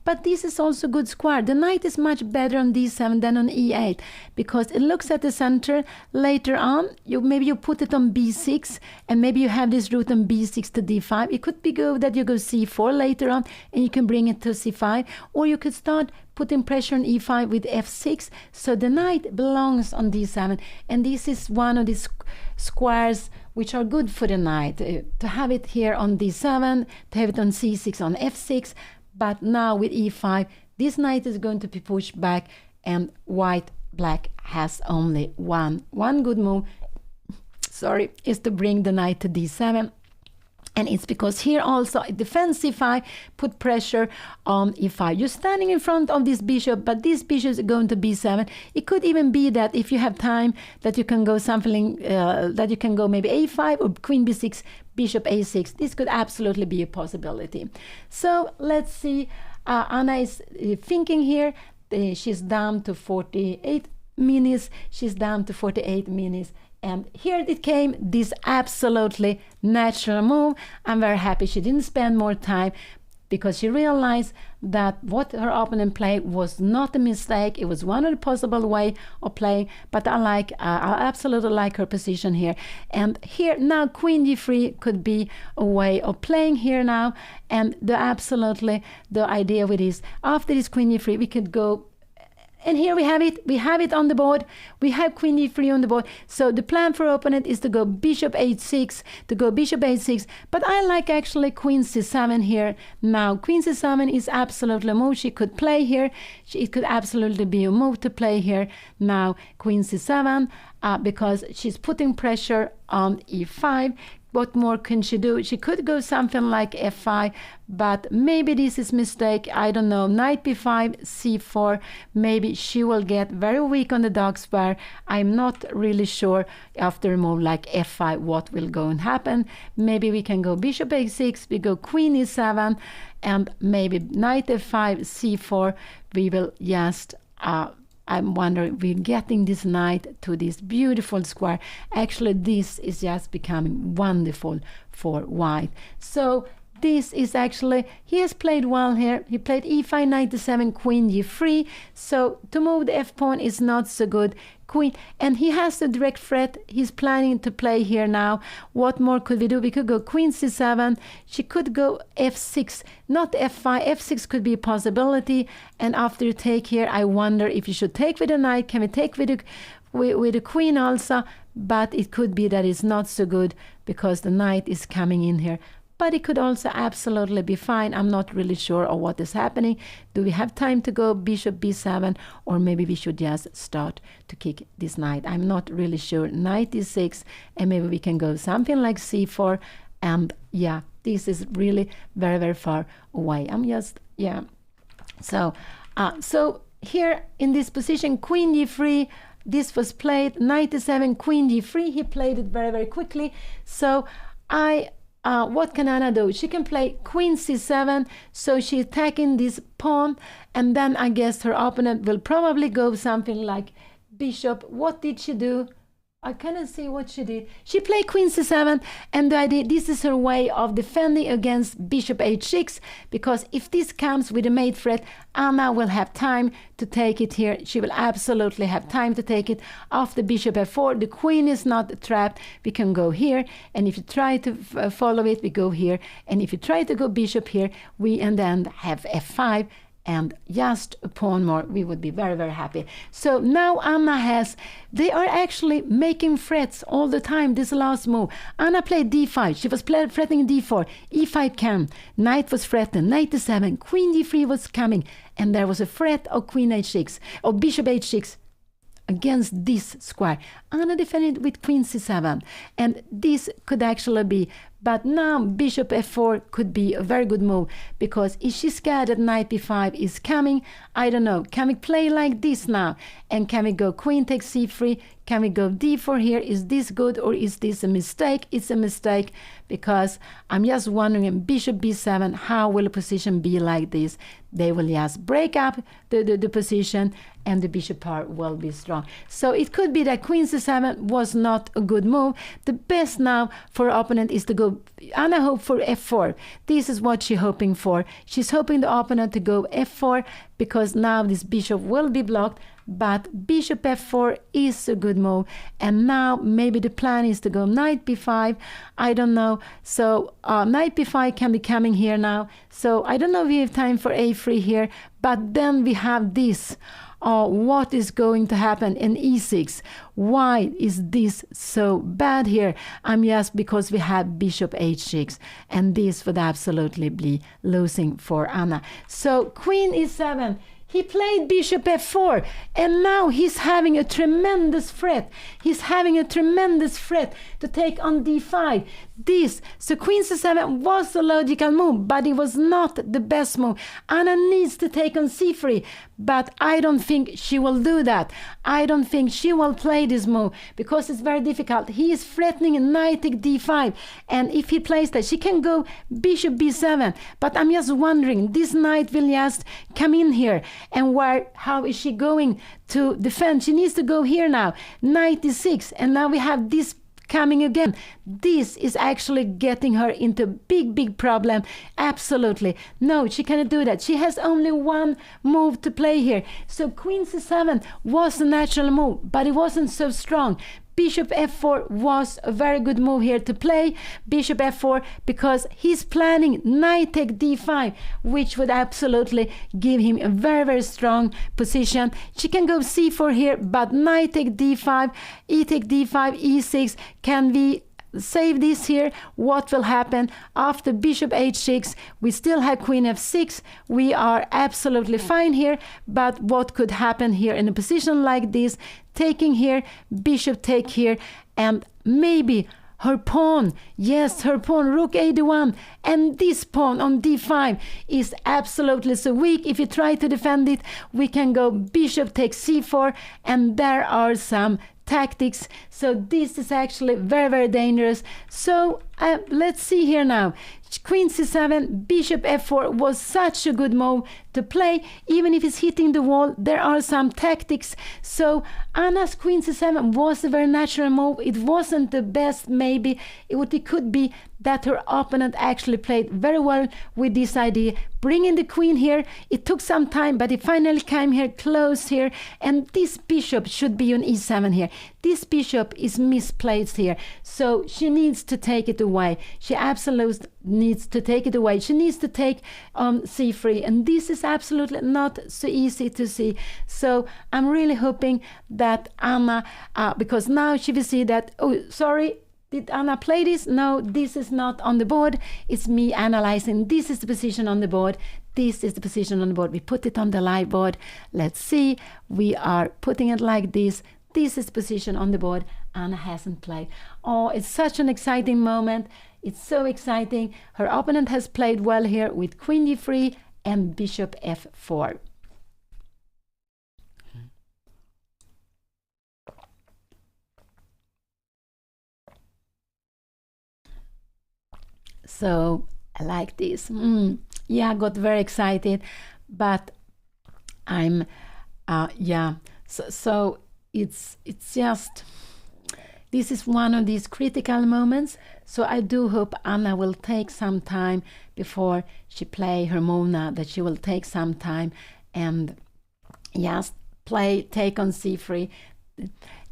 but this is also good square. The knight is much better on d7 than on e8 because it looks at the center. Later on, maybe you put it on b6 and maybe you have this route on b6 to d5. It could be good that you go c4 later on and you can bring it to c5, or you could start putting pressure on e5 with f6. So the knight belongs on d7, and this is one of these squares which are good for the knight, to have it here on d7, to have it on c6, on f6. But now with e5, this knight is going to be pushed back, and black has only one good move, sorry, is to bring the knight to d7. And it's because here also defense e5, put pressure on e5. You're standing in front of this bishop, but this bishop is going to b7. It could even be that if you have time, that you can go something, that you can go maybe a5 or queen b6, bishop a6. This could absolutely be a possibility. So let's see. Anna is thinking here. She's down to 48 minutes. She's down to 48 minutes. And here it came, this absolutely natural move. I'm very happy she didn't spend more time because she realized that what her opponent played was not a mistake. It was one of the possible way of playing, but I absolutely like her position here. And here now queen d3 could be a way of playing here now. And the idea with this, after this queen d3, we could go. And here we have it. We have it on the board. We have queen e3 on the board. So the plan for opponent is to go bishop h6, But I like actually queen c7 here. Now, queen c7 is absolutely a move she could play here. It could absolutely be a move to play here. Now, queen c7, because she's putting pressure on e5. what more can she do? She could go something like f5, but maybe this is mistake. I don't know. Knight b5, c4. Maybe she will get very weak on the dark square. I'm not really sure after a move like f5 what will go and happen. Maybe we can go bishop a6, we go queen e7, and maybe knight f5, c4. We will just I'm wondering, we're getting this knight to this beautiful square. Actually, this is just becoming wonderful for white. So this is actually, he has played well here. He played e5, knight e7, queen g3. So to move the f pawn is not so good. Queen, and he has the direct threat. He's planning to play here now. What more could we do? We could go queen c7. She could go f6, not f5. f6 could be a possibility. And after you take here, I wonder if you should take with a knight. Can we take with the queen also? But it could be that it's not so good because the knight is coming in here. But it could also absolutely be fine. I'm not really sure of what is happening. Do we have time to go bishop b7, or maybe we should just start to kick this knight? I'm not really sure. Knight e6, and maybe we can go something like c4. And yeah, this is really very, very far away. I'm just, yeah. So here in this position, queen g3, this was played, knight e7, queen g3. He played it very, very quickly. So what can Anna do? She can play queen c7, so she's attacking this pawn, and then I guess her opponent will probably go something like bishop. What did she do? I cannot see what she did. She played queen c7, and the idea, this is her way of defending against bishop h6, because if this comes with a mate threat, Anna will have time to take it here. She will absolutely have time to take it. After bishop f4, the queen is not trapped. We can go here, and if you try to follow it, we go here. And if you try to go bishop here, we and then have f5, and just a pawn more, we would be very, very happy. So now Anna has, they are actually making threats all the time, this last move. Anna played d5, she was threatening d4, e5 came, knight was threatened, knight e7, queen d3 was coming, and there was a threat of queen h6, or bishop h6, against this square. Anna defended with queen c7, and this could actually be, but now bishop f4 could be a very good move, because if she's scared that knight b5 is coming, I don't know, can we play like this now? And can we go queen takes c3? Can we go d4 here? Is this good, or is this a mistake? It's a mistake, because I'm just wondering, bishop b7, how will the position be like this? They will just break up the position, and the bishop part will be strong. So it could be that queen c7 was not a good move. The best now for our opponent is to go, Anna hope for f4. This is what she's hoping for. She's hoping the opponent to go f4, because now this bishop will be blocked, but bishop f4 is a good move. And now maybe the plan is to go knight b5. I don't know. So knight b5 can be coming here now. So I don't know if we have time for a3 here, but then we have this. What is going to happen in e6? Why is this so bad here? Just because we have bishop h6, and this would absolutely be losing for Anna. So queen e7, he played bishop f4, and now he's having a tremendous threat. He's having a tremendous threat to take on d5. So queen c7 was a logical move, but it was not the best move. Anna needs to take on c3, but I don't think she will do that. I don't think she will play this move, because it's very difficult. He is threatening knight take d5, and if he plays that, she can go bishop b7. But I'm just wondering, this knight will just come in here, and how is she going to defend? She needs to go here now, knight e6, and now we have this coming again. This is actually getting her into big problem. Absolutely no, she cannot do that. She has only one move to play here. So queen c7 was a natural move, but it wasn't so strong. Bishop f4 was a very good move here to play bishop f4, because he's planning knight take d5, which would absolutely give him a very, very strong position. She can go c4 here, but knight take d5, e take d5, e6. Can we save this here? What will happen after bishop h6? We still have queen f6. We are absolutely fine here, but what could happen here in a position like this? Taking here, bishop take here, and maybe her pawn, yes, her pawn, rook a1, and this pawn on d5 is absolutely so weak. If you try to defend it, we can go bishop takes c4, and there are some tactics. So this is actually very, very dangerous. So let's see here now. Queen c7, bishop f4 was such a good move to play. Even if it's hitting the wall, there are some tactics. So Anna's queen c7 was a very natural move. It wasn't the best, maybe. It could be that her opponent actually played very well with this idea. Bringing the queen here, it took some time, but it finally came here, close here. And this bishop should be on e7 here. This bishop is misplaced here. So she needs to take it away. She absolutely needs to take it away. She needs to take c3. And this is absolutely not so easy to see. So I'm really hoping that Anna, because now she will see that, oh, sorry, did Anna play this? No, this is not on the board. It's me analyzing. This is the position on the board. This is the position on the board. We put it on the live board. Let's see. We are putting it like this. This is the position on the board. Anna hasn't played. Oh, it's such an exciting moment. It's so exciting. Her opponent has played well here with queen d3 and bishop f4. So I like this. Yeah, I got very excited, but I'm, yeah. So it's just, this is one of these critical moments. So I do hope Anna will take some time before she play her move now, that she will take some time and just take on c3.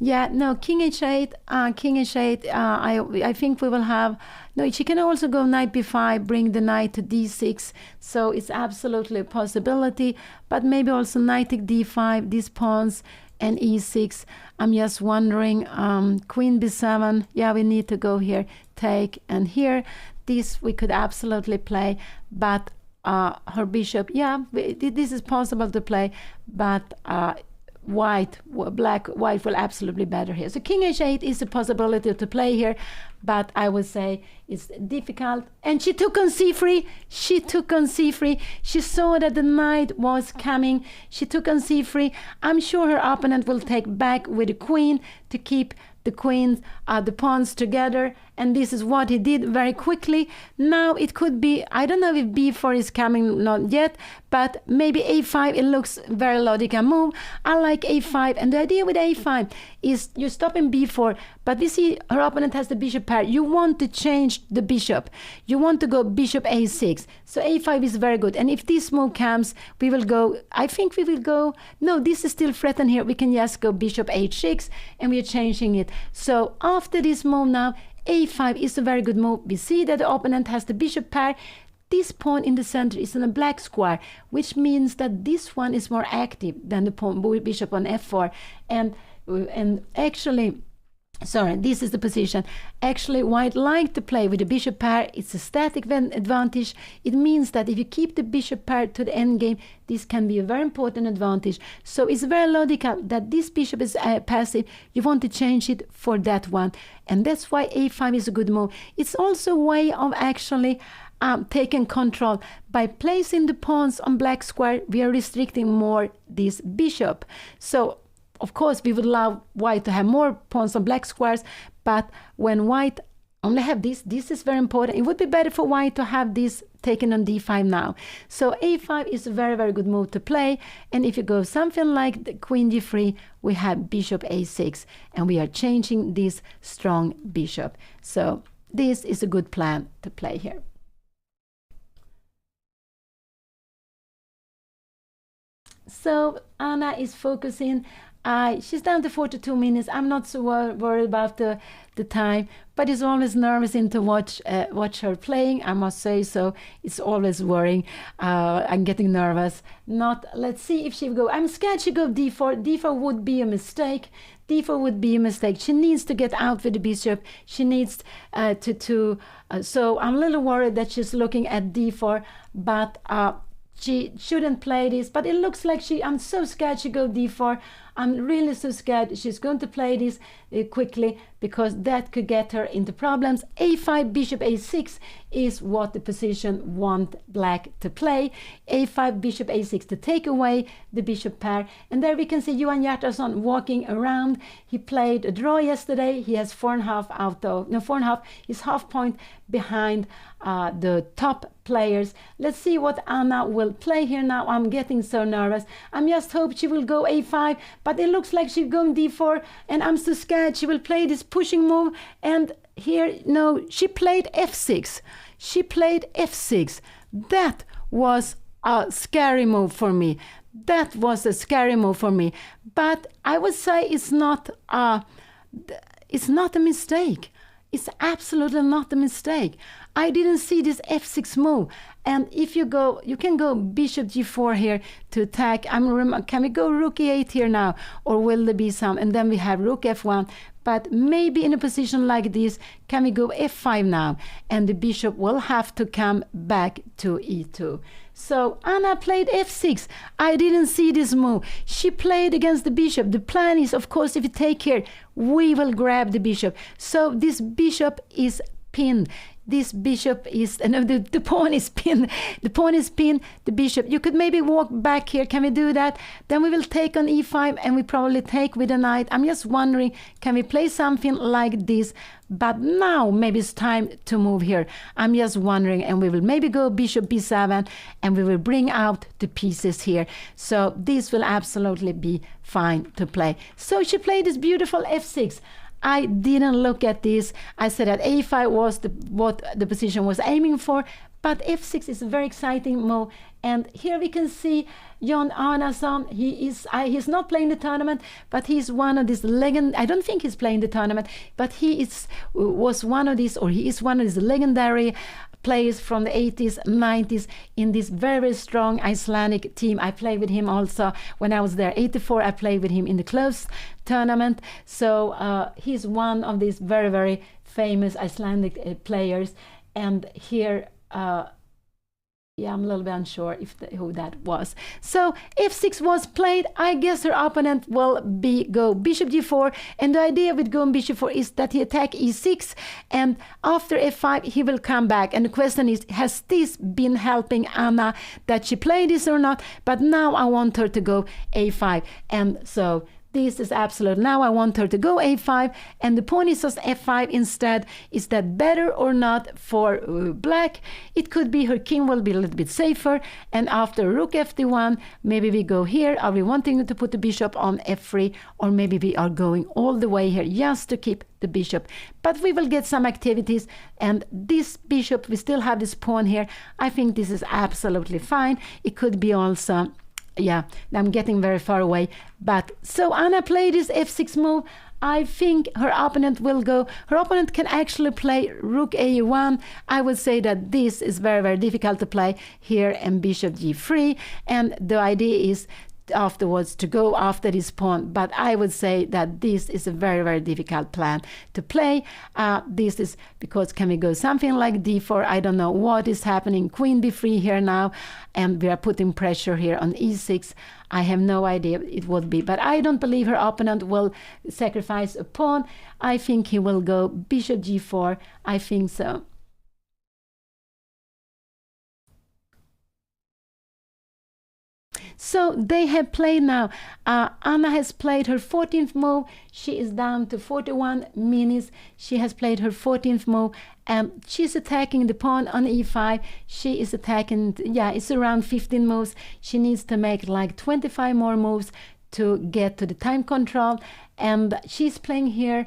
Yeah, no, king h8, king h8, I think we will have, no, she can also go knight b5, bring the knight to d6, so it's absolutely a possibility, but maybe also knight take d5, these pawns, and e6. I'm just wondering, queen b7, yeah, we need to go here, take, and here, this we could absolutely play, but her bishop, yeah, this is possible to play, but white will absolutely better here. So king h8 is a possibility to play here, but I would say it's difficult. And she took on c3. She took on c3. She saw that the knight was coming. She took on c3. I'm sure her opponent will take back with the queen to keep the queens, the pawns together, and this is what he did very quickly. Now it could be, I don't know if b4 is coming, not yet, but maybe a5, it looks very logical move. I like a5, and the idea with a5 is you stop in b4, but we see her opponent has the bishop pair. You want to change the bishop. You want to go bishop a6. So a5 is very good, and if this move comes, we will go, I think we will go, no, this is still threatened here. We can just go bishop h6, and we are changing it. So after this move now, a5 is a very good move. We see that the opponent has the bishop pair. This pawn in the center is in a black square, which means that this one is more active than the pawn bishop on f4. And actually, sorry, this is the position. Actually, white like to play with the bishop pair. It's a static advantage. It means that if you keep the bishop pair to the endgame, this can be a very important advantage. So it's very logical that this bishop is passive. You want to change it for that one. And that's why a5 is a good move. It's also a way of actually taking control. By placing the pawns on black square, we are restricting more this bishop. So of course, we would love white to have more pawns on black squares, but when white only have this is very important. It would be better for white to have this taken on d5 now. So a5 is a very, very good move to play. And if you go something like the queen d3, we have bishop a6, and we are changing this strong bishop. So this is a good plan to play here. So Anna is focusing. She's down to 42 minutes. I'm not so worried about the time, but it's always nervous to watch her playing. I must say so. It's always worrying. I'm getting nervous. Let's see if she will go. I'm scared she go d4. d4 would be a mistake. d4 would be a mistake. She needs to get out with the bishop. She needs so I'm a little worried that she's looking at d4, but she shouldn't play this, but it looks like I'm so scared she go d4. I'm really so scared she's going to play this quickly, because that could get her into problems. a5, bishop a6 is what the position want black to play. a5, bishop a6 to take away the bishop pair. And there we can see Johan Hjertason walking around. He played a draw yesterday. He has 4.5 out of, no, 4.5. He's half point behind the top players. Let's see what Anna will play here now. I'm getting so nervous. I'm just hope she will go a5, but it looks like she's going d4, and I'm so scared she will play this pushing move. And here, no, she played f6. She played f6. That was a scary move for me. That was a scary move for me. But I would say it's not a mistake. It's absolutely not a mistake. I didn't see this f6 move. And if you go, you can go bishop g4 here to attack. Can we go rook e8 here now? Or will there be some? And then we have rook f1. But maybe in a position like this, can we go f5 now? And the bishop will have to come back to e2. So Anna played f6. I didn't see this move. She played against the bishop. The plan is, of course, if you take here, we will grab the bishop. So this bishop is pinned. This bishop is, no, the pawn is pinned. The pawn is pinned, the bishop. You could maybe walk back here. Can we do that? Then we will take on e5, and we probably take with a knight. I'm just wondering, can we play something like this? But now maybe it's time to move here. I'm just wondering, and we will maybe go bishop b7, and we will bring out the pieces here. So this will absolutely be fine to play. So she played this beautiful f6. I didn't look at this. I said that a5 was what the position was aiming for, but f6 is a very exciting move. And here we can see Jon Arnason. He's not playing the tournament, but he's one of these legend. I don't think he's playing the tournament, but he is one of these legendary players from the 80s, 90s in this very, very strong Icelandic team. I played with him also when I was there. 84, I played with him in the closed tournament. So he's one of these very, very famous Icelandic players. And here, yeah, I'm a little bit unsure who that was. So f6 was played. I guess her opponent will go bishop g4. And the idea with going bishop 4 is that he attack e6. And after f5, he will come back. And the question is, has this been helping Anna, that she played this or not? But now I want her to go a5. And so this is absolute. Now I want her to go a5, and the pawn is just f5 instead. Is that better or not for black? It could be her king will be a little bit safer, and after rook fd1, maybe we go here. Are we wanting to put the bishop on f3, or maybe we are going all the way here just to keep the bishop? But we will get some activities, and this bishop, we still have this pawn here. I think this is absolutely fine. It could be also, yeah, I'm getting very far away. But so Anna played this f6 move. I think her opponent will go. Her opponent can actually play rook a1. I would say that this is very, very difficult to play here, and bishop g3. And the idea is afterwards to go after this pawn, but I would say that this is a very, very difficult plan to play. This is because, can we go something like d4? I don't know what is happening. Queen b3 here now, and we are putting pressure here on e6. I have no idea it would be, but I don't believe her opponent will sacrifice a pawn. I think he will go bishop g4. I think so. So they have played now. Anna has played her 14th move. She is down to 41 minutes. She has played her 14th move, and she's attacking the pawn on e5. She is attacking, yeah, it's around 15 moves. She needs to make like 25 more moves to get to the time control. And she's playing here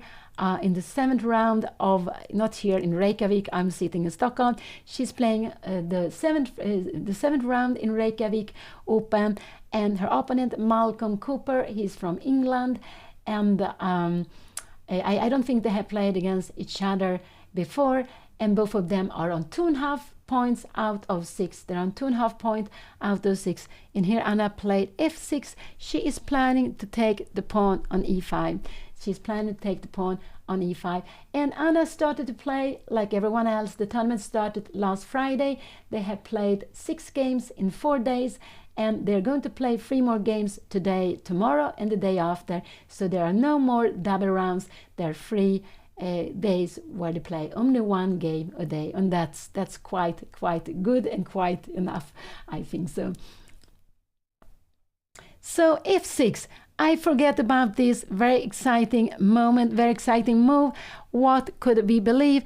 in the 7th round of, not here in Reykjavik, I'm sitting in Stockholm. She's playing the seventh round in Reykjavik Open, and her opponent Malcolm Cooper, he's from England, and I don't think they have played against each other before, and both of them are on 2.5 points out of 6. They're on 2.5 points out of 6. And here Anna played f6. She is planning to take the pawn on e5. She's planning to take the pawn on e5. And Anna started to play like everyone else. The tournament started last Friday. They have played 6 games in 4 days. and they're going to play 3 more games today, tomorrow, and the day after. So there are no more double rounds. There are 3 days where they play only 1 game a day, and that's quite good and quite enough, I think so. So f6, I forget about this very exciting moment, very exciting move. What could we believe?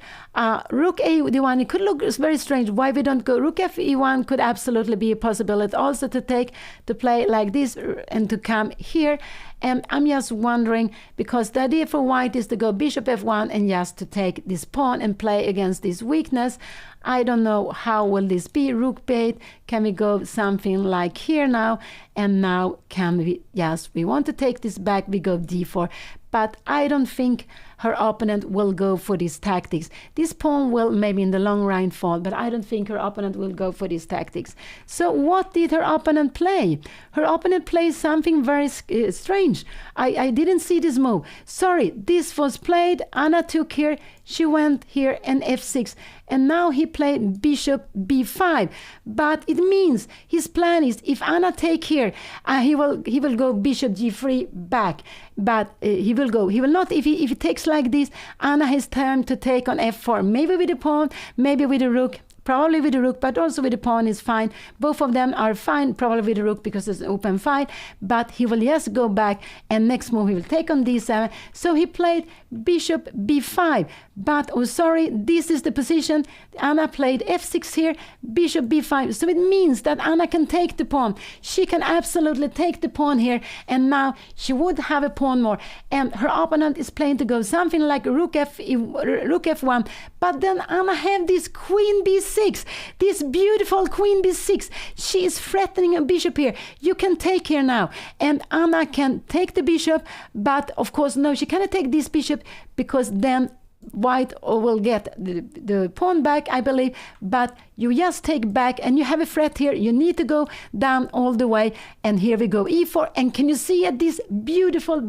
Rook a1, it could look very strange. Why we don't go? Rook fe1 could absolutely be a possibility also to play like this and to come here. And I'm just wondering, because the idea for white is to go bishop f1 and just to take this pawn and play against this weakness. I don't know how will this be. Rook b8, can we go something like here now? And now can we, yes, we want to take this back, we go d4. But I don't think her opponent will go for these tactics. This pawn will maybe in the long run fall, but I don't think her opponent will go for these tactics. So what did her opponent play? Her opponent played something very strange. I didn't see this move. Sorry, this was played. Anna took here, she went here and f6. And now he played bishop b5. But it means his plan is if Anna take here, he will go bishop g3 back. But he will not, if he takes like this, Anna has time to take on f4, maybe with the pawn, maybe with the rook. Probably with the rook, but also with the pawn is fine. Both of them are fine, probably with the rook because it's an open fight. But he will just go back, and next move he will take on d7. So he played bishop b5. But, oh sorry, this is the position. Anna played f6 here, bishop b5. So it means that Anna can take the pawn. She can absolutely take the pawn here, and now she would have a pawn more. And her opponent is playing to go something like rook f1. But then Anna have this queen b6, this beautiful queen b6. She is threatening a bishop here. You can take here now. And Anna can take the bishop, but of course, no, she cannot take this bishop because then white will get the pawn back, I believe, but you just take back and you have a threat here. You need to go down all the way, and here we go e4. And can you see at this beautiful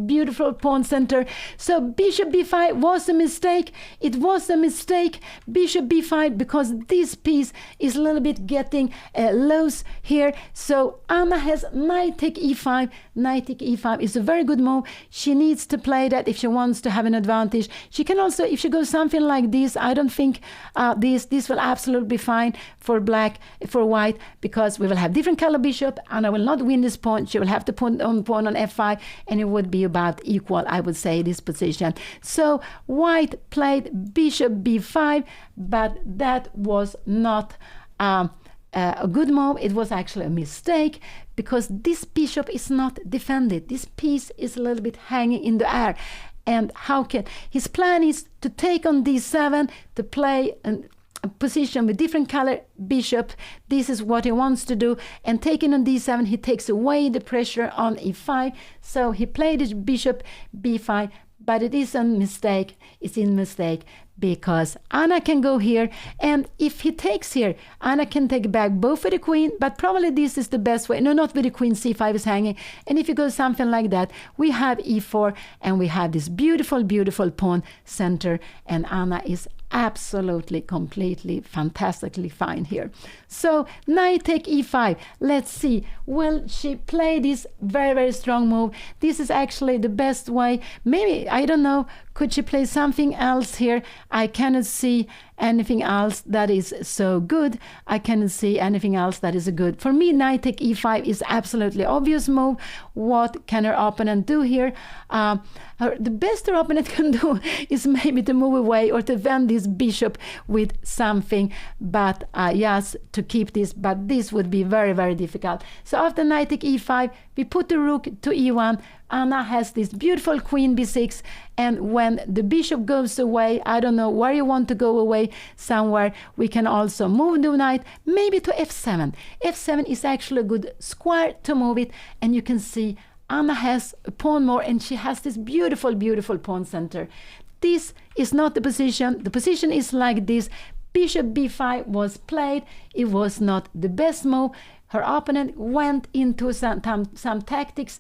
pawn center? So bishop b5 was a mistake. It was a mistake, bishop b5, because this piece is a little bit getting loose here. So Anna has knight take e5. Knight take e5 is a very good move. She needs to play that if she wants to have an advantage. She can also, if she goes something like this, I don't think this will absolutely be fine for white, because we will have different color bishop. Anna will not win this pawn. She will have to put on pawn on f5, and it would be about equal, I would say, this position. So white played bishop b5, but that was not a good move. It was actually a mistake, because this bishop is not defended. This piece is a little bit hanging in the air. And how can his plan is to take on d7, to play a position with different color bishop. This is what he wants to do, and taking on d7 he takes away the pressure on e5. So he played his bishop b5, but it is a mistake. It's a mistake because Anna can go here, and if he takes here, Anna can take back both with the queen, but probably this is the best way. No, not with the queen, c5 is hanging. And if you go something like that, we have e4, and we have this beautiful pawn center, and Anna is absolutely, completely, fantastically fine here. So knight take e5. Let's see. Will she play this very strong move? This is actually the best way. Maybe, I don't know, could she play something else here? I cannot see anything else that is so good. I cannot see anything else that is good. For me, knight take e5 is absolutely obvious move. What can her opponent do here? The best her opponent can do is maybe to move away or to defend this bishop with something, but yes, to keep this, but this would be very difficult. So after knight take e5, we put the rook to e1. Anna has this beautiful queen b6, and when the bishop goes away, I don't know where you want to go away, somewhere, we can also move the knight maybe to f7. f7 is actually a good square to move it, and you can see Anna has a pawn more, and she has this beautiful pawn center. This is not the position. The position is like this. Bishop b5 was played. It was not the best move. Her opponent went into some tactics,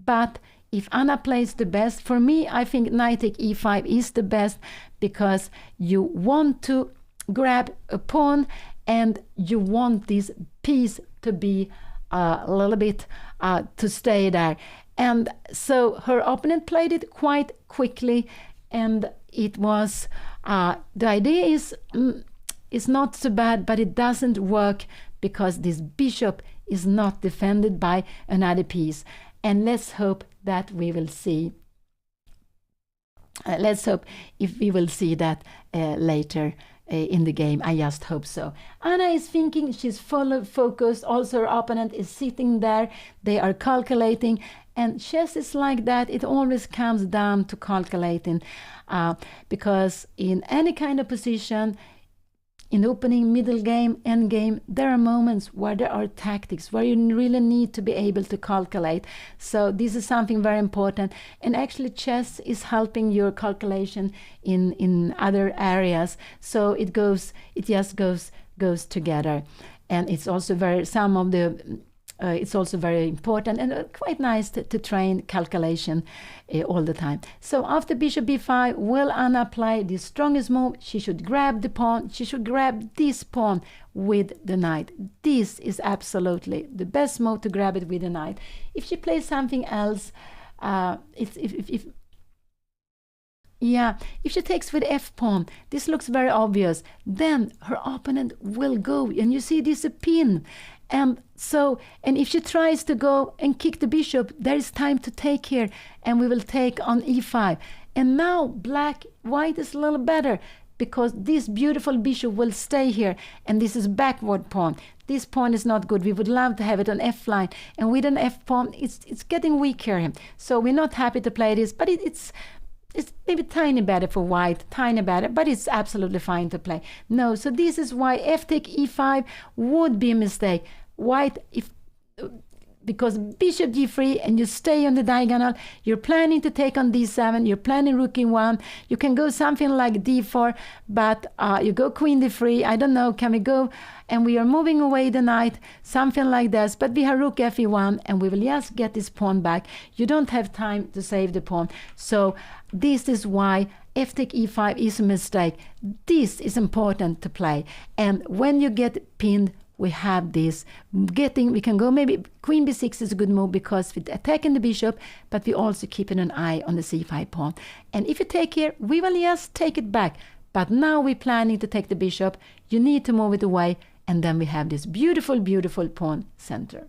but if Anna plays the best, for me, I think knight take e5 is the best, because you want to grab a pawn and you want this piece to be a little bit to stay there. And so her opponent played it quite quickly, and it was, the idea is not so bad, but it doesn't work because this bishop is not defended by another piece. And let's hope that we will see. Let's hope if we will see that later in the game. I just hope so. Anna is thinking, she's fully focused. Also, her opponent is sitting there. They are calculating. And chess is like that. It always comes down to calculating. Because in any kind of position, in opening, middle game, end game, there are moments where there are tactics, where you really need to be able to calculate. So this is something very important. And actually chess is helping your calculation in other areas. So it just goes together. And it's also it's also very important and quite nice to train calculation all the time. So after bishop b5, will Anna play the strongest move? She should grab the pawn. She should grab this pawn with the knight. This is absolutely the best move, to grab it with the knight. If she plays something else, if she takes with f pawn, this looks very obvious. Then her opponent will go, and you see this a pin. And if she tries to go and kick the bishop, there is time to take here, and we will take on e5. And now white is a little better, because this beautiful bishop will stay here, and this is backward pawn. This pawn is not good. We would love to have it on f line, and with an f pawn, it's getting weaker. So we're not happy to play this, but it's maybe tiny better for white, tiny better, but it's absolutely fine to play. No, so this is why f take e5 would be a mistake. White, because bishop g3 and you stay on the diagonal, you're planning to take on d7, you're planning rook e1, you can go something like d4, but you go queen d3, I don't know, can we go, and we are moving away the knight, something like this, but we have rook fe1, and we will just get this pawn back. You don't have time to save the pawn. So this is why f take e5 is a mistake. This is important to play, and when you get pinned, we have this we can go, maybe queen b6 is a good move, because we're attacking the bishop, but we also keeping an eye on the c5 pawn. And if you take here, we will just take it back. But now we're planning to take the bishop. You need to move it away, and then we have this beautiful, beautiful pawn center.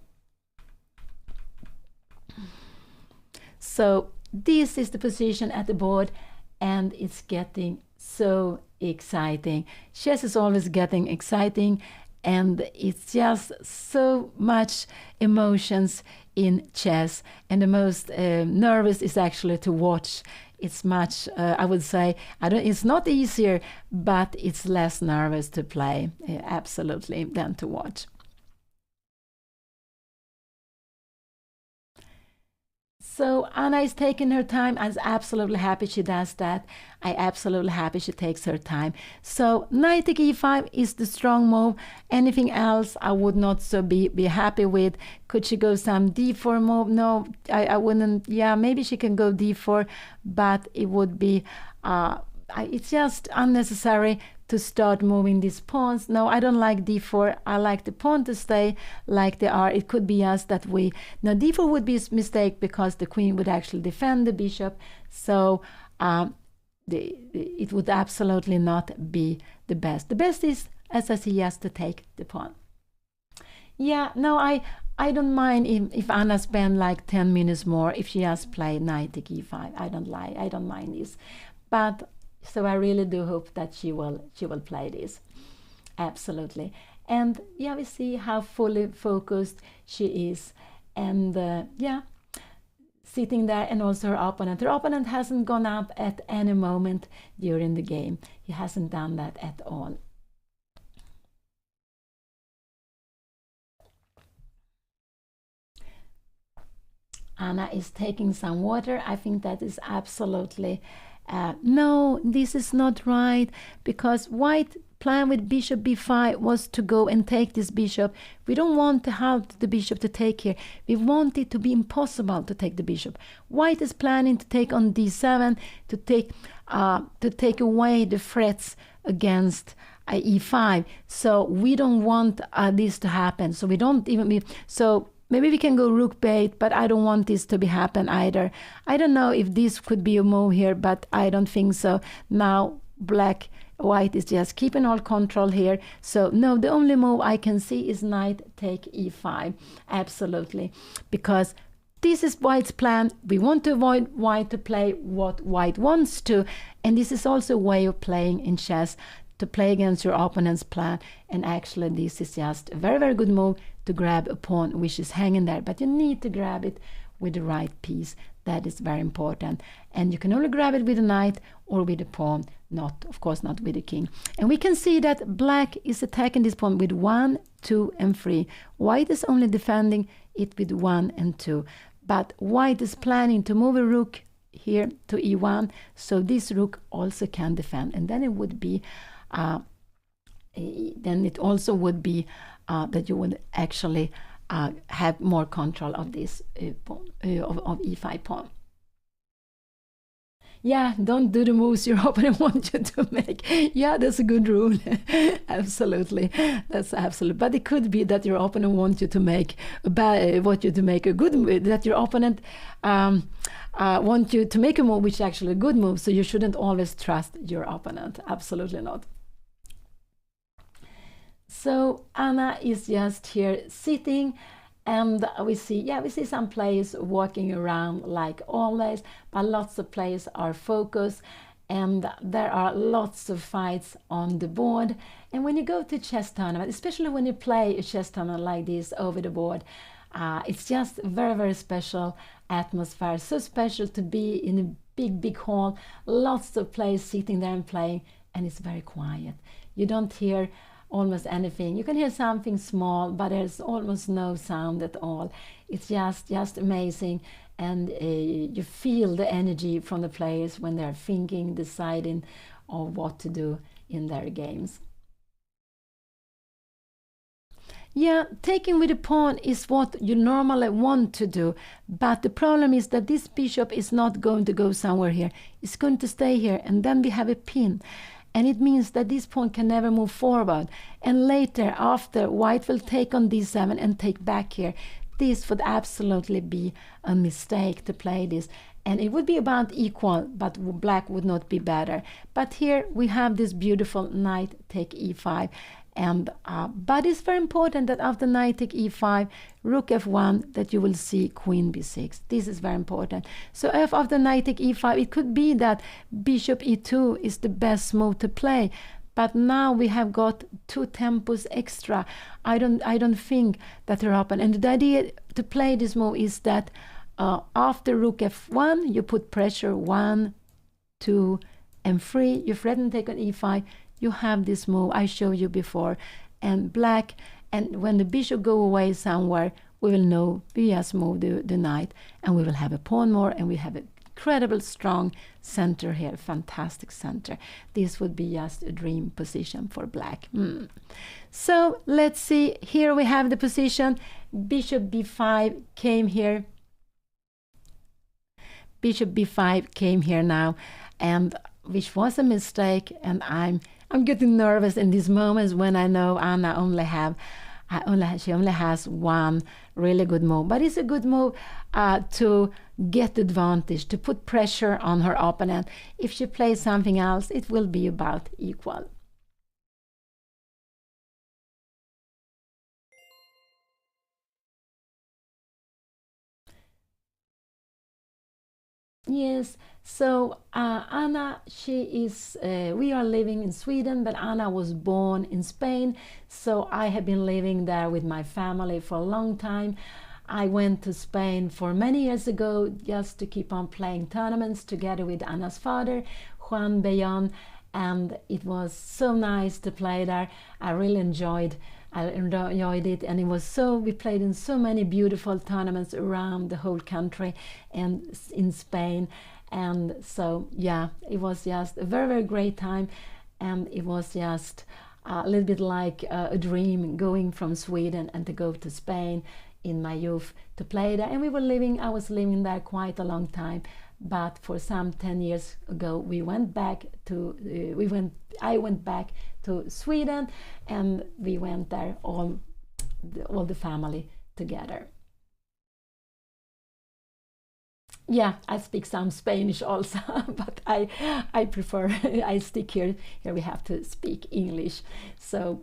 So this is the position at the board, and it's getting so exciting. Chess is always getting exciting, and it's just so much emotions in chess, and the most nervous is actually to watch. It's much, I would say, it's not easier, but it's less nervous to play, absolutely, than to watch. So Anna is taking her time. I'm absolutely happy she does that. I'm absolutely happy she takes her time. So knight take e5 is the strong move. Anything else I would not so be happy with. Could she go some d4 move? No, I wouldn't. Yeah, maybe she can go d4, but it would be, it's just unnecessary to start moving these pawns. No, I don't like d4. I like the pawn to stay like they are. It could be just that now d4 would be a mistake, because the queen would actually defend the bishop. So it would absolutely not be the best. The best is, as I see, yes, to take the pawn. Yeah, no, I don't mind if Anna spend like 10 minutes more if she just play knight take e5. I don't mind this. But so I really do hope that she will play this. Absolutely. And yeah, we see how fully focused she is. And yeah, sitting there, and also her opponent. Her opponent hasn't gone up at any moment during the game. He hasn't done that at all. Anna is taking some water. I think that is absolutely no, this is not right, because white plan with bishop b5 was to go and take this bishop. We don't want to help the bishop to take here. We want it to be impossible to take the bishop. White is planning to take on d7 to take away the threats against e5. So we don't want this to happen. So we don't even so maybe we can go rook b8, but I don't want this to be happen either. I don't know if this could be a move here, but I don't think so. Now white is just keeping all control here. So no, the only move I can see is knight take e5. Absolutely. Because this is white's plan. We want to avoid white to play what white wants to. And this is also a way of playing in chess, to play against your opponent's plan. And actually this is just a very, very good move to grab a pawn which is hanging there. But you need to grab it with the right piece. That is very important. And you can only grab it with a knight or with a pawn, not, of course, not with a king. And we can see that black is attacking this pawn with 1, 2, and 3. White is only defending it with 1 and 2. But white is planning to move a rook here to e1, so this rook also can defend. And then it would be, then it also would be that you would actually have more control of this pawn, of e5 pawn. Yeah, don't do the moves your opponent wants you to make. Yeah, that's a good rule. Absolutely, that's absolute. But it could be that your opponent wants you to make a good move. That your opponent wants you to make a move which is actually a good move. So you shouldn't always trust your opponent. Absolutely not. So Anna is just here sitting. And we see some players walking around like always, but lots of players are focused, and there are lots of fights on the board. And when you go to chess tournament, especially when you play a chess tournament like this over the board, it's just a very, very special atmosphere. So special to be in a big, big hall, lots of players sitting there and playing, and it's very quiet. You don't hear almost anything. You can hear something small, but there's almost no sound at all. It's just amazing, and you feel the energy from the players when they're thinking, deciding on what to do in their games. Yeah, taking with a pawn is what you normally want to do, but the problem is that this bishop is not going to go somewhere here. It's going to stay here, and then we have a pin. And it means that this pawn can never move forward. And later, after, white will take on d7 and take back here. This would absolutely be a mistake to play this. And it would be about equal, but black would not be better. But here we have this beautiful knight take e5. And but it's very important that after knight take e5, rook f1, that you will see queen b6. This is very important. So if after knight take e5, it could be that bishop e2 is the best move to play. But now we have got 2 tempos extra. I don't think that they're open. And the idea to play this move is that after rook f1, you put pressure 1, 2, and 3. You threaten to take on e5. You have this move I showed you before, and black, and when the bishop go away somewhere, we will know we just move the knight, and we will have a pawn more, and we have an incredible strong center here, fantastic center. This would be just a dream position for black. So let's see, here we have the position. Bishop b5 came here. Bishop b5 came here now, and which was a mistake, and I'm getting nervous in these moments when I know Anna she only has one really good move. But it's a good move to get the advantage, to put pressure on her opponent. If she plays something else, it will be about equal. Yes, so Anna, we are living in Sweden, but Anna was born in Spain, so I have been living there with my family for a long time. I went to Spain for many years ago just to keep on playing tournaments together with Anna's father, Juan Bellon, and it was so nice to play there. I really enjoyed it, and we played in so many beautiful tournaments around the whole country and in Spain, and so yeah, it was just a very, very great time, and it was just a little bit like a dream going from Sweden and to go to Spain in my youth to play there. And I was living there quite a long time, but for some 10 years ago we went back to I went back to Sweden, and we went there all the family together. Yeah, I speak some Spanish also, but I prefer I stick here we have to speak English. So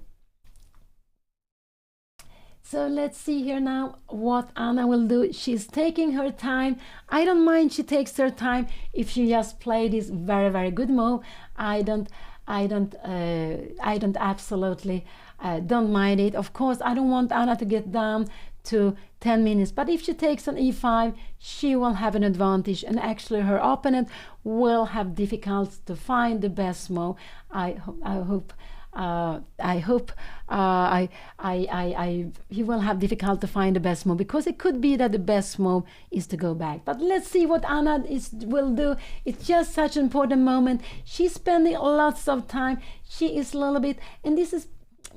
let's see here now what Anna will do. She's taking her time. I don't mind she takes her time if she just play this very, very good move. I don't absolutely don't mind it. Of course, I don't want Anna to get down to 10 minutes, but if she takes on e5, she will have an advantage, and actually her opponent will have difficulty to find the best move. I hope he will have difficulty to find the best move, because it could be that the best move is to go back. But let's see what Anna will do. It's just such an important moment. She's spending lots of time. She is a little bit, and this is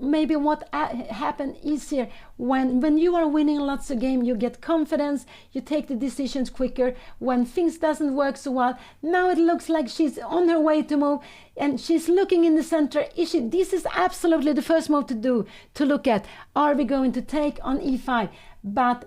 maybe what happen easier when you are winning lots of games. You get confidence, you take the decisions quicker. When things doesn't work so well, now it looks like she's on her way to move, and she's looking in the center. This is absolutely the first move to look at. Are we going to take on e5? But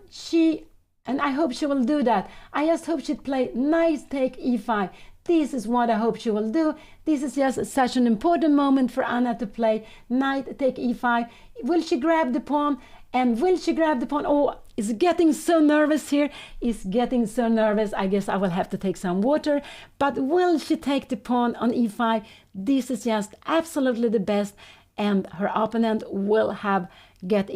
and I hope she will do that. I just hope she'd play knight take e5. This is what I hope she will do. This is just such an important moment for Anna to play knight take e5. Will she grab the pawn? And will she grab the pawn? Oh, it's getting so nervous here. It's getting so nervous. I guess I will have to take some water. But will she take the pawn on e5? This is just absolutely the best. And her opponent will get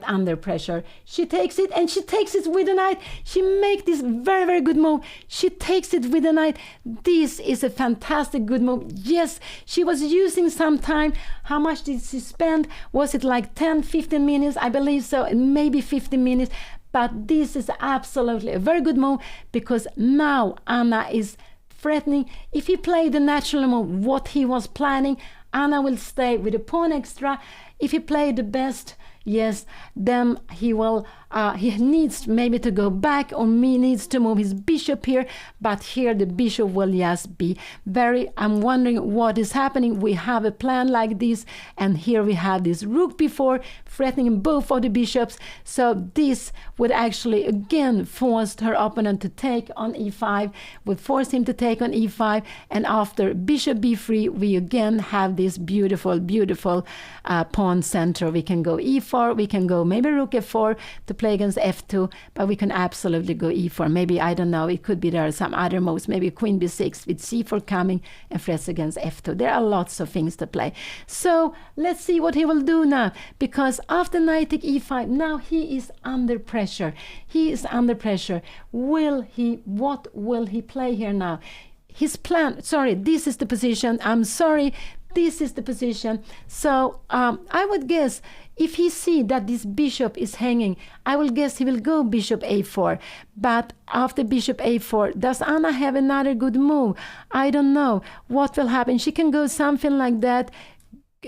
under pressure. She takes it, and she takes it with a knight. She makes this very, very good move. She takes it with a knight. This is a fantastic good move. Yes, she was using some time. How much did she spend? Was it like 10, 15 minutes? I believe so, maybe 15 minutes. But this is absolutely a very good move, because now Anna is threatening. If he played the natural move, what he was planning, Anna will stay with a pawn extra. If he played the best, yes, then he needs maybe to go back, or needs to move his bishop here. But here the bishop will just be I'm wondering what is happening. We have a plan like this, and here we have this rook before threatening both of the bishops. So this would actually again force her opponent to take on e5, would force him to take on e5, and after bishop b3 we again have this beautiful, beautiful pawn center. We can go e4, we can go maybe rook f4 to play against f2, but we can absolutely go e4. Maybe, I don't know, it could be there are some other moves, maybe queen b6 with c4 coming and threats against f2. There are lots of things to play. So let's see what he will do now, because after knight take e5, now he is under pressure. He is under pressure. What will he play here now? His plan, sorry, this is the position. I'm sorry, this is the position. So I would guess if he see that this bishop is hanging, I will guess he will go bishop a4. But after bishop a4, does Anna have another good move? I don't know what will happen. She can go something like that,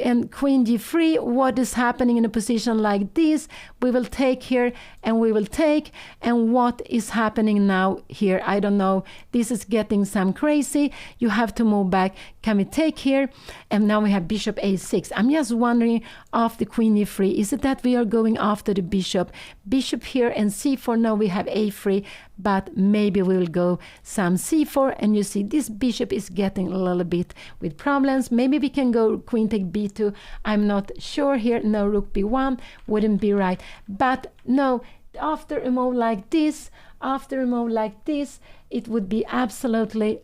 and queen g3. What is happening in a position like this? We will take here, and we will take, and what is happening now here? I don't know. This is getting some crazy. You have to move back. Can we take here? And now we have bishop a6. I'm just wondering, after queen e3, is it that we are going after the bishop here and c4? No, we have a3, but maybe we will go some c4, and you see this bishop is getting a little bit with problems. Maybe we can go queen take b2. I'm not sure here. No, rook b1 wouldn't be right. But no, after a move like this, it would be absolutely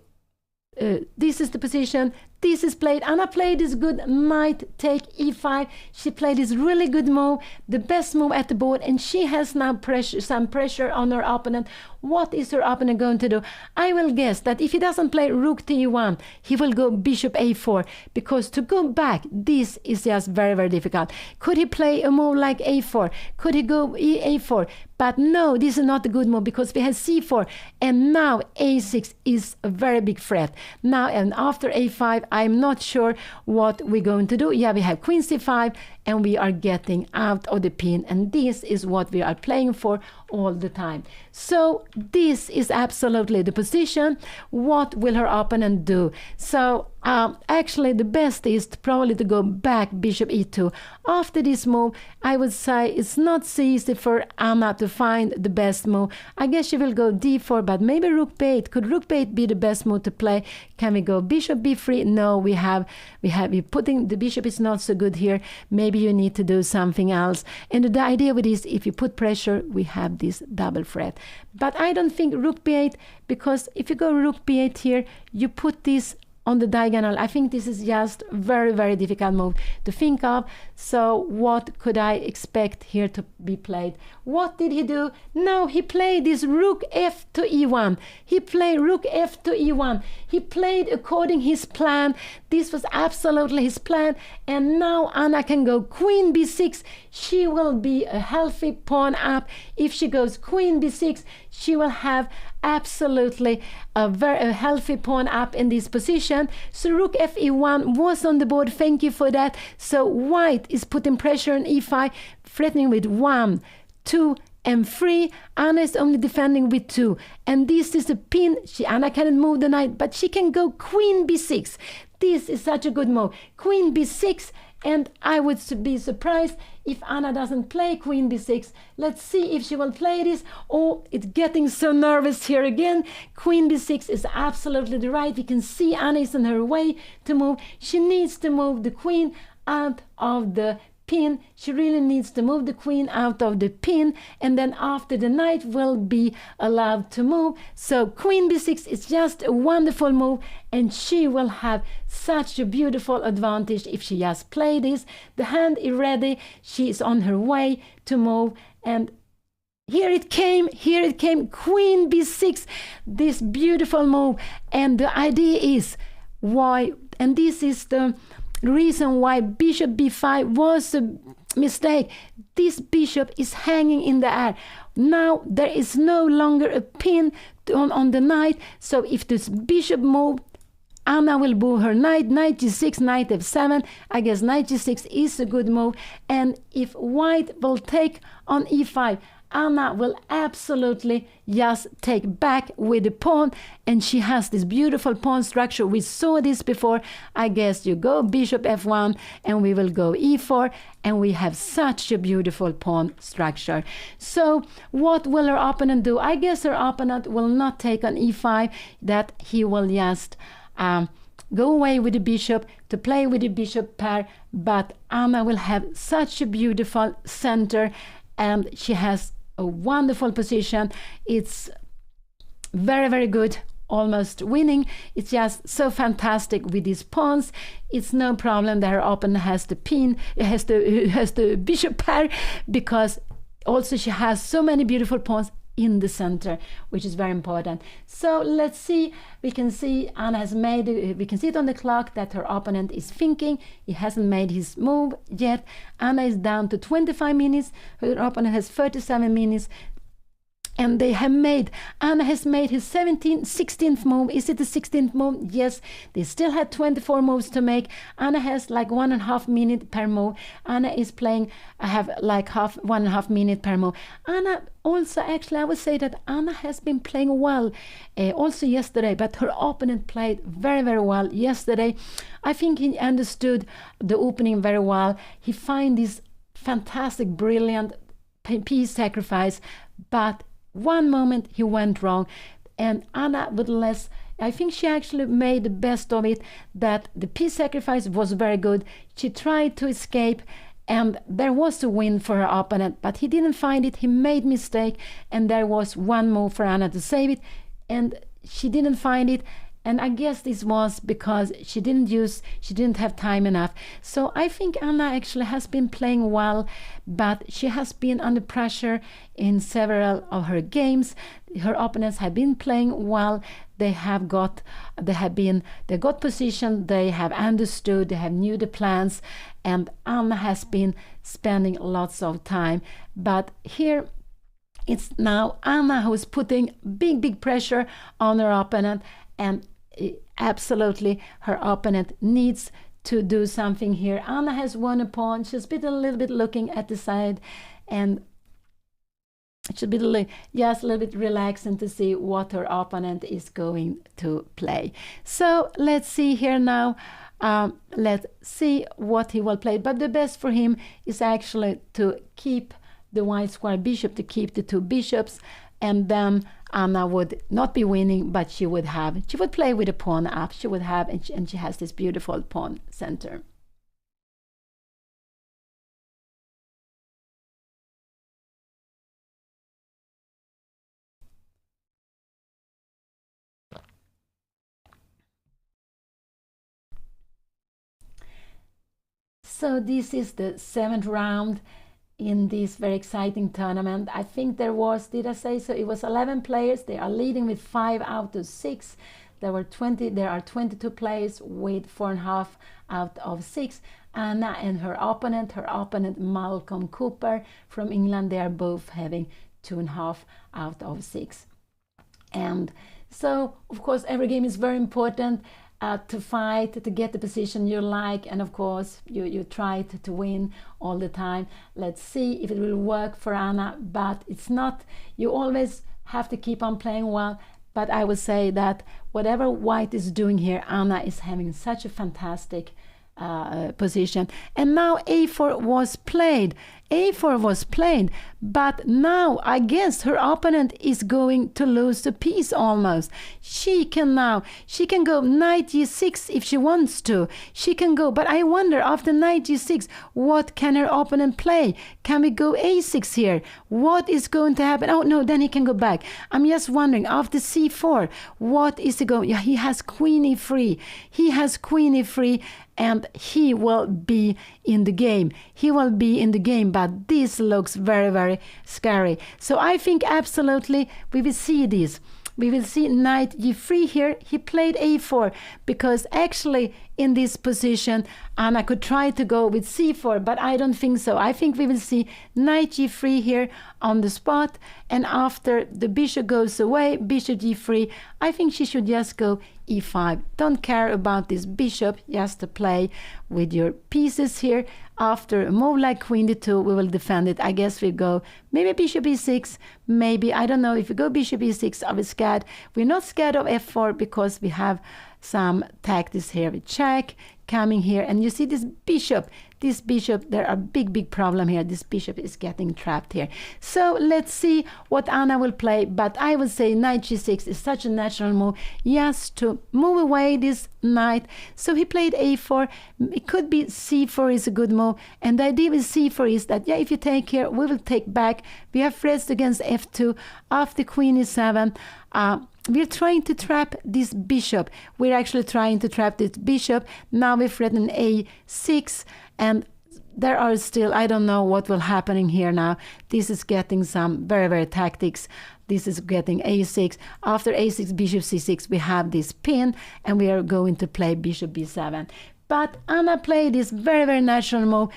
this is the position. This is played. Anna played this good knight take e5. She played this really good move, the best move at the board, and she has now some pressure on her opponent. What is her opponent going to do? I will guess that if he doesn't play rook to e1, he will go bishop a4, because to go back, this is just very, very difficult. Could he play a move like a4? Could he go a4? But no, this is not a good move, because we have c4, and now a6 is a very big threat. Now, and after a5, I'm not sure what we're going to do. Yeah, we have queen c5, and we are getting out of the pin, and this is what we are playing for. all the time. So this is absolutely the position. What will her opponent do? So actually the best is probably to go back bishop e2. After this move, I would say it's not so easy for Anna to find the best move. I guess she will go d4, but maybe rook b8. Could rook b8 be the best move to play? Can we go bishop b3? No, we're putting the bishop is not so good here. Maybe you need to do something else. And the idea with this, if you put pressure, we have this double threat. But I don't think rook b8, because if you go rook b8 here, you put this on the diagonal. I think this is just very, very difficult move to think of. So what could I expect here to be played? What did he do? No, he played this rook f to e1. He played rook f to e1. He played according his plan. This was absolutely his plan. And now Anna can go queen b6. She will be a healthy pawn up. If she goes queen b6, she will have absolutely a very healthy pawn up in this position. So rook f e1 was on the board. Thank you for that. So white is putting pressure on e5, threatening with 1, 2, and 3. Anna is only defending with 2. And this is a pin. Anna cannot move the knight, but she can go queen b6. This is such a good move. Queen b6. And I would be surprised if Anna doesn't play queen b6. Let's see if she will play this. Oh, it's getting so nervous here again. Queen b6 is absolutely the right. We can see Anna is on her way to move. She needs to move the queen out of the pin. She really needs to move the queen out of the pin, and then after the knight will be allowed to move. So queen b6 is just a wonderful move, and she will have such a beautiful advantage if she just play this. The hand is ready. She is on her way to move, and here it came, queen b6, this beautiful move. And the idea is why, and this is the reason why bishop b5 was a mistake. This bishop is hanging in the air. Now there is no longer a pin on the knight. So if this bishop move, Anna will move her knight, knight g6, knight f7. I guess knight g6 is a good move. And if white will take on e5, Anna will absolutely just take back with the pawn, and she has this beautiful pawn structure. We saw this before. I guess you go bishop f1 and we will go e4, and we have such a beautiful pawn structure. So what will her opponent do? I guess her opponent will not take on e5, that he will just go away with the bishop to play with the bishop pair, but Anna will have such a beautiful center, and she has a wonderful position. It's very, very good, almost winning. It's just so fantastic with these pawns. It's no problem that her opponent has the pin, has the bishop pair, because also she has so many beautiful pawns in the center, which is very important. So let's see. We can see Anna has made, we can see it on the clock that her opponent is thinking. He hasn't made his move yet. Anna is down to 25 minutes. Her opponent has 37 minutes. And they have made, Anna has made his 16th move. Is it the 16th move? Yes. They still had 24 moves to make. Anna has like 1.5 minutes per move. Anna is playing, I have like 1.5 minutes per move. Anna also, actually, I would say that Anna has been playing well also yesterday, but her opponent played very, very well yesterday. I think he understood the opening very well. He found this fantastic, brilliant piece sacrifice, but one moment he went wrong, and Anna with less, I think she actually made the best of it, that the piece sacrifice was very good. She tried to escape, and there was a win for her opponent, but he didn't find it. He made mistake, and there was one move for Anna to save it, and she didn't find it. And I guess this was because she didn't have time enough. So I think Anna actually has been playing well, but she has been under pressure in several of her games. Her opponents have been playing well. They got position, they have understood, they have knew the plans, and Anna has been spending lots of time. But here it's now Anna who is putting big pressure on her opponent, and absolutely her opponent needs to do something here. Anna has won a pawn. She's been a little bit looking at the side, and it should be just a little bit relaxing to see what her opponent is going to play. So let's see here now. Let's see what he will play. But the best for him is actually to keep the white square bishop, to keep the 2 bishops, and then Anna would not be winning, but she would play with a pawn up. She would have, and she has this beautiful pawn center. So this is the 7th round in this very exciting tournament. I think there was, did I say so? It was 11 players. They are leading with 5 out of 6. There are 22 players with 4.5 out of 6. Anna and her opponent Malcolm Cooper from England, they are both having 2.5 out of 6. And so, of course, every game is very important. To fight, to get the position you like, and of course you try to win all the time. Let's see if it will work for Anna, but it's not. You always have to keep on playing well, but I would say that whatever white is doing here, Anna is having such a fantastic position. And now a4 was played. a4 was played, but now I guess her opponent is going to lose the piece almost. She can go knight g6 if she wants to. She can go, but I wonder after knight g6, what can her opponent play? Can we go a6 here? What is going to happen? Oh no, then he can go back. I'm just wondering after c4, what is he going? Yeah, he has queen e3. He has queen e3, and he will be in the game. He will be in the game, but this looks very, very scary. So I think absolutely we will see this. We will see knight g3 here. He played a4 because actually in this position Anna could try to go with c4, but I don't think so. I think we will see knight g3 here on the spot, and after the bishop goes away, bishop g3, I think she should just go e5. Don't care about this bishop, just to play with your pieces here. After a move like queen d2, we will defend it. I guess we go maybe bishop e6, maybe, I don't know, if we go bishop e6, are we scared? We're not scared of f4 because we have some tactics here with check coming here, and you see this bishop, there are big problem here. This bishop is getting trapped here. So let's see what Anna will play, but I would say knight g6 is such a natural move, yes, to move away this knight. So he played a4. It could be c4 is a good move, and the idea with c4 is that, yeah, if you take here, we will take back. We have threats against f2. After queen e7, we're trying to trap this bishop. We're actually trying to trap this bishop. Now we threaten a6, and there are still, I don't know what will happening here now. This is getting some very tactics. This is getting a6. After a6, bishop c6, we have this pin, and we are going to play bishop b7. But Anna played this very natural move.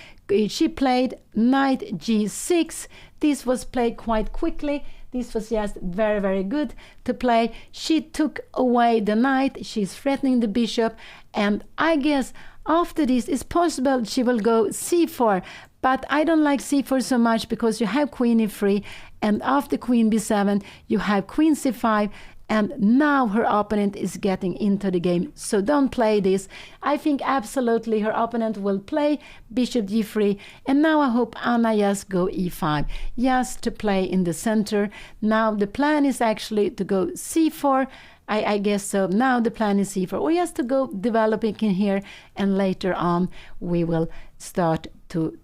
She played knight g6. This was played quite quickly. This was just very good to play. She took away the knight. She's threatening the bishop. And I guess after this, it's possible she will go c4. But I don't like c4 so much because you have queen e3. And after queen b7, you have queen c5. And now her opponent is getting into the game. So don't play this. I think absolutely her opponent will play bishop g3. And now I hope Anna just go e5. Just to play in the center. Now the plan is actually to go c4. I guess so. Now the plan is c4. Or just to go developing in here. And later on we will start to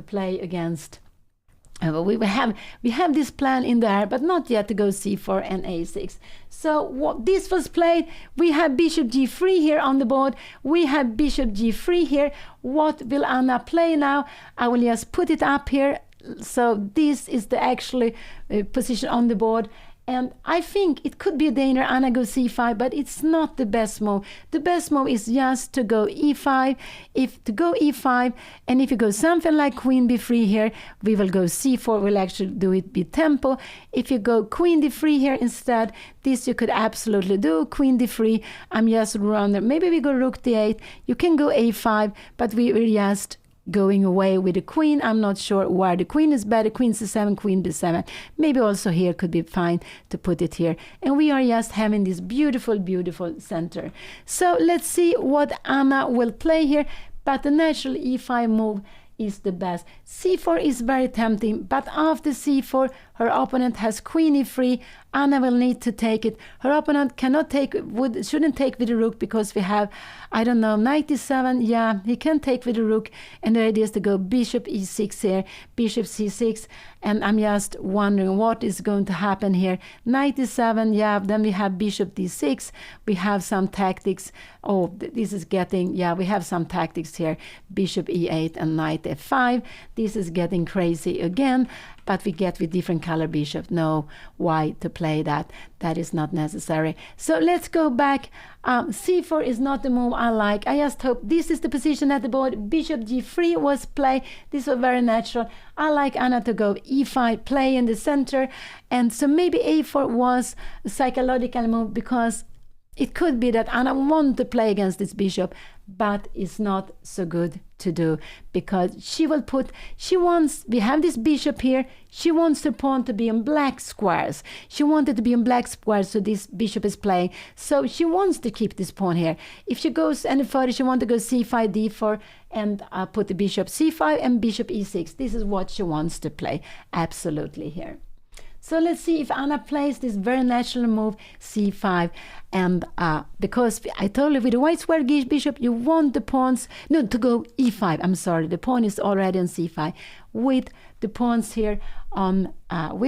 play against... We have this plan in there, but not yet to go c4 and a6. So what this was played, we have bishop g3 here on the board. We have bishop g3 here. What will Anna play now? I will just put it up here. So this is the actually position on the board. And I think it could be a danger, Anna goes c5, but it's not the best move. The best move is just to go e5. To go e5, and if you go something like queen b3 here, we will go c4. We'll actually do it with tempo. If you go queen d3 here instead, this you could absolutely do. Queen d3, I'm just around there. Maybe we go rook d8. You can go a5, but we will just going away with the queen. I'm not sure where the queen is better. Queen c7, queen b7. Maybe also here could be fine to put it here. And we are just having this beautiful, beautiful center. So let's see what Anna will play here. But the natural e5 move is the best. c4 is very tempting, but after c4, her opponent has queen e3. Anna will need to take it. Her opponent cannot take, shouldn't take with the rook because we have, I don't know, knight e7. Yeah, he can take with the rook, and the idea is to go bishop e6 here, bishop c6, and I'm just wondering what is going to happen here. Knight e7, yeah, then we have bishop d6. We have some tactics. Oh, this is getting, yeah, we have some tactics here. Bishop e8 and knight f5. This is getting crazy again, but we get with different color bishop. No, why to play that? That is not necessary. So let's go back. c4 is not the move I like. I just hope this is the position at the board. Bishop g3 was play. This was very natural. I like Anna to go e5, play in the center. And so maybe a4 was a psychological move because it could be that Anna wants to play against this bishop, but it's not so good to do because she will put, she wants, we have this bishop here, she wants her pawn to be in black squares. She wanted to be in black squares, so this bishop is playing. So she wants to keep this pawn here. If she goes any further, she wants to go c5, d4, and put the bishop c5 and bishop e6. This is what she wants to play, absolutely here. So let's see if Anna plays this very natural move, c5. And because I told you with the white square bishop, you want the pawns, no, to go e5. I'm sorry, the pawn is already on c5. With the pawns here on, you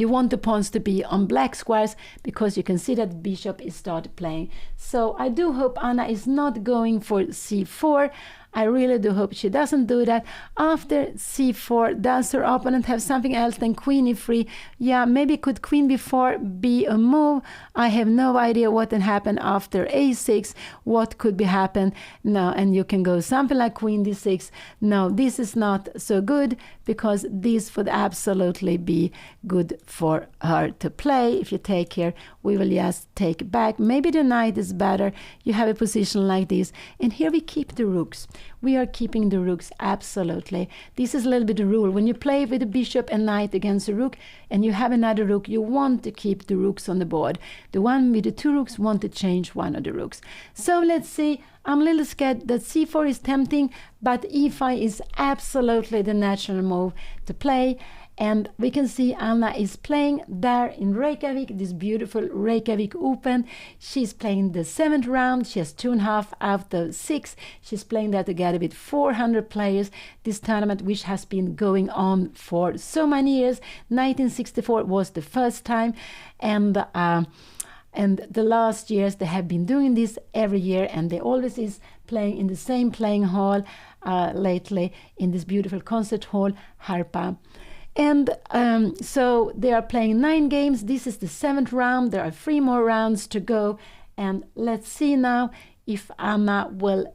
want the pawns to be on black squares because you can see that bishop is started playing. So I do hope Anna is not going for c4. I really do hope she doesn't do that. After c4, does her opponent have something else than queen e3? Yeah, maybe could queen b4 be a move? I have no idea what can happen after a6. What could be happen? No, and you can go something like queen d6. No, this is not so good because this would absolutely be good for her to play. If you take here, we will just take back. Maybe the knight is better. You have a position like this. And here we keep the rooks. We are keeping the rooks, absolutely. This is a little bit the rule. When you play with a bishop and knight against a rook and you have another rook, you want to keep the rooks on the board. The one with the two rooks want to change one of the rooks. So let's see. I'm a little scared that c4 is tempting, but e5 is absolutely the natural move to play. And we can see Anna is playing there in Reykjavik, this beautiful Reykjavik Open. She's playing the 7th round. She has 2.5 out of 6. She's playing that together with 400 players. This tournament, which has been going on for so many years. 1964 was the first time. And the last years, they have been doing this every year. And they always is playing in the same playing hall lately in this beautiful concert hall, Harpa. And so they are playing 9 games. This is the 7th round. There are 3 more rounds to go. And let's see now if Anna will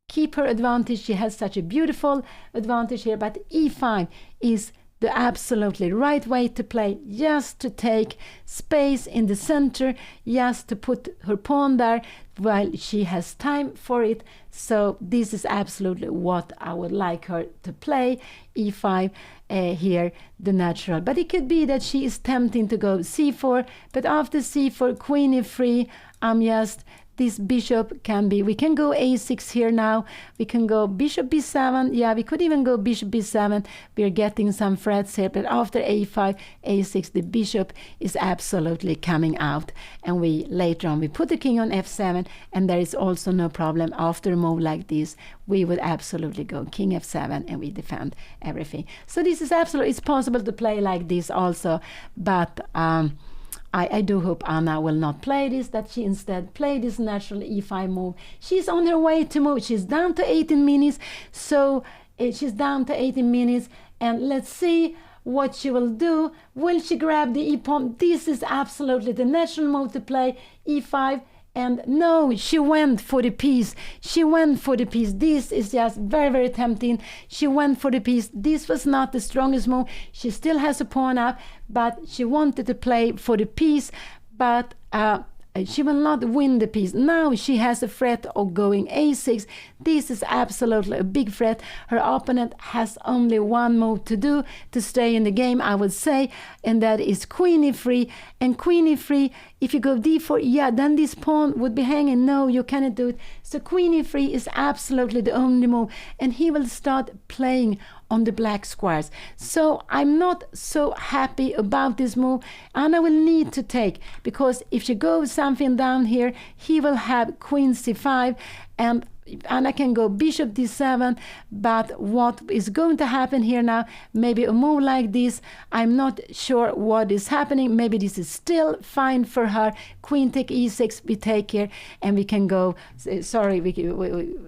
keep her advantage. She has such a beautiful advantage here. But e5 is the absolutely right way to play, just to take space in the center, just to put her pawn there while she has time for it. So this is absolutely what I would like her to play, e5 here, the natural. But it could be that she is tempting to go c4, but after c4, queen e3, I'm just, this bishop can be, we can go a6 here now, we can go bishop b7, yeah, we could even go bishop b7, we're getting some threats here, but after a5, a6, the bishop is absolutely coming out, and we later on, we put the king on f7, and there is also no problem after a move like this, we would absolutely go king f7, and we defend everything. So this is absolutely, it's possible to play like this also, but I do hope Anna will not play this, that she instead play this natural e5 move. She's on her way to move. She's down to 18 minutes. So she's down to 18 minutes. And let's see what she will do. Will she grab the e-pawn? This is absolutely the natural move to play, e5. And no, she went for the piece. She went for the piece. This is just very, very tempting. She went for the piece. This was not the strongest move. She still has a pawn up, but she wanted to play for the piece. But She will not win the piece. Now she has a threat of going a6. This is absolutely a big threat. Her opponent has only one move to do to stay in the game, I would say, and that is queen e3. And queen e3, if you go d4, yeah, then this pawn would be hanging. No, you cannot do it. So queen e3 is absolutely the only move, and he will start playing on the black squares. So I'm not so happy about this move. Anna will need to take, because if she goes something down here, he will have queen c5, and Anna can go bishop d7, but what is going to happen here now, maybe a move like this, I'm not sure what is happening. Maybe this is still fine for her. Queen take e6, we take here, and we can go, sorry,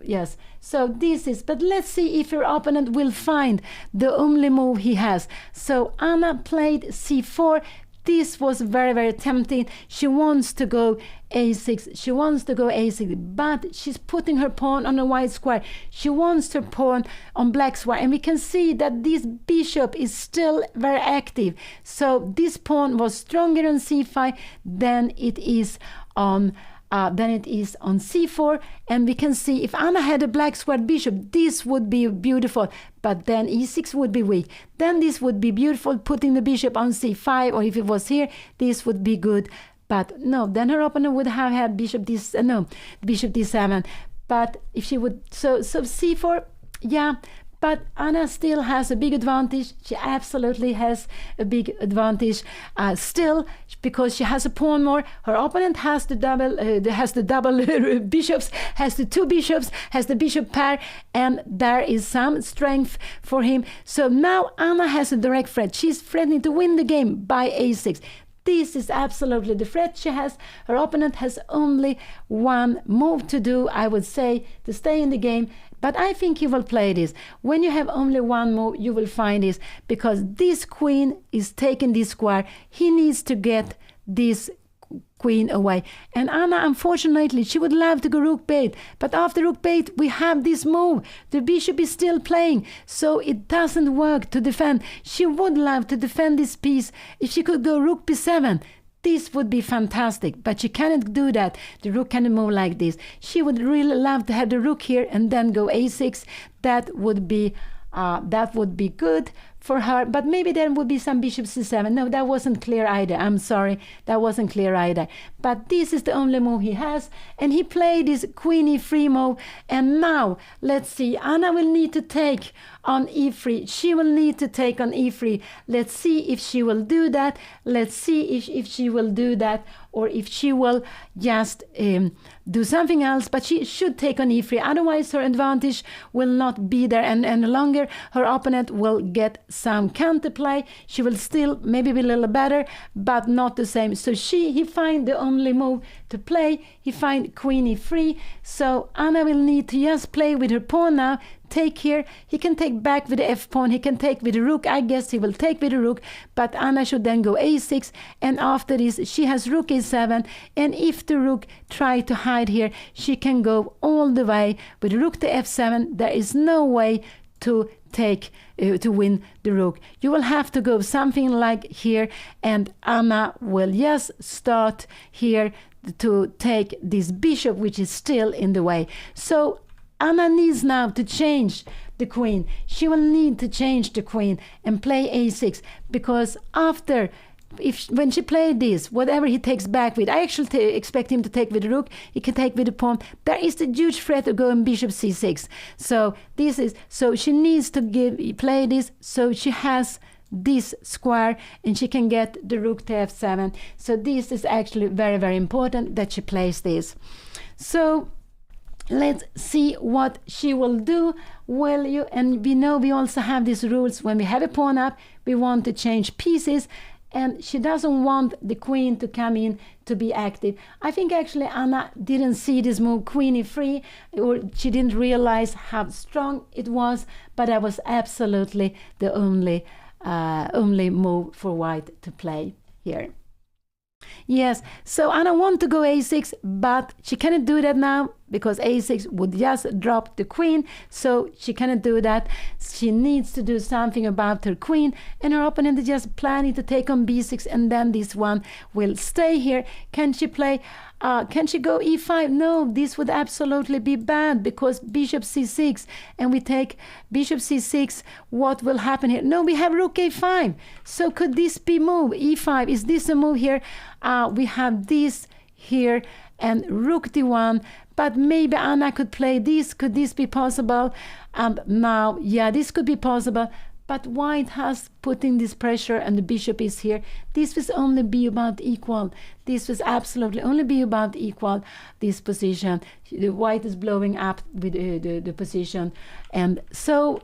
yes. So this is, but let's see if your opponent will find the only move he has. So Anna played c4. This was very, very tempting. She wants to go a6. She wants to go a6, but she's putting her pawn on a white square. She wants her pawn on black square, and we can see that this bishop is still very active. So this pawn was stronger on c5 than it is on c4, and we can see if Anna had a black squared bishop, this would be beautiful, but then e6 would be weak. Then this would be beautiful, putting the bishop on c5, or if it was here, this would be good. But no, then her opponent would have had bishop d7. But if she would, so c4, yeah. But Anna still has a big advantage. She absolutely has a big advantage still, because she has a pawn more. Her opponent has the double bishops, has the two bishops, has the bishop pair, and there is some strength for him. So now Anna has a direct threat. She's threatening to win the game by a6. This is absolutely the threat she has. Her opponent has only one move to do, I would say, to stay in the game. But I think he will play this. When you have only one move, you will find this, because this queen is taking this square. He needs to get this queen away. And Anna, unfortunately, she would love to go rook bait, but after rook bait, we have this move. The bishop is still playing, so it doesn't work to defend. She would love to defend this piece. If she could go rook b7, this would be fantastic, but she cannot do that. The rook cannot move like this. She would really love to have the rook here and then go a6. That would be good for her, but maybe there would be some bishop c7. No, that wasn't clear either. I'm sorry, that wasn't clear either. But this is the only move he has, and he played this queen e3 move. And now let's see, Anna will need to take on e3. She will need to take on e3. Let's see if she will do that. Let's see if she will do that, or if she will just do something else. But she should take on e3, otherwise her advantage will not be there any longer. Her opponent will get some counterplay. She will still maybe be a little better, but not the same. So he find the only move to play. He find queen e3. So Anna will need to just play with her pawn now. Take here. He can take back with the f pawn. He can take with the rook. I guess he will take with the rook, but Anna should then go a6, and after this she has rook a7, and if the rook try to hide here, she can go all the way with rook to f7. There is no way to take to win the rook. You will have to go something like here, and Anna will just start here to take this bishop, which is still in the way. So Anna needs now to change the queen. She will need to change the queen and play a6, because after, when she played this, whatever he takes back with, I actually expect him to take with the rook. He can take with the pawn. There is the huge threat of going bishop c6. So she needs to play this, so she has this square and she can get the rook to f7. So this is actually very, very important that she plays this. So let's see what she will do. And we know we also have these rules. When we have a pawn up, we want to change pieces, and she doesn't want the queen to come in to be active. I think actually Anna didn't see this move, queen e3, or she didn't realize how strong it was, but that was absolutely the only move for white to play here. Yes, so Anna wants to go a6, but she cannot do that now because a6 would just drop the queen, so she cannot do that. She needs to do something about her queen, and her opponent is just planning to take on b6, and then this one will stay here. Can she play? Can she go e5? No, this would absolutely be bad, because bishop c6, and we take bishop c6. What will happen here? No, we have rook a5. So could this be move? e5, is this a move here? We have this here and rook d1, but maybe Anna could play this. Could this be possible? Now, yeah, this could be possible. But white has putting this pressure, and the bishop is here. This will only be about equal. This was absolutely only be about equal, this position. The white is blowing up with the position. And so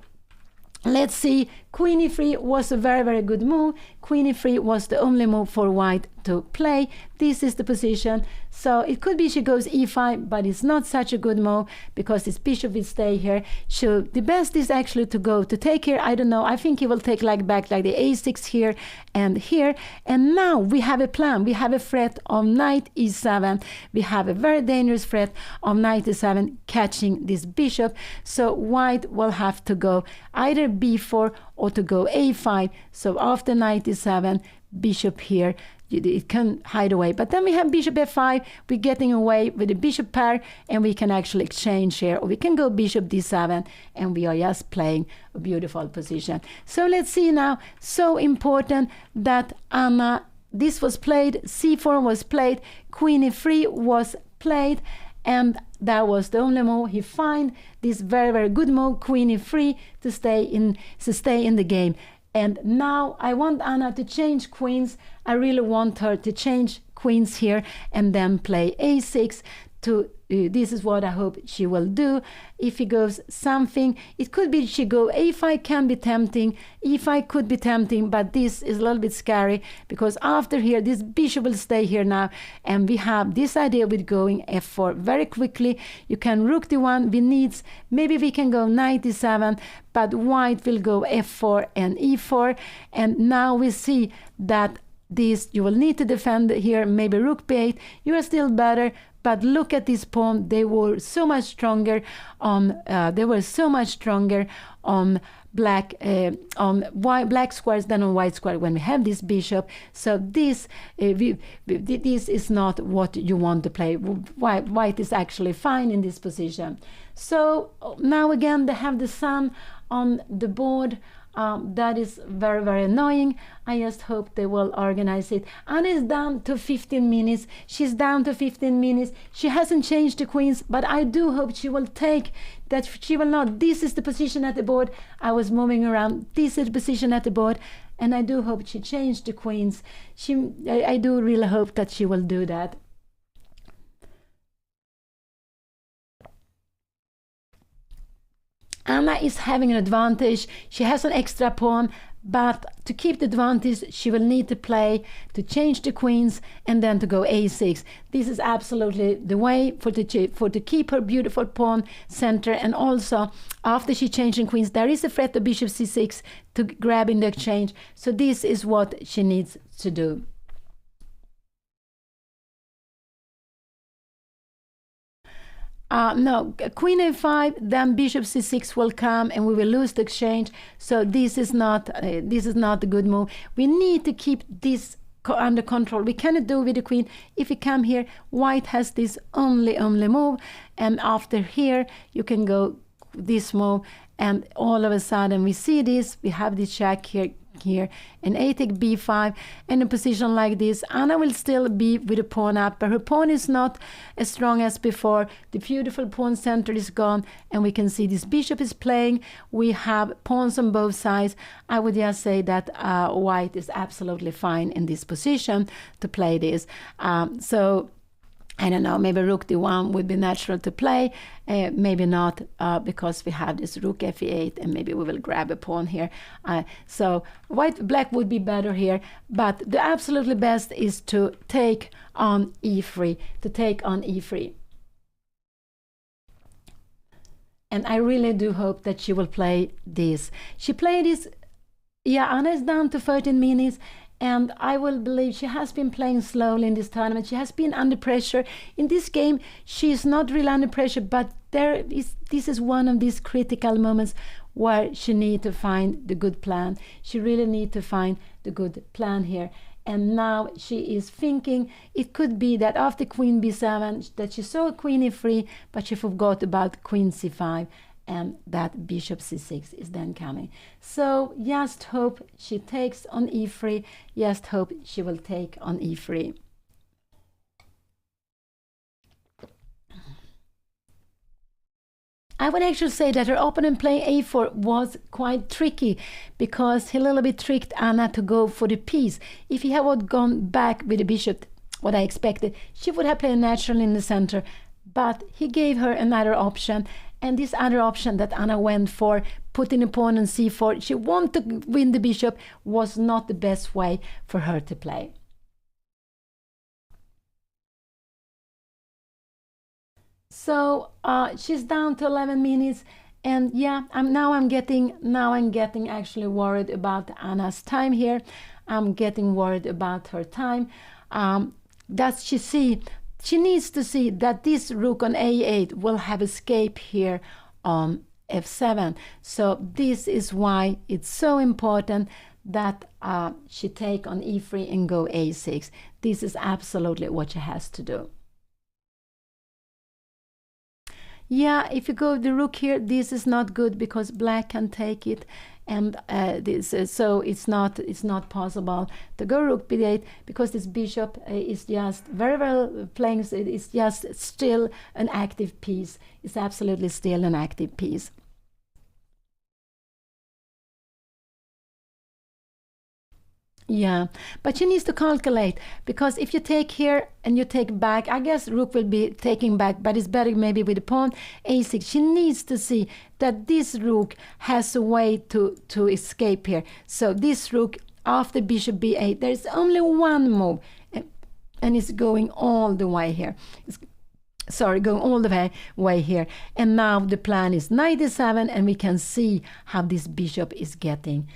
let's see, queen e3 was a very, very good move. Queen e3 was the only move for white to play. This is the position. So it could be she goes e5, but it's not such a good move because this bishop will stay here. So the best is actually to go to take here. I don't know. I think he will take like back like the a6 here and here. And now we have a plan. We have a threat of knight e7. We have a very dangerous threat of knight e7 catching this bishop. So white will have to go either b4 or to go a5. So after knight e7, bishop here, it can hide away. But then we have bishop f5. We're getting away with the bishop pair, and we can actually exchange here, or we can go bishop d7, and we are just playing a beautiful position. So let's see now. So important that Anna, this was played, c4 was played, queen e3 was played, and that was the only move. He find this very, very good move, queen e3, to stay in the game. And now I want Anna to change queens. I really want her to change queens here and then play a6 to this is what I hope she will do. If he goes something, it could be she go a5, can be tempting, e5 could be tempting, but this is a little bit scary because after here this bishop will stay here now, and we have this idea with going f4 very quickly. You can rook d1, we needs, maybe we can go knight e7, but white will go f4 and e4, and now we see that this you will need to defend here, maybe rook b8, you are still better. But look at this pawn; they were so much stronger on. Black black squares than on white square when we have this bishop. So this this is not what you want to play. White is actually fine in this position. So now again they have the sun on the board. That is very, very annoying. I just hope they will organize it. Anna is down to 15 minutes. She's down to 15 minutes. She hasn't changed the queens, but I do hope she will take that. She will not. This is the position at the board. I was moving around. This is the position at the board. And I do hope she changed the queens. I do really hope that she will do that. Anna is having an advantage. She has an extra pawn, but to keep the advantage, she will need to play to change the queens and then to go a6. This is absolutely the way for to keep her beautiful pawn center. And also, after she changing queens, there is a threat of bishop c6 to grab in the exchange. So this is what she needs to do. No, queen a5, then bishop c6 will come and we will lose the exchange. So this is not a good move. We need to keep this under control. We cannot do with the queen. If we come here, white has this only move, and after here you can go this move, and all of a sudden we see this. We have this check here and a take b5, and in a position like this Anna will still be with a pawn up, but her pawn is not as strong as before. The beautiful pawn center is gone, and we can see this bishop is playing. We have pawns on both sides. I would just say that white is absolutely fine in this position to play this. So I don't know, maybe rook d1 would be natural to play, maybe not, because we have this rook f8, and maybe we will grab a pawn here. So black would be better here, but the absolutely best is to take on e3, And I really do hope that she will play this. She played this. Yeah, Anna is down to 13 minutes, And I will believe she has been playing slowly in this tournament. She has been under pressure. In this game, she is not really under pressure, but this is one of these critical moments where she needs to find the good plan. She really needs to find the good plan here. And now she is thinking it could be that after queen b7 that she saw queen e3, but she forgot about queen c5, and that bishop c6 is then coming. So just hope she takes on e3. Just hope she will take on e3. I would actually say that her opponent playing a4 was quite tricky, because he a little bit tricked Anna to go for the piece. If he had gone back with the bishop, what I expected, she would have played naturally in the center, but he gave her another option. And this other option that Anna went for, putting a pawn on c4, she wanted to win the bishop, was not the best way for her to play. So she's down to 11 minutes, and yeah, I'm getting actually worried about Anna's time here. I'm getting worried about her time. Does she see? She needs to see that this rook on a8 will have escape here on f7. So this is why it's so important that she take on e3 and go a6. This is absolutely what she has to do. Yeah, if you go the rook here, this is not good because black can take it, and so it's not possible to go rook b8, because this bishop is just very well playing. It's just still an active piece. It's absolutely still an active piece. Yeah, but she needs to calculate, because if you take here and you take back, I guess rook will be taking back, but it's better maybe with the pawn a6. She needs to see that this rook has a way to escape here. So this rook after bishop b8, there's only one move, and it's going all the way here. Going all the way here. And now the plan is knight e7, and we can see how this bishop is getting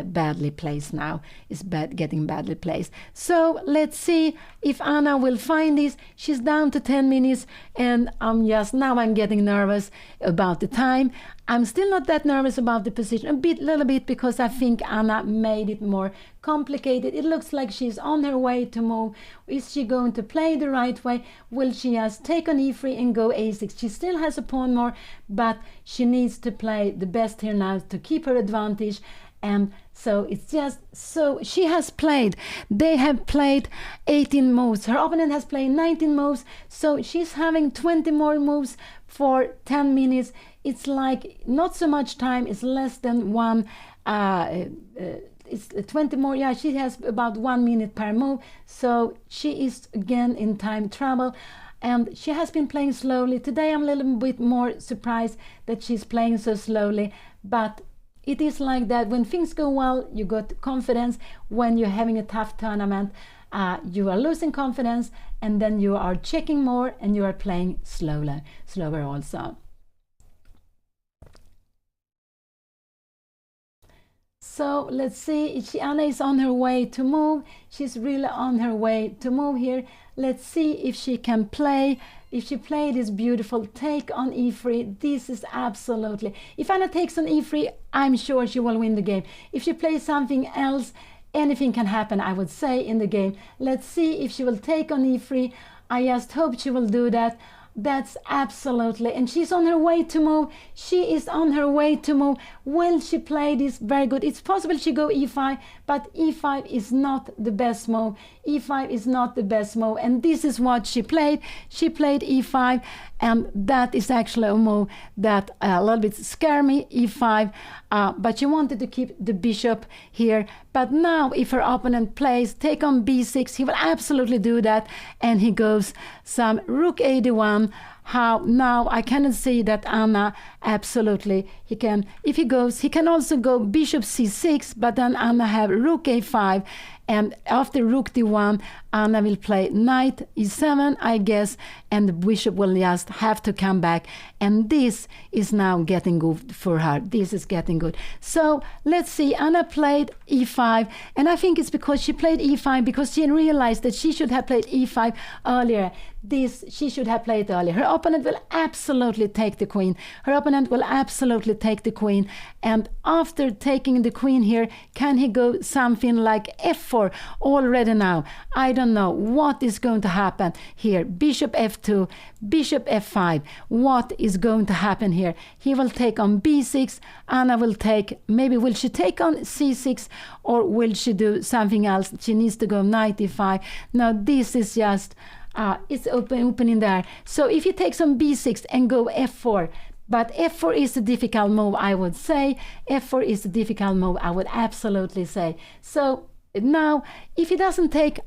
badly placed now. It's getting badly placed. So let's see if Anna will find this. She's down to 10 minutes, and I'm getting nervous about the time. I'm still not that nervous about the position, little bit, because I think Anna made it more complicated. It looks like she's on her way to move. Is she going to play the right way? Will she just take on e3 and go a6? She still has a pawn more, but she needs to play the best here now to keep her advantage. And so it's just, so she has played, they have played 18 moves. Her opponent has played 19 moves. So she's having 20 more moves for 10 minutes. It's like not so much time, it's less than one, it's 20 more. Yeah, she has about 1 minute per move. So she is again in time trouble. And she has been playing slowly. Today I'm a little bit more surprised that she's playing so slowly. But it is like that. When things go well, you got confidence. When you're having a tough tournament, you are losing confidence, and then you are checking more and you are playing slower also. So let's see, Anna is on her way to move. She's really on her way to move here. Let's see if she can play. If she played this beautiful take on e3, this is absolutely... If Anna takes on e3, I'm sure she will win the game. If she plays something else, anything can happen, I would say, in the game. Let's see if she will take on e3. I just hope she will do that. That's absolutely, and she's on her way to move. She is on her way to move. Will she play this? Very good. It's possible she go e5, but e5 is not the best move. e5 is not the best move, and this is what she played. She played e5, and that is actually a move that a little bit scared me, e5, but she wanted to keep the bishop here. But now if her opponent plays take on b6, he will absolutely do that, and he goes some rook a1. How now I cannot see that Anna absolutely, he can, if he goes, he can also go bishop c6, but then Anna have rook a5, and after rook d1, Anna will play knight e7, I guess, and the bishop will just have to come back. And this is now getting good for her. This is getting good. So let's see. Anna played e5, and I think it's because she played e5 because she realized that she should have played e5 earlier. This she should have played earlier. Her opponent will absolutely take the queen. Her opponent will absolutely take the queen. And after taking the queen here, can he go something like f4 already now? I don't know what is going to happen here. Bishop f2, bishop f5. What is going to happen here? He will take on b6. Anna will take, maybe will she take on c6, or will she do something else? She needs to go knight e5. Now this is just it's open in there. So if he takes on b6 and go f4, but f4 is a difficult move, I would say. F4 is a difficult move, I would absolutely say. So now, if he doesn't take,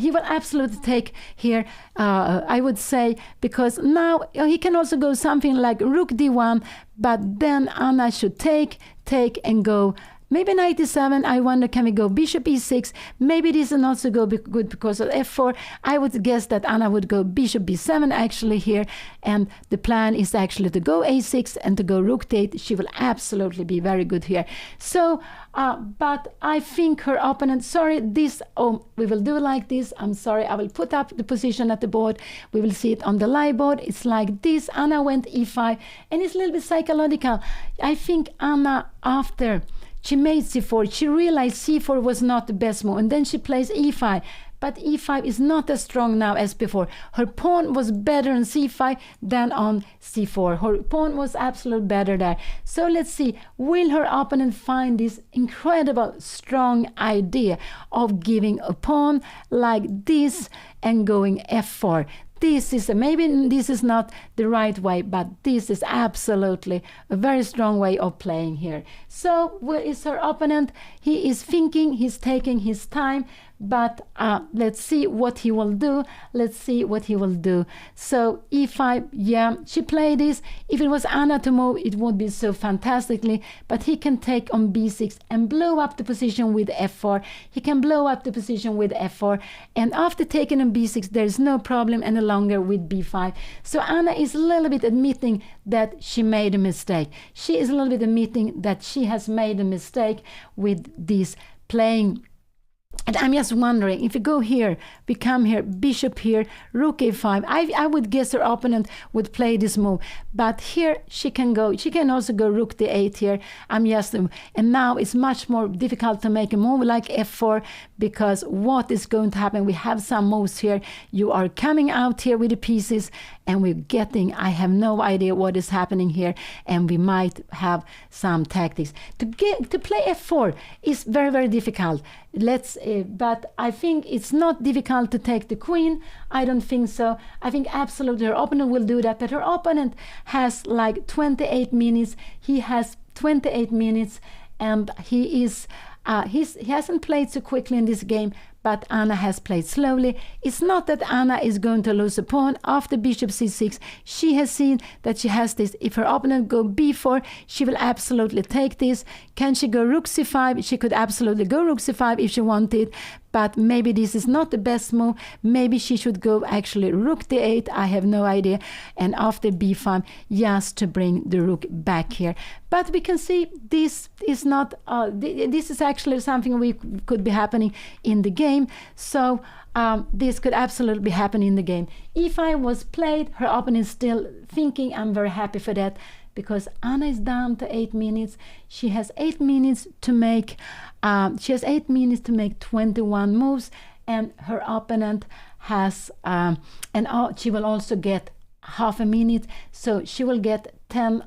he will absolutely take here, I would say, because now he can also go something like rook d1, but then Anna should take, and go. Maybe knight e7, I wonder, can we go bishop e6? Maybe this is not so good because of f4. I would guess that Anna would go bishop b7 actually here. And the plan is actually to go a6 and to go rook d8. She will absolutely be very good here. So, but I think her opponent, sorry, this, we will do like this. I'm sorry, I will put up the position at the board. We will see it on the live board. It's like this. Anna went e5, and it's a little bit psychological. I think Anna, after she made c4, she realized c4 was not the best move, and then she plays e5. But e5 is not as strong now as before. Her pawn was better on c5 than on c4. Her pawn was absolutely better there. So let's see, will her opponent find this incredible strong idea of giving a pawn like this and going f4? This is, maybe this is not the right way, but this is absolutely a very strong way of playing here. So where is her opponent? He is thinking, he's taking his time, but let's see what he will do. Let's see what he will do. So e5, yeah, she played this. If it was Anna to move, it would be so fantastically, but he can take on b6 and blow up the position with f4. He can blow up the position with f4, and after taking on b6, there's no problem any longer with b5. So Anna is a little bit admitting that she made a mistake. She is a little bit admitting that she has made a mistake with this playing. And I'm just wondering, if you go here, we come here, bishop here, rook a5, I would guess her opponent would play this move. But here she can go, she can also go rook d8 here. And now it's much more difficult to make a move like f4, because what is going to happen? We have some moves here. You are coming out here with the pieces, and we're getting, I have no idea what is happening here, and we might have some tactics. To play f4 is very, very difficult. But I think it's not difficult to take the queen. I don't think so. I think absolutely her opponent will do that, but her opponent has like 28 minutes. He has 28 minutes, and he hasn't played so quickly in this game, but Anna has played slowly. It's not that Anna is going to lose a pawn after bishop c6. She has seen that she has this. If her opponent go b4, she will absolutely take this. Can she go rook c5? She could absolutely go rook c5 if she wanted, but maybe this is not the best move. Maybe she should go actually rook d8. I have no idea. And after b5, just to bring the rook back here. But we can see this is not, this is actually something we could be happening in the game. So this could absolutely be happening in the game. e5 was played. Her opponent is still thinking. I'm very happy for that, because Anna is down to 8 minutes. She has 8 minutes to make. She has 8 minutes to make 21 moves, and her opponent has, she will also get half a minute, so she will get 10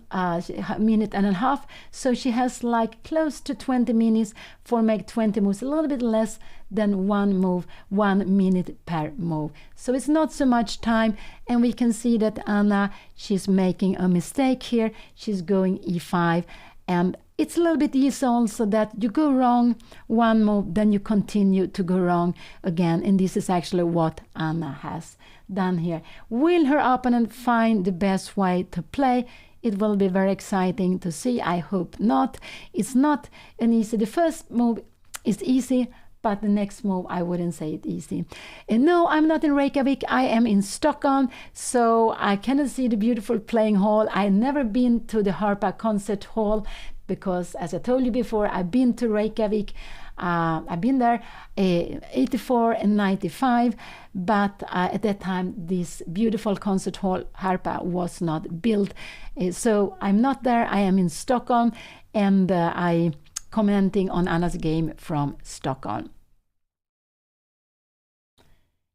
minute and a half. So she has like close to 20 minutes for make 20 moves, a little bit less than one move, 1 minute per move. So it's not so much time, and we can see that Anna, she's making a mistake here. She's going e5, and it's a little bit easy also that you go wrong one move, then you continue to go wrong again. And this is actually what Anna has done here. Will her opponent find the best way to play? It will be very exciting to see. I hope not. It's not an easy. The first move is easy, but the next move, I wouldn't say it easy. And no, I'm not in Reykjavik. I am in Stockholm, so I cannot see the beautiful playing hall. I've never been to the Harpa concert hall because, as I told you before, I've been to Reykjavik. I've been there 84 and 95, but at that time this beautiful concert hall Harpa was not built. So I'm not there. I am in Stockholm, and I commenting on Anna's game from Stockholm.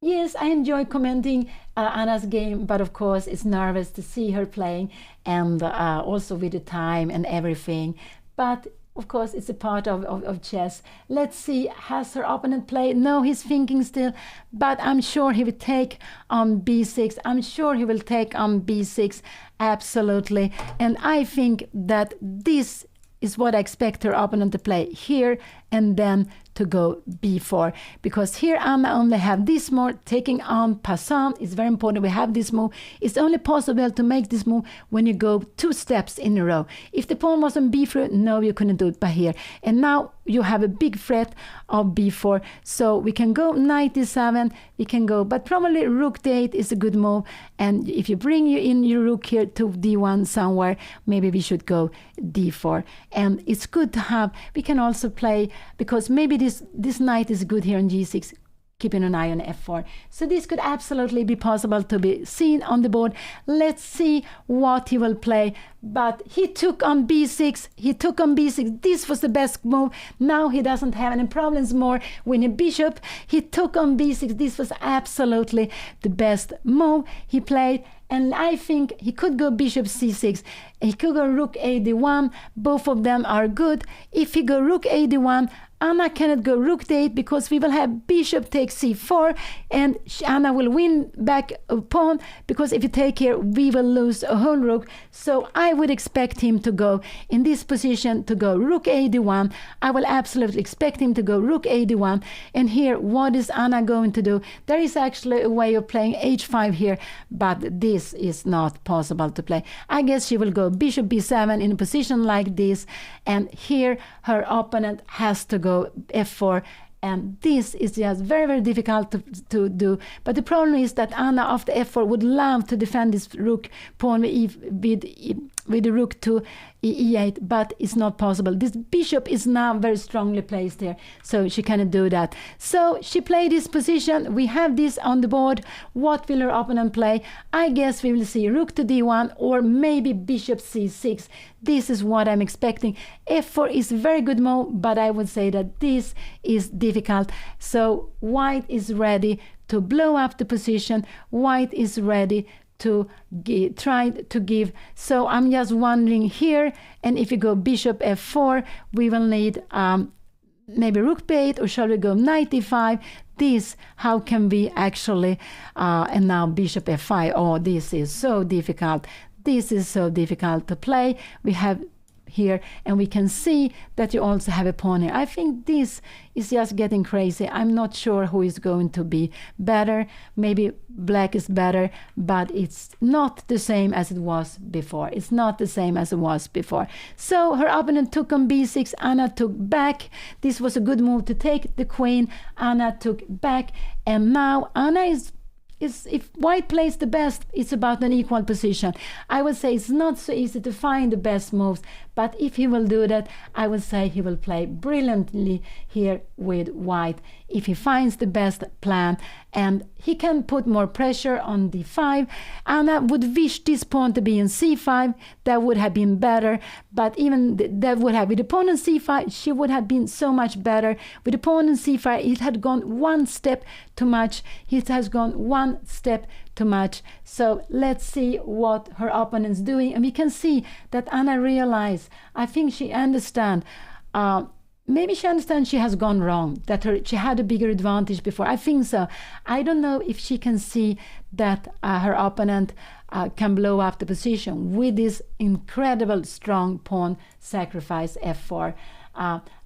Yes, I enjoy commenting Anna's game, but of course it's nervous to see her playing, and also with the time and everything. But of course, it's a part of chess. Let's see, has her opponent played? No, he's thinking still, but I'm sure he will take on b6. I'm sure he will take on b6, absolutely. And I think that this is what I expect her opponent to play here, and then to go b4, because here Anna only have this move, taking on passant is very important. We have this move. It's only possible to make this move when you go 2 steps in a row. If the pawn was on b3, no, you couldn't do it by here. And now you have a big threat of b4, so we can go knight d7, we can go, but probably rook d8 is a good move. And if you bring you in your rook here to d1 somewhere, maybe we should go d4. And it's good to have, we can also play, because maybe this knight is good here on g6, keeping an eye on f4. So this could absolutely be possible to be seen on the board. Let's see what he will play. But he took on b6. He took on b6. This was the best move. Now he doesn't have any problems more with a bishop. He took on b6. This was absolutely the best move he played. And I think he could go bishop c6. He could go rook a d1. Both of them are good. If he go rook a d1, Anna cannot go rook d8 because we will have bishop takes c4, and Anna will win back a pawn, because if you take here, we will lose a whole rook. So I would expect him to go in this position, to go rook a d1. I will absolutely expect him to go rook a d1. And here, what is Anna going to do? There is actually a way of playing h5 here, but this is not possible to play. I guess she will go bishop b7 in a position like this, and here her opponent has to go f4, and this is just very, very difficult to do. But the problem is that Anna after f4 would love to defend this rook pawn with the rook to e8, but it's not possible. This bishop is now very strongly placed here, so she cannot do that. So she played this position. We have this on the board. What will her opponent play? I guess we will see rook to d1, or maybe bishop c6. This is what I'm expecting. f4 is a very good move, but I would say that this is difficult. So white is ready to blow up the position. White is ready to try to give. So I'm just wondering here, and if you go bishop f4, we will need maybe rook b8, or shall we go knight d5? This, how can we actually, and now bishop f5. Oh, this is so difficult. This is so difficult to play. We have here, and we can see that you also have a pawn here. I think this is just getting crazy. I'm not sure who is going to be better. Maybe black is better, but it's not the same as it was before. It's not the same as it was before. So her opponent took on b6. Anna took back. This was a good move to take the queen. Anna took back, and now Anna is if white plays the best, it's about an equal position. I would say it's not so easy to find the best moves, but if he will do that, I would say he will play brilliantly here with white if he finds the best plan, and he can put more pressure on d5. Anna would wish this pawn to be in c5. That would have been better, but even that would have, with the pawn on c5, she would have been so much better. With the pawn on c5, it had gone one step too much. It has gone one step too much. So let's see what her opponent's doing, and we can see that Anna realized, I think she understands, maybe she understands she has gone wrong, that she had a bigger advantage before. I think so. I don't know if she can see that her opponent can blow up the position with this incredible strong pawn sacrifice f4.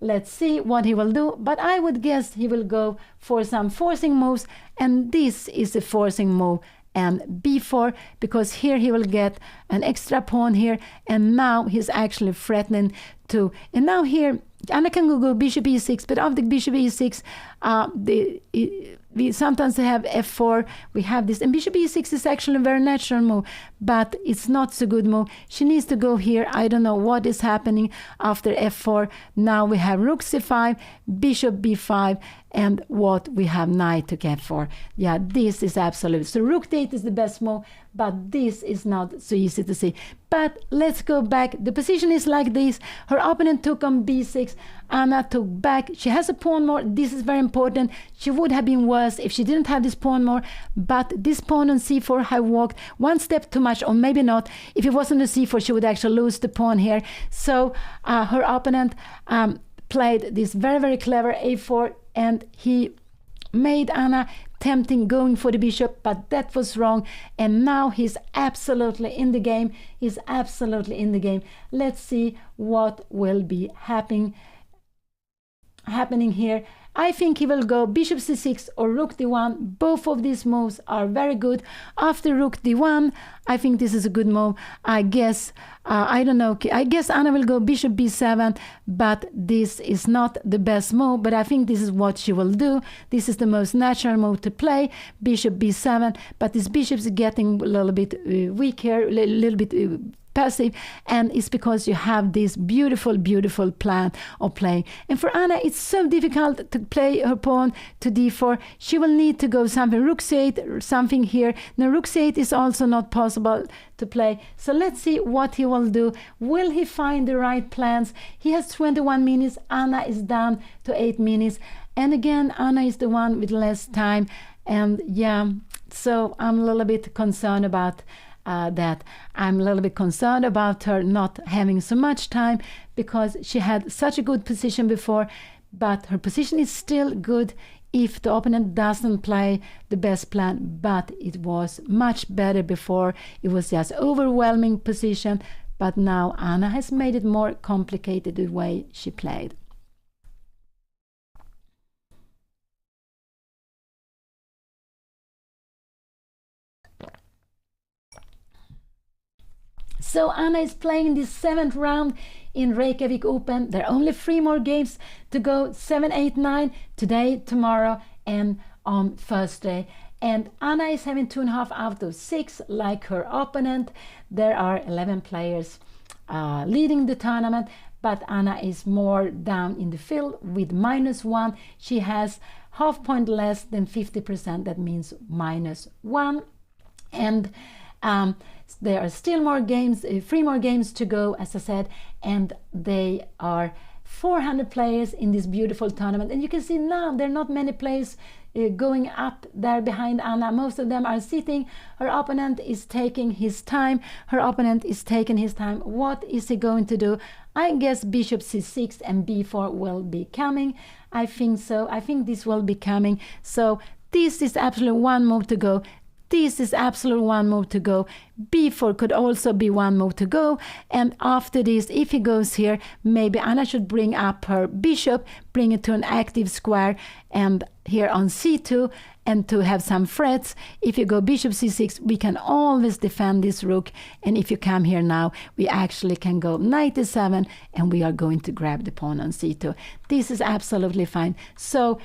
Let's see what he will do, but I would guess he will go for some forcing moves, and this is a forcing move, and b4, because here he will get an extra pawn here, and now he's actually threatening to, and now here Anna can go bishop e6, but after bishop e6 we sometimes have f4, we have this, and bishop e6 is actually a very natural move, but it's not so good move. She needs to go here. I don't know what is happening after f4. Now we have rook c5, bishop b5, and what we have knight to f4. Yeah, this is absolute. So rook d8 is the best move, but this is not so easy to see. But let's go back. The position is like this. Her opponent took on b6. Anna took back. She has a pawn more. This is very important. She would have been worse if she didn't have this pawn more, but this pawn on c4 have walked one step too much, or maybe not. If it wasn't a c4, she would actually lose the pawn here. So her opponent played this very, very clever a4, and he made Anna tempting going for the bishop, but that was wrong, and now he's absolutely in the game. He's absolutely in the game. Let's see what will be happening here. I think he will go bishop c6 or rook d1. Both of these moves are very good. After rook d1, I think this is a good move. I guess, I don't know, I guess Anna will go bishop b7, but this is not the best move, but I think this is what she will do. This is the most natural move to play, bishop b7, but this bishop is getting a little bit weak here, a little bit passive, and it's because you have this beautiful, beautiful plan of playing. And for Anna, it's so difficult to play her pawn to d4. She will need to go something, rook c8 or something here. Now rook c8 is also not possible to play. So let's see what he will do. Will he find the right plans? He has 21 minutes. Anna is down to 8 minutes. And again, Anna is the one with less time. And yeah, so I'm a little bit concerned about that. I'm a little bit concerned about her not having so much time, because she had such a good position before, but her position is still good if the opponent doesn't play the best plan, but it was much better before. It was just overwhelming position, but now Anna has made it more complicated the way she played. So Anna is playing this 7th round in Reykjavik Open. There are only 3 more games to go, 7, 8, 9, today, tomorrow, and on Thursday. And Anna is having 2.5 out of 6, like her opponent. There are 11 players leading the tournament, but Anna is more down in the field with -1. She has half point less than 50%, that means -1. And there are still more games, 3 more games to go, as I said, and they are 400 players in this beautiful tournament. And you can see now there are not many players going up there behind Anna. Most of them are sitting. Her opponent is taking his time. What is he going to do? I guess bishop c6 and b4 will be coming. I think so. I think this will be coming. So this is absolutely one move to go. This is absolutely one move to go. b4 could also be one move to go. And after this, if he goes here, maybe Anna should bring up her bishop, bring it to an active square, and here on c2, and to have some threats. If you go bishop c6, we can always defend this rook. And if you come here now, we actually can go knight e7, and we are going to grab the pawn on c2. This is absolutely fine. So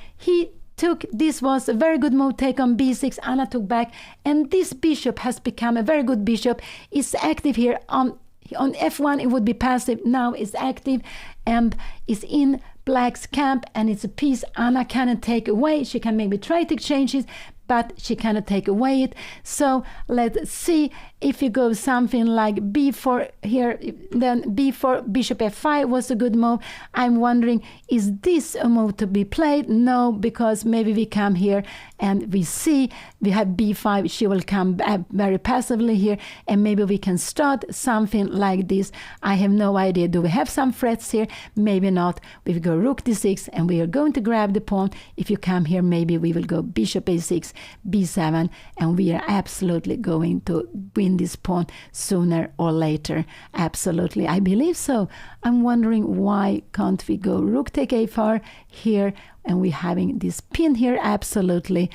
this was a very good move, take on b6. Anna took back, and this bishop has become a very good bishop. It's active here on f1. It would be passive. Now it's active and is in black's camp, and it's a piece Anna cannot take away. She can maybe try to exchange it, but she cannot take away it. So let's see if you go something like b4 here, then b4, bishop f5 was a good move. I'm wondering, is this a move to be played? No, because maybe we come here and we see we have b5. She will come back very passively here, and maybe we can start something like this. I have no idea. Do we have some threats here? Maybe not. We will go rook d6, and we are going to grab the pawn. If you come here, maybe we will go bishop a6, b7, and we are absolutely going to win this pawn sooner or later. Absolutely, I believe so. I'm wondering, why can't we go rook take a4 here, and we're having this pin here? Absolutely.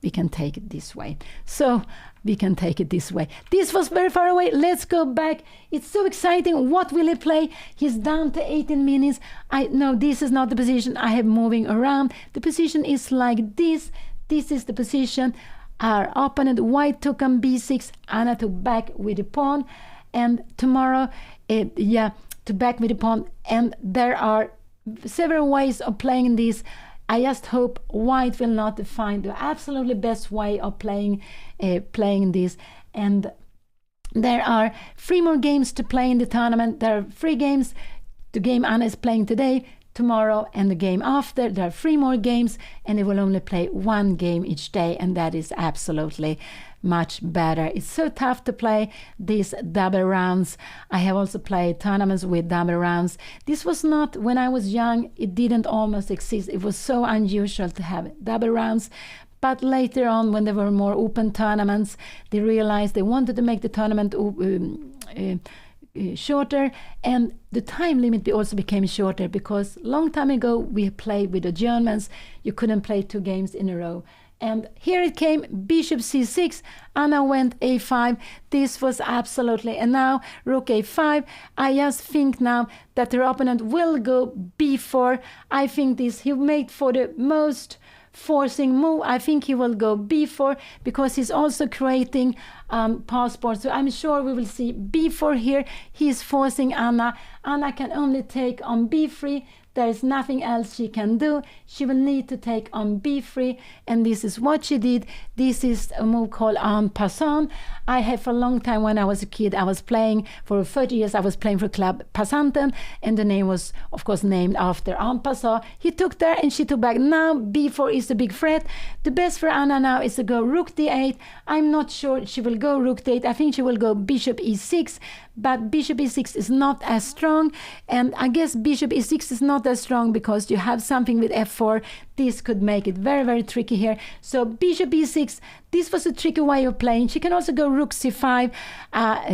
we can take it this way. So we can take it this way. This was very far away. Let's go back. It's so exciting. What will he play? He's down to 18 minutes. No, this is not the position I have moving around. The position is like this. This is the position. Our opponent, white, took on b6. Anna took back with the pawn. And tomorrow, to back with the pawn. And there are several ways of playing this. I just hope white will not find the absolutely best way of playing this. And there are 3 more games to play in the tournament. There are 3 games. The game Anna is playing today, tomorrow, and the game after. There are 3 more games, and they will only play 1 game each day, and that is absolutely much better. It's so tough to play these double rounds. I have also played tournaments with double rounds. This was not, when I was young, it didn't almost exist. It was so unusual to have double rounds. But later on, when there were more open tournaments, they realized they wanted to make the tournament shorter, and the time limit also became shorter, because long time ago we played with the Germans. You couldn't play 2 games in a row. And here it came, bishop c6, Anna went a5. This was absolutely, and now rook a5. I just think now that her opponent will go b4. I think he made for the most forcing move. I think he will go b4, because he's also creating passport. So I'm sure we will see b4 here. He's forcing Anna. Anna can only take on b3. There is nothing else she can do. She will need to take on b3, and this is what she did. This is a move called en passant. I have for a long time, when I was a kid, I was playing for 30 years. I was playing for Club Passanten, and the name was, of course, named after en passant. He took there and she took back. Now b4 is the big threat. The best for Anna now is to go rook d8. I'm not sure she will go rook d8. I think she will go bishop e6, but bishop e6 is not as strong, and I guess bishop e6 is not as strong because you have something with f4. This could make it very, very tricky here. So bishop e6, this was a tricky way of playing. She can also go rook c5.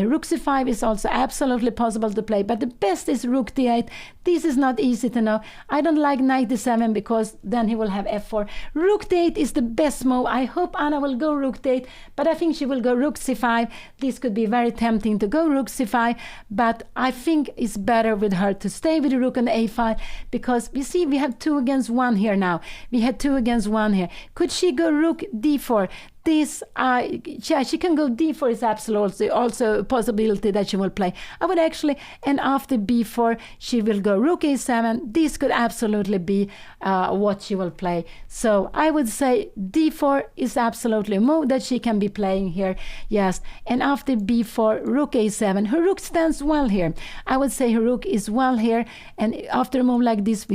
Rook c5 is also absolutely possible to play, but the best is rook d8. This is not easy to know. I don't like knight d7, because then he will have f4. Rook d8 is the best move. I hope Anna will go rook d8, but I think she will go rook c5. This could be very tempting to go rook c5, but I think it's better with her to stay with the rook on a5, because we see we have 2 against 1 here now. We had 2 against 1 here. Could she go rook d4? This, she can go d4 is absolutely also a possibility that she will play. I would actually, and after b4, she will go rook a7. This could absolutely be what she will play. So I would say d4 is absolutely a move that she can be playing here. Yes, and after b4, rook a7. Her rook stands well here. I would say her rook is well here, and after a move like this,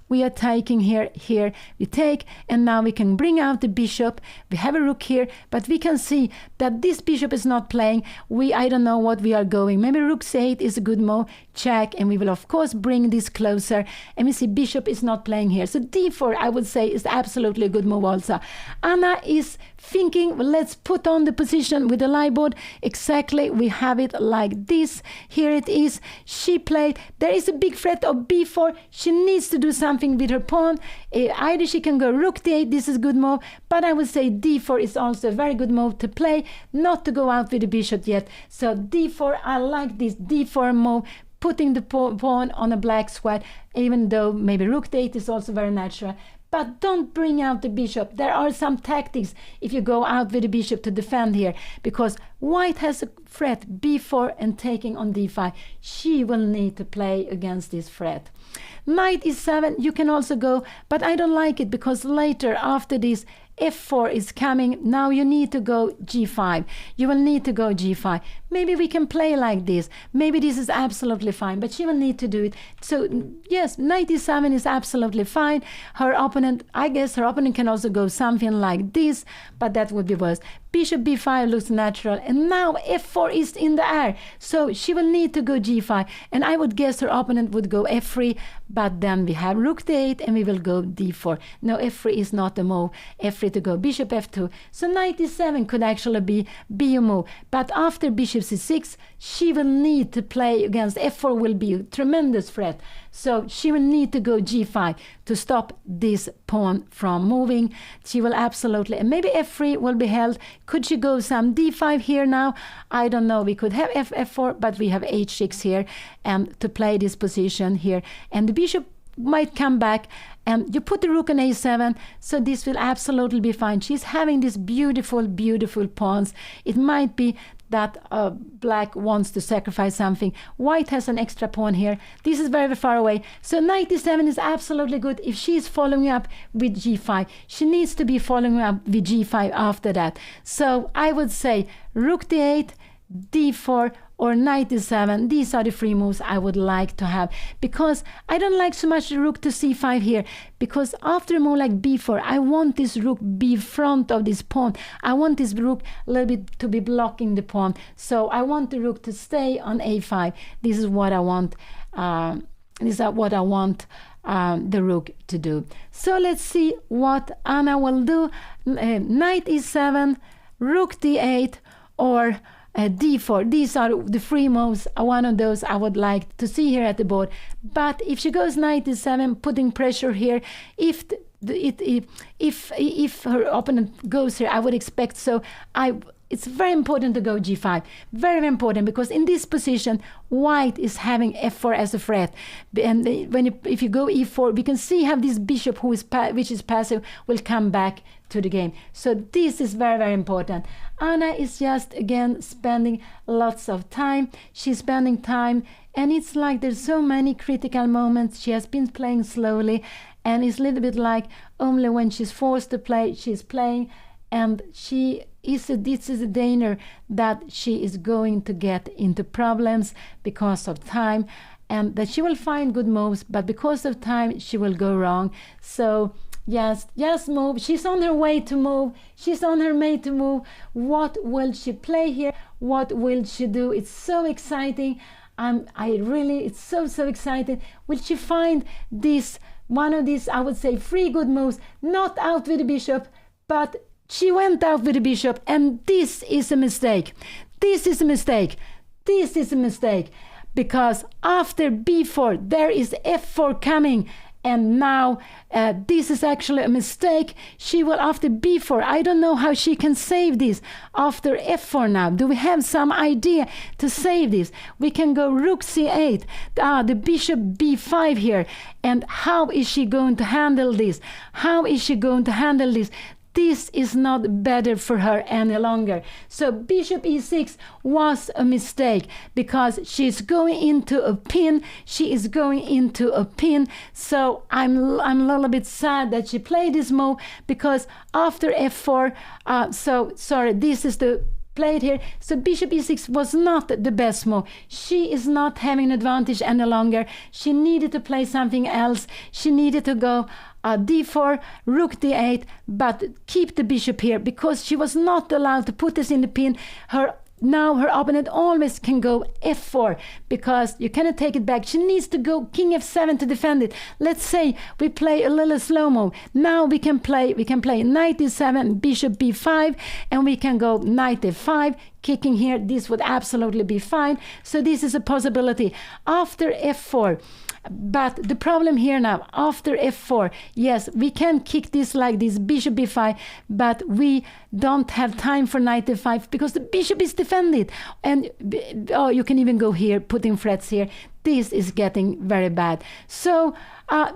we are taking here, we take, and now we can bring out the bishop. We have a rook here, but we can see that this bishop is not playing. I don't know what we are going. Maybe rook c8 is a good move. Check, and we will of course bring this closer. And we see bishop is not playing here. So d4, I would say, is absolutely a good move also. Anna is thinking, well, let's put on the position with the live board. Exactly, we have it like this. Here it is. She played. There is a big threat of b4. She needs to do something with her pawn. Either she can go rook d8. This is a good move, but I would say d4 is also a very good move to play, not to go out with the bishop yet. So d4, I like this d4 move, putting the pawn on a black square, even though maybe rook d8 is also very natural. But don't bring out the bishop. There are some tactics if you go out with the bishop to defend here, because white has a threat b4 and taking on d5. She will need to play against this threat. Knight e7, you can also go, but I don't like it, because later after this f4 is coming. Now you need to go g5. You will need to go g5. Maybe we can play like this. Maybe this is absolutely fine, but she will need to do it. So yes, knight e7 is absolutely fine. Her opponent, I guess her opponent can also go something like this, but that would be worse. Bishop b5 looks natural, and now f4 is in the air, so she will need to go g5, and I would guess her opponent would go f3, but then we have rook d8 and we will go d4. No, f3 is not the move. F3 to go bishop f2, so knight e7 could actually be a move, but after bishop c6 she will need to play against f4, will be a tremendous threat. So she will need to go g5 to stop this pawn from moving. She will absolutely, and maybe f3 will be held. Could she go some d5 here now? I don't know. We could have f4, but we have h6 here to play this position here. And the bishop might come back, and you put the rook on a7, so this will absolutely be fine. She's having these beautiful, beautiful pawns. It might be that black wants to sacrifice something. White has an extra pawn here. This is very, very far away. So knight d7 is absolutely good if she's following up with g5. She needs to be following up with g5 after that. So I would say rook d8, d4, or knight d7. These are the three moves I would like to have, because I don't like so much the rook to c5 here, because after a move like b4, I want this rook be front of this pawn. I want this rook a little bit to be blocking the pawn. So I want the rook to stay on a5. This is what I want. This is what I want the rook to do. So let's see what Anna will do. Knight e7, rook d8, or d4. These are the three moves. One of those I would like to see here at the board. But if she goes knight d7, putting pressure here, if her opponent goes here, I would expect so. It's very important to go g5. Very, very important, because in this position, white is having f4 as a threat. And if you go e4, we can see how this bishop, which is passive, will come back to the game. So this is very, very important. Anna is just, again, spending lots of time. She's spending time, and it's like there's so many critical moments. She has been playing slowly, and it's a little bit like only when she's forced to play, she's playing. And this is a danger that she is going to get into problems because of time, and that she will find good moves, but because of time she will go wrong. So yes, move. She's on her way to move. She's on her way to move. What will she play here? What will she do? It's so exciting. It's so exciting. Will she find one of these, I would say, three good moves? Not out with the bishop, but she went out with the bishop, and this is a mistake. This is a mistake. This is a mistake, because after b4 there is f4 coming, and now this is actually a mistake. She will, after b4, I don't know how she can save this after f4 now. Do we have some idea to save this? We can go rook c8, the bishop b5 here, and how is she going to handle this? How is she going to handle this? This is not better for her any longer. So bishop e6 was a mistake, because she's going into a pin. She is going into a pin. So I'm a little bit sad that she played this move, because after f4, this is the played here. So bishop e6 was not the best move. She is not having an advantage any longer. She needed to play something else. She needed to go d4, rook d8, but keep the bishop here, because she was not allowed to put this in the pin. Now her opponent always can go f4, because you cannot take it back. She needs to go king f7 to defend it. Let's say we play a little slow move. Now we can play knight d7, bishop b5, and we can go knight f5, kicking here. This would absolutely be fine. So this is a possibility after f4. But the problem here now, after f4, yes, we can kick this like this, bishop b5, but we don't have time for knight f5, because the bishop is defended. And you can even go here, putting threats here. This is getting very bad. So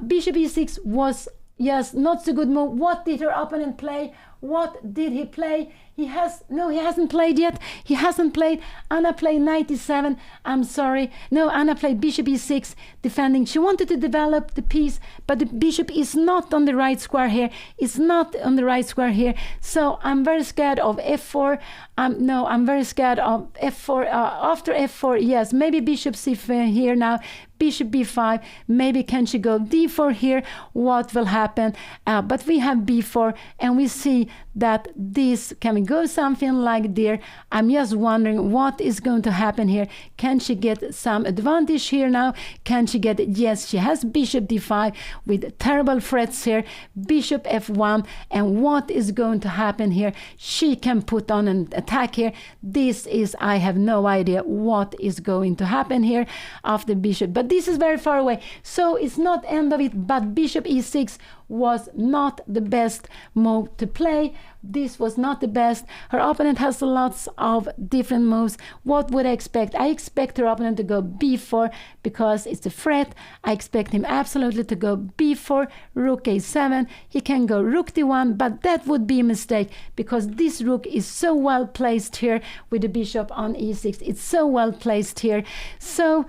bishop e6 was, yes, not so good move. What did her opponent play? What did he play? He hasn't played yet. He hasn't played. Anna played knight e7. I'm sorry. No, Anna played bishop e6, defending. She wanted to develop the piece, but the bishop is not on the right square here. It's not on the right square here. So I'm very scared of f4. I'm very scared of f4. After f4, yes, maybe bishop c4 here now. Bishop b5. Maybe can she go d4 here? What will happen? But we have b4, and we see that this can we go something like there, I'm just wondering what is going to happen here. Can she get some advantage here now? Can she get it? Yes, she has bishop d5 with terrible threats here, bishop f1, and what is going to happen here? She can put on an attack here. This is, I have no idea what is going to happen here after bishop, but this is very far away, so it's not end of it. But bishop e6 was not the best move to play. This was not the best. Her opponent has lots of different moves. What would I expect? I expect her opponent to go b4 because it's a threat. I expect him absolutely to go b4, rook a7. He can go rook d1, but that would be a mistake because this rook is so well placed here with the bishop on e6. It's so well placed here. So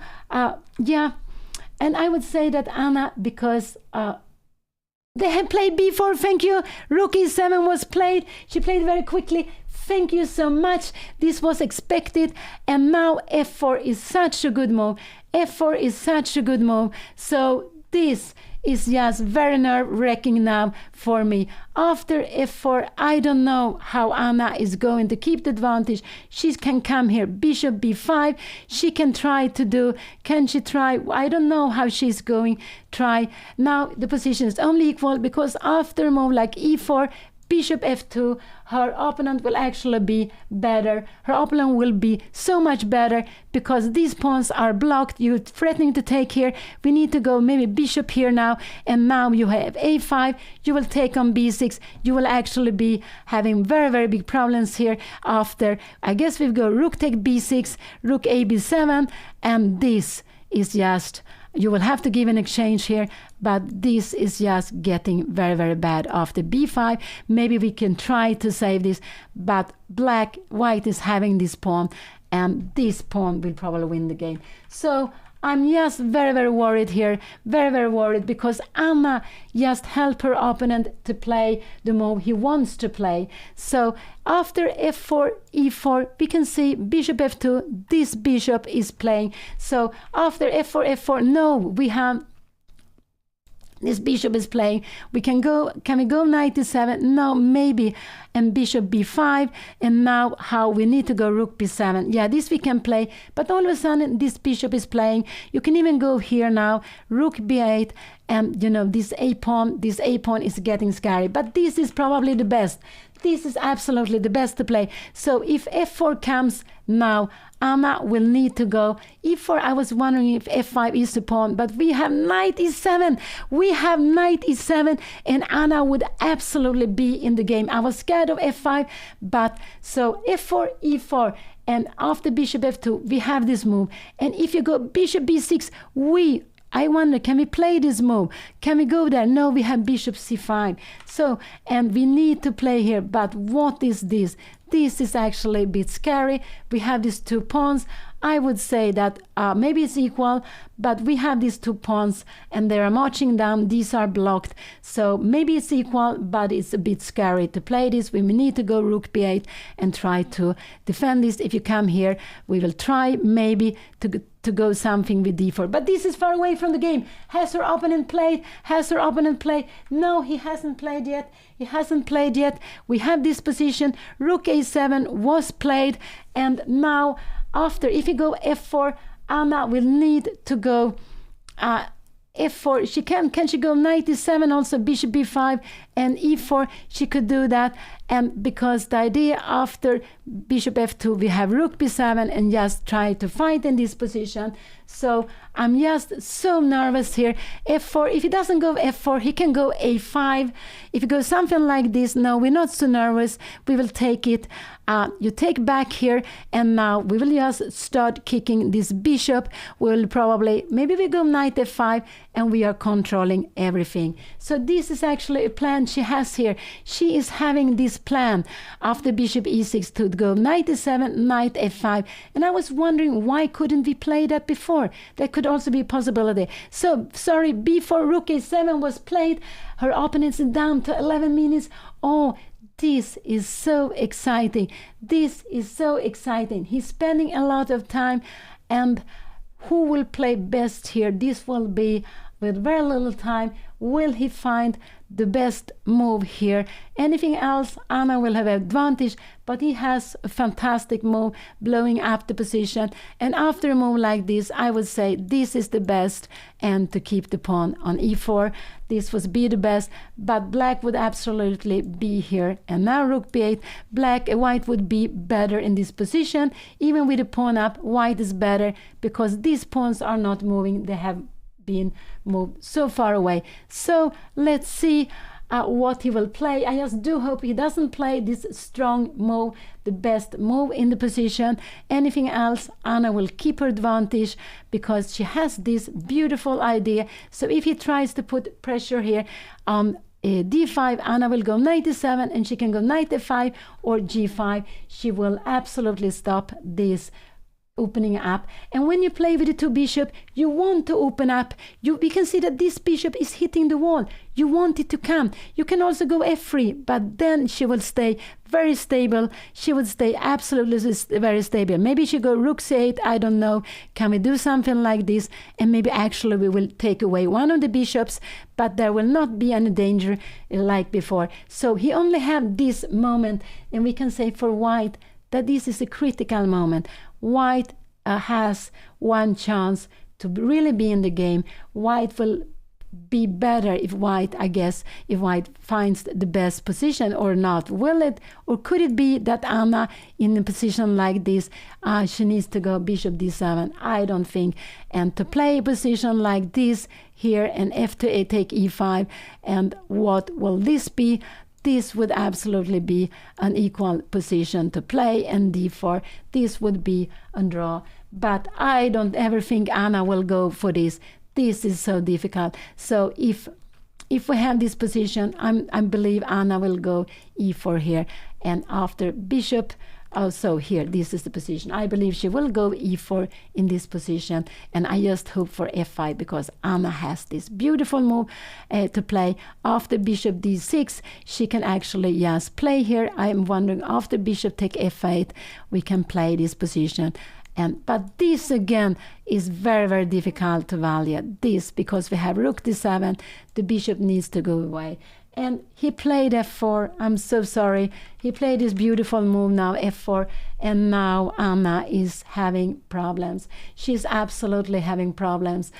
yeah, and I would say that Anna, because they had played b4, thank you. Rook e7 was played. She played very quickly. Thank you so much. This was expected. And now f4 is such a good move. f4 is such a good move. So this is just very nerve-wracking now for me. After f4, I don't know how Anna is going to keep the advantage. She can come here, bishop b5. She can try to do, can she try? I don't know how she's going try. Now the position is only equal because after a move like e4, bishop f2, her opponent will actually be better. Her opponent will be so much better because these pawns are blocked. You're threatening to take here. We need to go maybe bishop here now, and now you have a5. You will take on b6. You will actually be having very, very big problems here after. I guess we've got rook take b6, rook a b7, and this is just, you will have to give an exchange here, but this is just getting very, very bad after b5. Maybe we can try to save this, but white is having this pawn, and this pawn will probably win the game. So I'm just very, very worried here, very, very worried, because Anna just helped her opponent to play the move he wants to play. So after f4, e4, we can see bishop f2, this bishop is playing. So after f4, f4, no, we have this bishop is playing. We can we go knight e7? No, maybe. And bishop b5. And now how we need to go rook b7. Yeah, this we can play. But all of a sudden, this bishop is playing. You can even go here now, rook b8. And, you know, this a pawn is getting scary. But this is probably the best. This is absolutely the best to play. So if f4 comes now, Anna will need to go e4. I was wondering if f5 is the pawn, but we have knight e7. We have knight e7, and Anna would absolutely be in the game. I was scared of f5, but so f4, e4, and after bishop f2, we have this move. And if you go bishop b6, I wonder, can we play this move? Can we go there? No, we have bishop c5. So, and we need to play here, but what is this? This is actually a bit scary. We have these two pawns. I would say that maybe it's equal, but we have these two pawns and they are marching down. These are blocked. So maybe it's equal, but it's a bit scary to play this. We need to go rook b8 and try to defend this. If you come here, we will try maybe to go something with d4. But this is far away from the game. Has her opponent played? Has her opponent played? No, he hasn't played yet. He hasn't played yet. We have this position. Rook a7 was played. And now, after, if you go f4, Anna will need to go f4. Can she go knight e7, also bishop b5, and e4? She could do that. And because the idea after bishop f2, we have rook b7 and just try to fight in this position. So I'm just so nervous here. f4, if he doesn't go f4, he can go a5. If you go something like this, no, we're not so nervous. We will take it. You take back here, and now we will just start kicking this bishop. We'll probably, maybe we go knight f5, and we are controlling everything. So this is actually a plan she has here. She is having this plan after bishop e6 to go knight e7, knight f5. And I was wondering, why couldn't we play that before? That could also be a possibility. So, sorry, b4, rook a7 was played. Her opponent is down to 11 minutes. Oh, this is so exciting. This is so exciting. He's spending a lot of time. And who will play best here? This will be with very little time. Will he find the best move here. Anything else, Anna will have advantage, but he has a fantastic move, blowing up the position. And after a move like this, I would say this is the best, and to keep the pawn on e4. This would be the best, but black would absolutely be here. And now rook b8, white would be better in this position. Even with the pawn up, white is better because these pawns are not moving. They have been moved so far away. So let's see what he will play. I just do hope he doesn't play this strong move, the best move in the position. Anything else, Anna will keep her advantage because she has this beautiful idea. So if he tries to put pressure here on d5, Anna will go knight d7, and she can go knight f5 or g5. She will absolutely stop this opening up. And when you play with the two bishop, you want to open up. We can see that this bishop is hitting the wall. You want it to come. You can also go f3, but then she will stay very stable. She would stay absolutely very stable. Maybe she go rook c8, I don't know. Can we do something like this? And maybe actually we will take away one of the bishops, but there will not be any danger like before. So he only have this moment, and we can say for white that this is a critical moment. White has one chance to really be in the game. White will be better if white finds the best position or not. Will it, or could it be that Anna in a position like this, she needs to go bishop d7? I don't think. And to play a position like this here and f2 take e5, and what will this be? This would absolutely be an equal position to play, and d4, this would be a draw. But I don't ever think Anna will go for this. This is so difficult. So if we have this position, I believe Anna will go e4 here, and after bishop, also here, this is the position. I believe she will go e4 in this position, and I just hope for f5 because Anna has this beautiful move to play. After bishop d6, she can actually just play here. I'm wondering, after bishop take f8, we can play this position. But this again is very, very difficult to value this because we have rook d7, the bishop needs to go away. And he played f4. I'm so sorry. He played this beautiful move now, f4, and now Anna is having problems. She's absolutely having problems.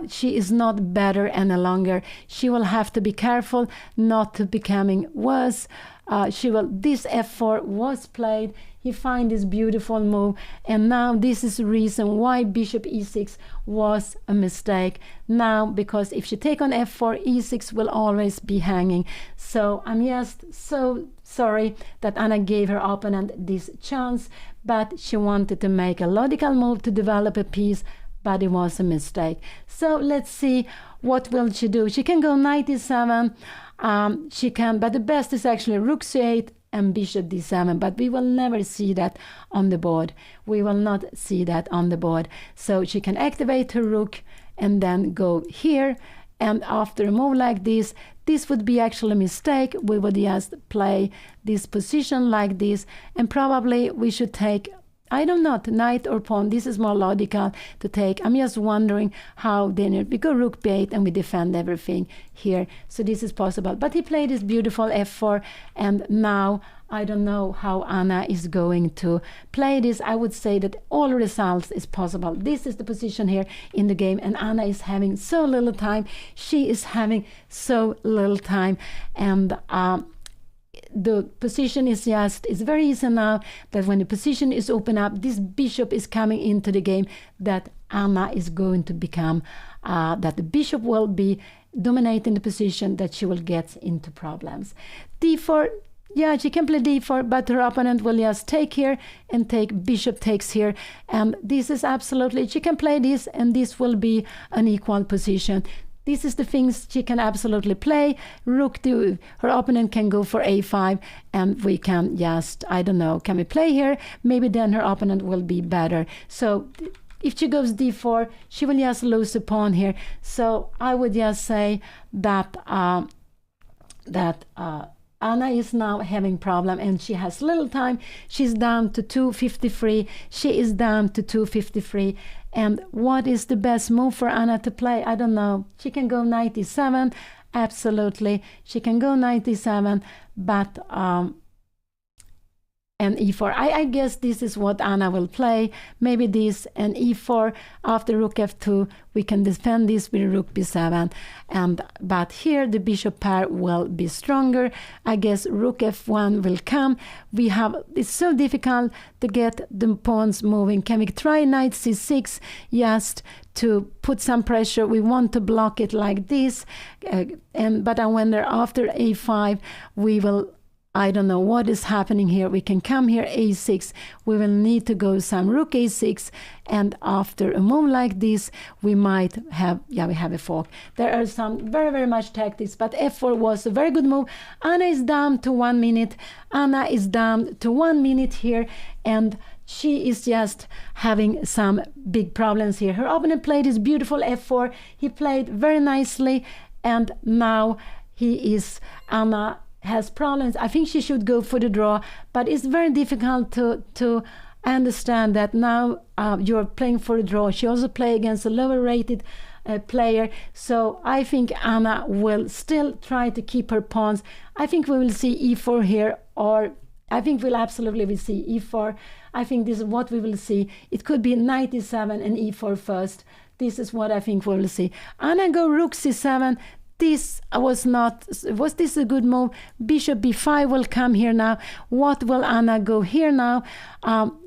She is not better any longer. She will have to be careful not to becoming worse. This f4 was played. He find this beautiful move, and now this is the reason why bishop e6 was a mistake. Now, because if she take on f4, e6 will always be hanging. So I'm just so sorry that Anna gave her opponent this chance, but she wanted to make a logical move to develop a piece, but it was a mistake. So let's see, what will she do? She can go knight d7. She can, but the best is actually rook c8 and bishop d7, but we will never see that on the board. We will not see that on the board. So she can activate her rook and then go here, and after a move like this would be actually a mistake. We would just play this position like this, and probably we should take, I don't know, knight or pawn. This is more logical to take. I'm just wondering how then we go rook b8 and we defend everything here. So this is possible. But he played this beautiful f4, and now I don't know how Anna is going to play this. I would say that all results is possible. This is the position here in the game, and Anna is having so little time. She is having so little time, and the position is very easy now, that when the position is open up, this bishop is coming into the game, that Anna is going to become, that the bishop will be dominating the position, that she will get into problems. d4, yeah, she can play d4, but her opponent will just take here and take bishop takes here, and this is absolutely, she can play this, and this will be an equal position. This is the things she can absolutely play. Her opponent can go for a5, and we can just, I don't know, can we play here? Maybe then her opponent will be better. So if she goes d4, she will just lose a pawn here. So I would just say that Anna is now having problem, and she has little time. She's down to 253. She is down to 253. And what is the best move for Anna to play? I don't know. She can go knight e7. absolutely. She can go knight e7, but and e4. I guess this is what Anna will play. Maybe this and e4. After rook f2, we can defend this with rook b7. But here the bishop pair will be stronger. I guess rook f1 will come. It's so difficult to get the pawns moving. Can we try knight c6 just to put some pressure? We want to block it like this. But I wonder after a5, we will, I don't know what is happening here. We can come here a6. We will need to go some rook a6. And after a move like this, we might have, we have a fork. There are some very, very much tactics, but f4 was a very good move. Anna is down to 1 minute. Anna is down to 1 minute here. And she is just having some big problems here. Her opponent played this beautiful f4. He played very nicely. And now Anna has problems. I think she should go for the draw, but it's very difficult to understand that now you're playing for a draw. She also played against a lower rated player, so I think Anna will still try to keep her pawns. I think we will see e4 here, or I think we'll absolutely see e4. I think this is what we will see. It could be knight e7 and e4 first. This is what I think we will see. Anna go rook c7. This was this a good move? Bishop b5 will come here now. What will Anna go here now?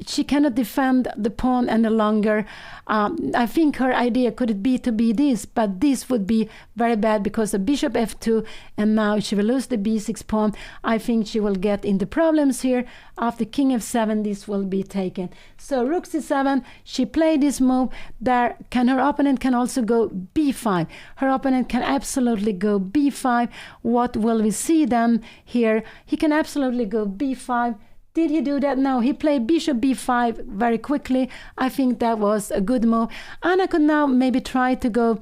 She cannot defend the pawn any longer. I think her idea could be to be this, but this would be very bad because the bishop f2, and now she will lose the b6 pawn. I think she will get into problems here. After king f7, this will be taken. So rook c7, she played this move. Her opponent can also go b5. Her opponent can absolutely go b5. What will we see then here? He can absolutely go b5. Did he do that? No, he played bishop b5 very quickly. I think that was a good move. Anna could now maybe try to go,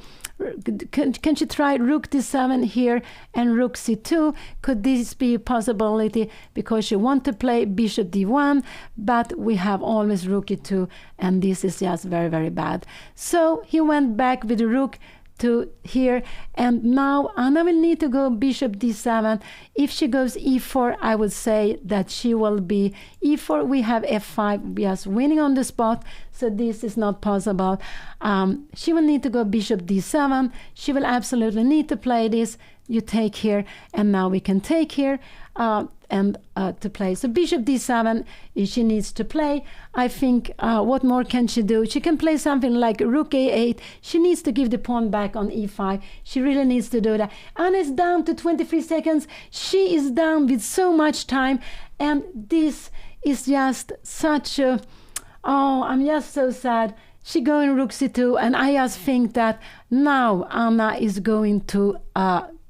can she try rook d7 here and rook c2? Could this be a possibility? Because she wants to play bishop d1, but we have always rook e2, and this is just very, very bad. So he went back with the rook to here, and now Anna will need to go bishop d7. If she goes e4, I would say that she will be e4. We have f5, just winning on the spot, so this is not possible. She will need to go bishop d7. She will absolutely need to play this. You take here, and now we can take here to play. So bishop d7 she needs to play. I think what more can she do? She can play something like rook a8. She needs to give the pawn back on e5. She really needs to do that. Anna is down to 23 seconds. She is down with so much time, and this is just such a, oh, I'm just so sad. She going rook c2, and I just think that now Anna is going to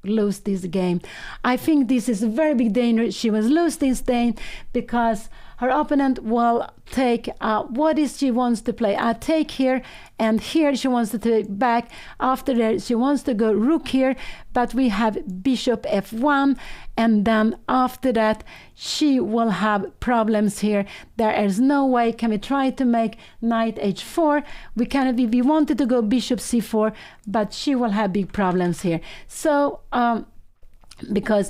lose this game. I think this is a very big danger. She will lose this game because her opponent will take what is she wants to play. I take here, and here she wants to take back. After that, she wants to go rook here, but we have bishop f1, and then after that, she will have problems here. There is no way. Can we try to make knight h4? We cannot. We wanted to go bishop c4, but she will have big problems here. So because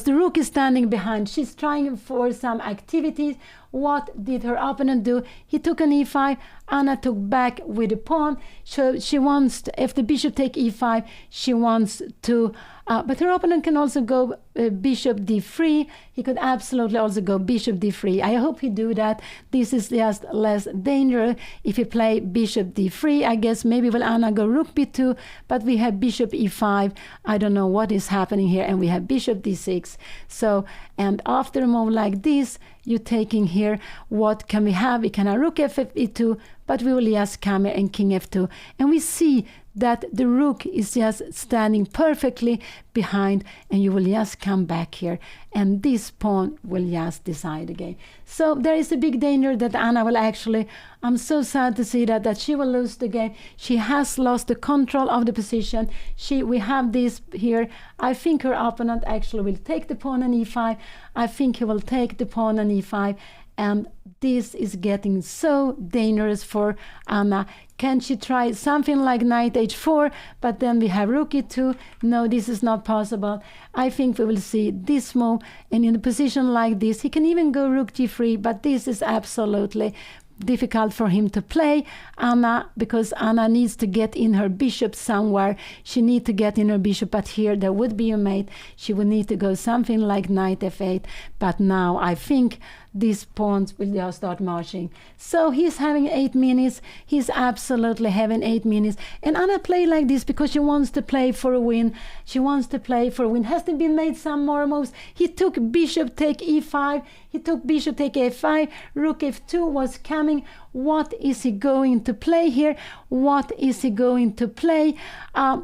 the rook is standing behind, she's trying for some activities. What did her opponent do? He took an e5. Anna took back with the pawn. So she wants to, if the bishop take e5, she wants to, but her opponent can also go bishop d3. He could absolutely also go bishop d3. I hope he do that. This is just less dangerous if he play bishop d3. I guess maybe will Anna go rook b2, but we have bishop e5. I don't know what is happening here, and we have bishop d6. So, and after a move like this, you're taking here, what can we have? We can have rook f2, but we will just come here and king f2. And we see that the rook is just standing perfectly behind, and you will just come back here, and this pawn will just decide the game. So there is a big danger that Anna will actually, I'm so sad to see that she will lose the game. She has lost the control of the position. We have this here. I think her opponent actually will take the pawn on e5. I think he will take the pawn on e5, and this is getting so dangerous for Anna. Can she try something like knight h4? But then we have rook e2. No, this is not possible. I think we will see this move, and in a position like this, he can even go rook g3, but this is absolutely difficult for him to play, Anna, because Anna needs to get in her bishop somewhere. She needs to get in her bishop, but here there would be a mate. She would need to go something like knight f8, but now I think these pawns will just start marching. So he's having 8 minutes. He's absolutely having 8 minutes. And Anna play like this because she wants to play for a win. She wants to play for a win. Has there been made some more moves? He took bishop take e5. He took bishop take a5. Rook f2 was coming. What is he going to play here? What is he going to play?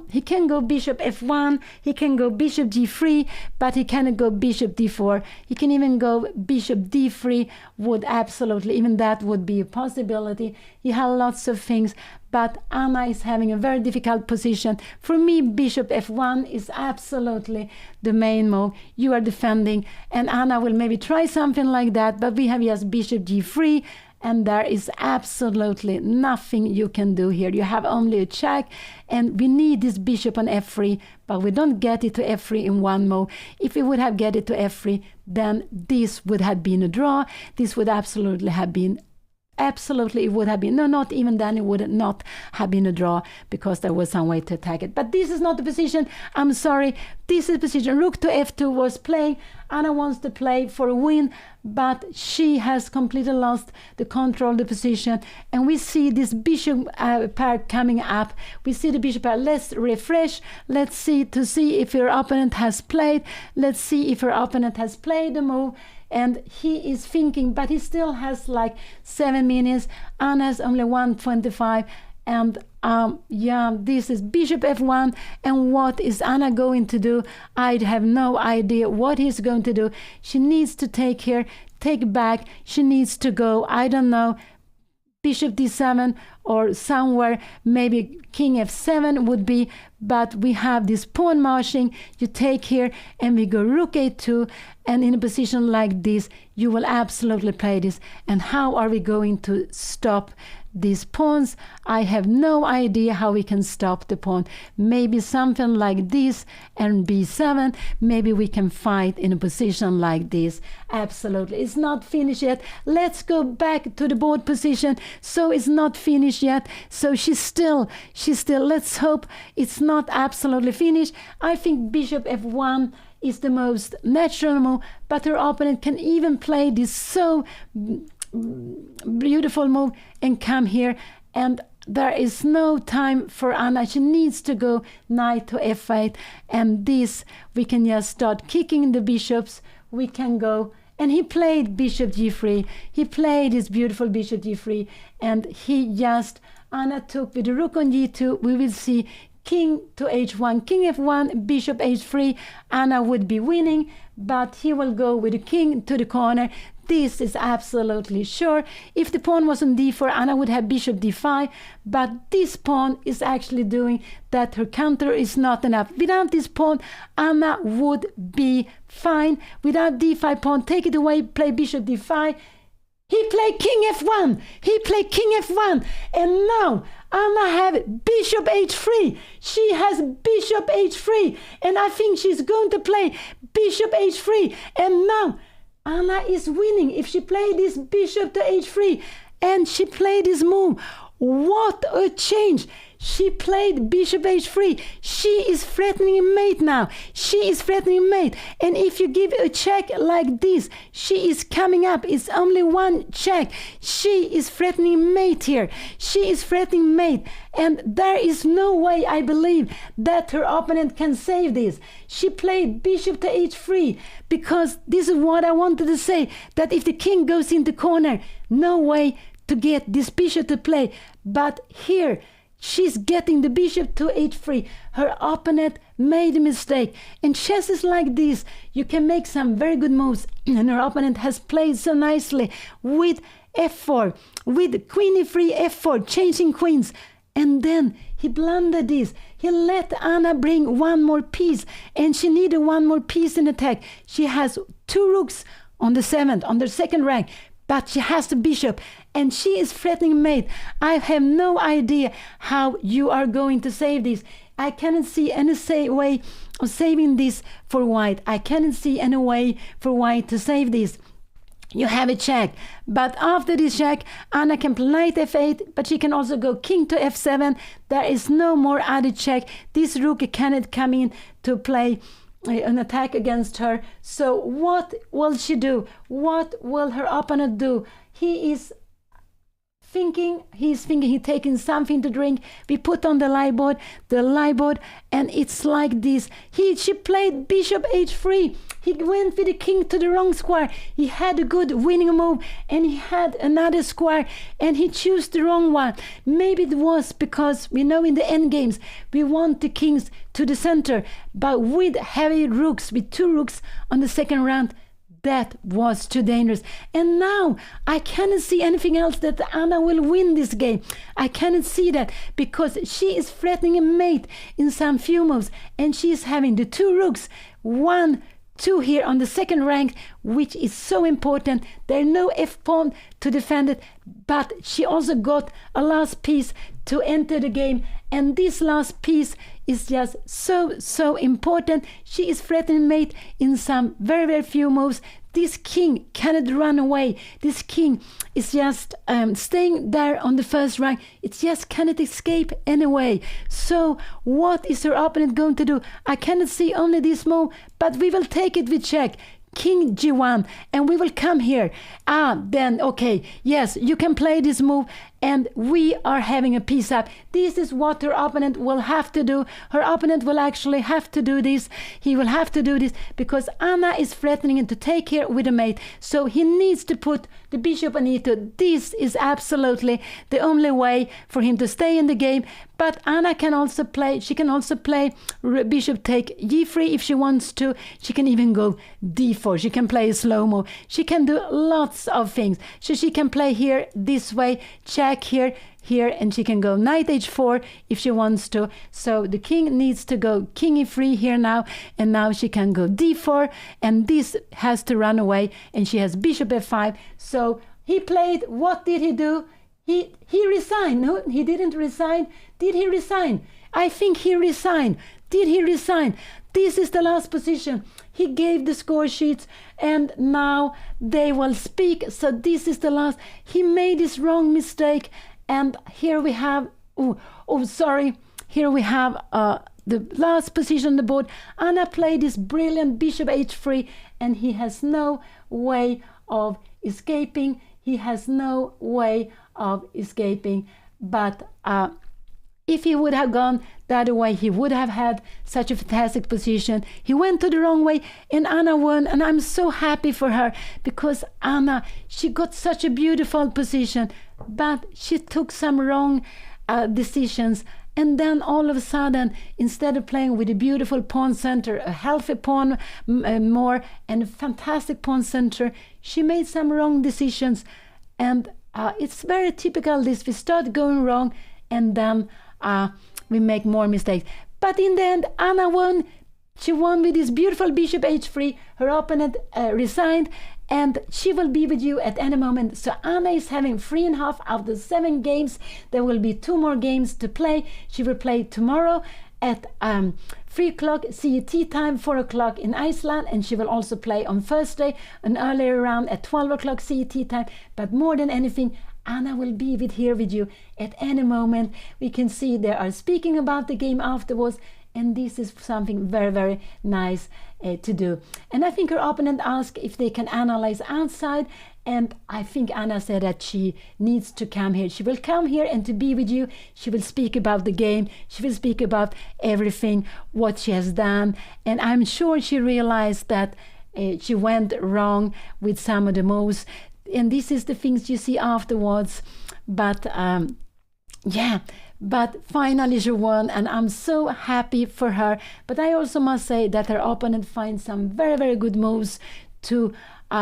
He can go bishop f1. He can go bishop g3, but he cannot go bishop d4. He can even go bishop d3. Would absolutely, even that would be a possibility. He had lots of things, but Anna is having a very difficult position. For me, bishop f1 is absolutely the main move. You are defending, and Anna will maybe try something like that, but we have just bishop g3, and there is absolutely nothing you can do here. You have only a check, and we need this bishop on f3, but we don't get it to f3 in one move. If we would have get it to f3, then this would have been a draw. This would absolutely have been it would have been, no, not even then, it would not have been a draw because there was some way to attack it. But this is not the position. I'm sorry. This is the position. Rook to f2 was playing. Anna wants to play for a win, but she has completely lost the control of the position. And we see this bishop pair coming up. We see the bishop pair. Let's refresh. Let's see if your opponent has played. Let's see if her opponent has played the move. And he is thinking, but he still has like 7 minutes. Anna has only 1:25. And yeah, this is bishop f1. And what is Anna going to do? I have no idea what he's going to do. She needs to take here, take back. She needs to go, I don't know, bishop d7 or somewhere, maybe king f7 would be, but we have this pawn marching. You take here and we go rook a2, and in a position like this you will absolutely play this. And how are we going to stop these pawns? I have no idea how we can stop the pawn. Maybe something like this and b7. Maybe we can fight in a position like this. Absolutely. It's not finished yet. Let's go back to the board position. So it's not finished yet. So she's still, let's hope it's not absolutely finished. I think bishop f1 is the most natural move, but her opponent can even play this so beautiful move and come here, and there is no time for Anna. She needs to go knight to f8, and this we can just start kicking the bishops. We can go, and he played bishop g3. He played his beautiful bishop g3, and he just, Anna took with the rook on g2. We will see king to h1, king f1, bishop h3. Anna would be winning, but he will go with the king to the corner. This is absolutely sure. If the pawn was on d4, Anna would have bishop d5, but this pawn is actually doing that her counter is not enough. Without this pawn, Anna would be fine. Without d5 pawn, take it away, play bishop d5. He played king f1. He played king f1. And now Anna have bishop h3. She has bishop h3. And I think she's going to play bishop h3. And now Anna is winning if she played this bishop to h3. And she played this move. What a change. She played bishop h3. She is threatening a mate now. She is threatening a mate. And if you give a check like this, she is coming up. It's only one check. She is threatening mate here. She is threatening mate. And there is no way, I believe, that her opponent can save this. She played bishop to h3 because this is what I wanted to say, that if the king goes in the corner, no way to get this bishop to play. But here, she's getting the bishop to h3. Her opponent made a mistake. In chess is like this. You can make some very good moves. And her opponent has played so nicely with f4, with queen e3, f4, changing queens. And then he blundered this. He let Anna bring one more piece. And she needed one more piece in attack. She has 2 rooks on the 7th, on the 2nd rank. but she has the bishop, and she is threatening mate. I have no idea how you are going to save this. I cannot see any way of saving this for white. I cannot see any way for white to save this. You have a check, but after this check, Anna can play knight f8, but she can also go king to f7. There is no more added check. This rook cannot come in to play an attack against her. So what will she do? What will her opponent do? He's thinking, he's taking something to drink. We put on the lie board, and it's like this. She played bishop h3. He went with the king to the wrong square. He had a good winning move, and he had another square, and he chose the wrong one. Maybe it was because we know in the end games we want the kings to the center, but with heavy rooks, with 2 rooks on the second round, that was too dangerous. And now I cannot see anything else that Anna will win this game. I cannot see that, because she is threatening a mate in some few moves, and she is having the 2 rooks, 1, 2 here on the second rank, which is so important. There are no f pawn to defend it, but she also got a last piece to enter the game, and this last piece is just so important. She is threatening mate in some very few moves. This king cannot run away. This king is just staying there on the first rank. It just cannot escape anyway. So what is her opponent going to do? I cannot see only this move, but we will take it with check. King g1, and we will come here. Then okay, yes, you can play this move, and we are having a piece up. This is what her opponent will have to do. Her opponent will actually have to do this. He will have to do this because Anna is threatening him to take here with a mate. So he needs to put the bishop on e2. This is absolutely the only way for him to stay in the game. But Anna can also play, she can also play bishop take g3 if she wants to. She can even go d4. She can play a slow-mo. She can do lots of things. So she can play here this way, check here, and she can go knight h4 if she wants to. So the king needs to go king e3 here now, and now she can go d4, and this has to run away, and she has bishop f5. So he played, what did he do? He resigned. No, he didn't resign. Did he resign? I think he resigned. Did he resign? This is the last position. He gave the score sheets, and now they will speak. So this is the last. He made this wrong mistake, and here we have, here we have the last position on the board. Anna played this brilliant bishop h3, and he has no way of escaping. He has no way of escaping. But if he would have gone the other way, he would have had such a fantastic position. He went to the wrong way, and Anna won, and I'm so happy for her, because Anna, she got such a beautiful position, but she took some wrong decisions. And then all of a sudden, instead of playing with a beautiful pawn center, a healthy pawn more, and a fantastic pawn center, she made some wrong decisions. And it's very typical this. We start going wrong, and then we make more mistakes. But in the end, Anna won. She won with this beautiful bishop h3. Her opponent resigned, and she will be with you at any moment. So Anna is having 3.5 out of the 7 games. There will be 2 more games to play. She will play tomorrow at 3 o'clock CET time, 4 o'clock in Iceland, and she will also play on Thursday an earlier round at 12 o'clock CET time. But more than anything, Anna will be here with you at any moment. We can see they are speaking about the game afterwards, and this is something very nice to do. And I think her opponent asked if they can analyze outside, and I think Anna said that she needs to come here. She will come here and to be with you. She will speak about the game. She will speak about everything, what she has done, and I'm sure she realized that she went wrong with some of the moves, and this is the things you see afterwards. But but finally she won, and I'm so happy for her. But I also must say that her opponent finds some very good moves to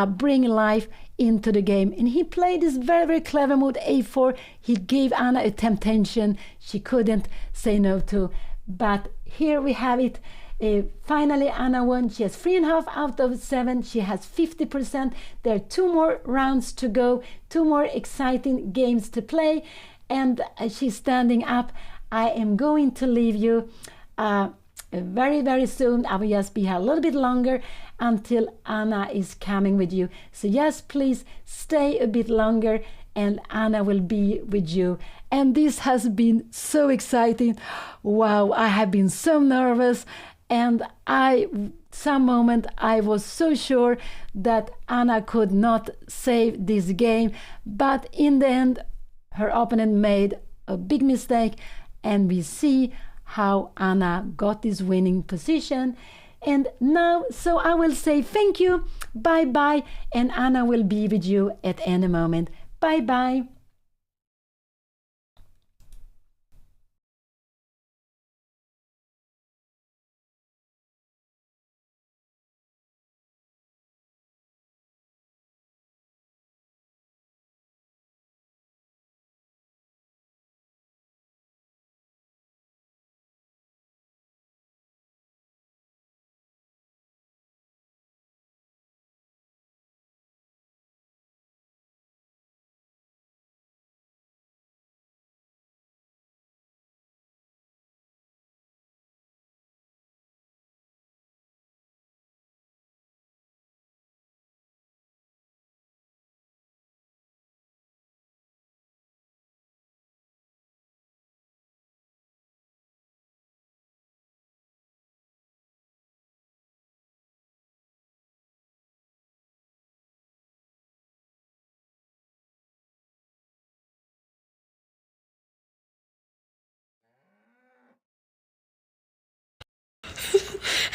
bring life into the game. And he played this very clever move, a4. He gave Anna a temptation she couldn't say no to. But here we have it. Finally, Anna won. She has 3.5 out of 7. She has 50%. There are 2 more rounds to go, 2 more exciting games to play, and she's standing up. I am going to leave you very, very soon. I will just be here a little bit longer until Anna is coming with you. So yes, please stay a bit longer and Anna will be with you. And this has been so exciting. Wow, I have been so nervous, and some moment I was so sure that Anna could not save this game, but in the end her opponent made a big mistake, and we see how Anna got this winning position. And now, so I will say thank you, bye bye, and Anna will be with you at any moment. Bye bye.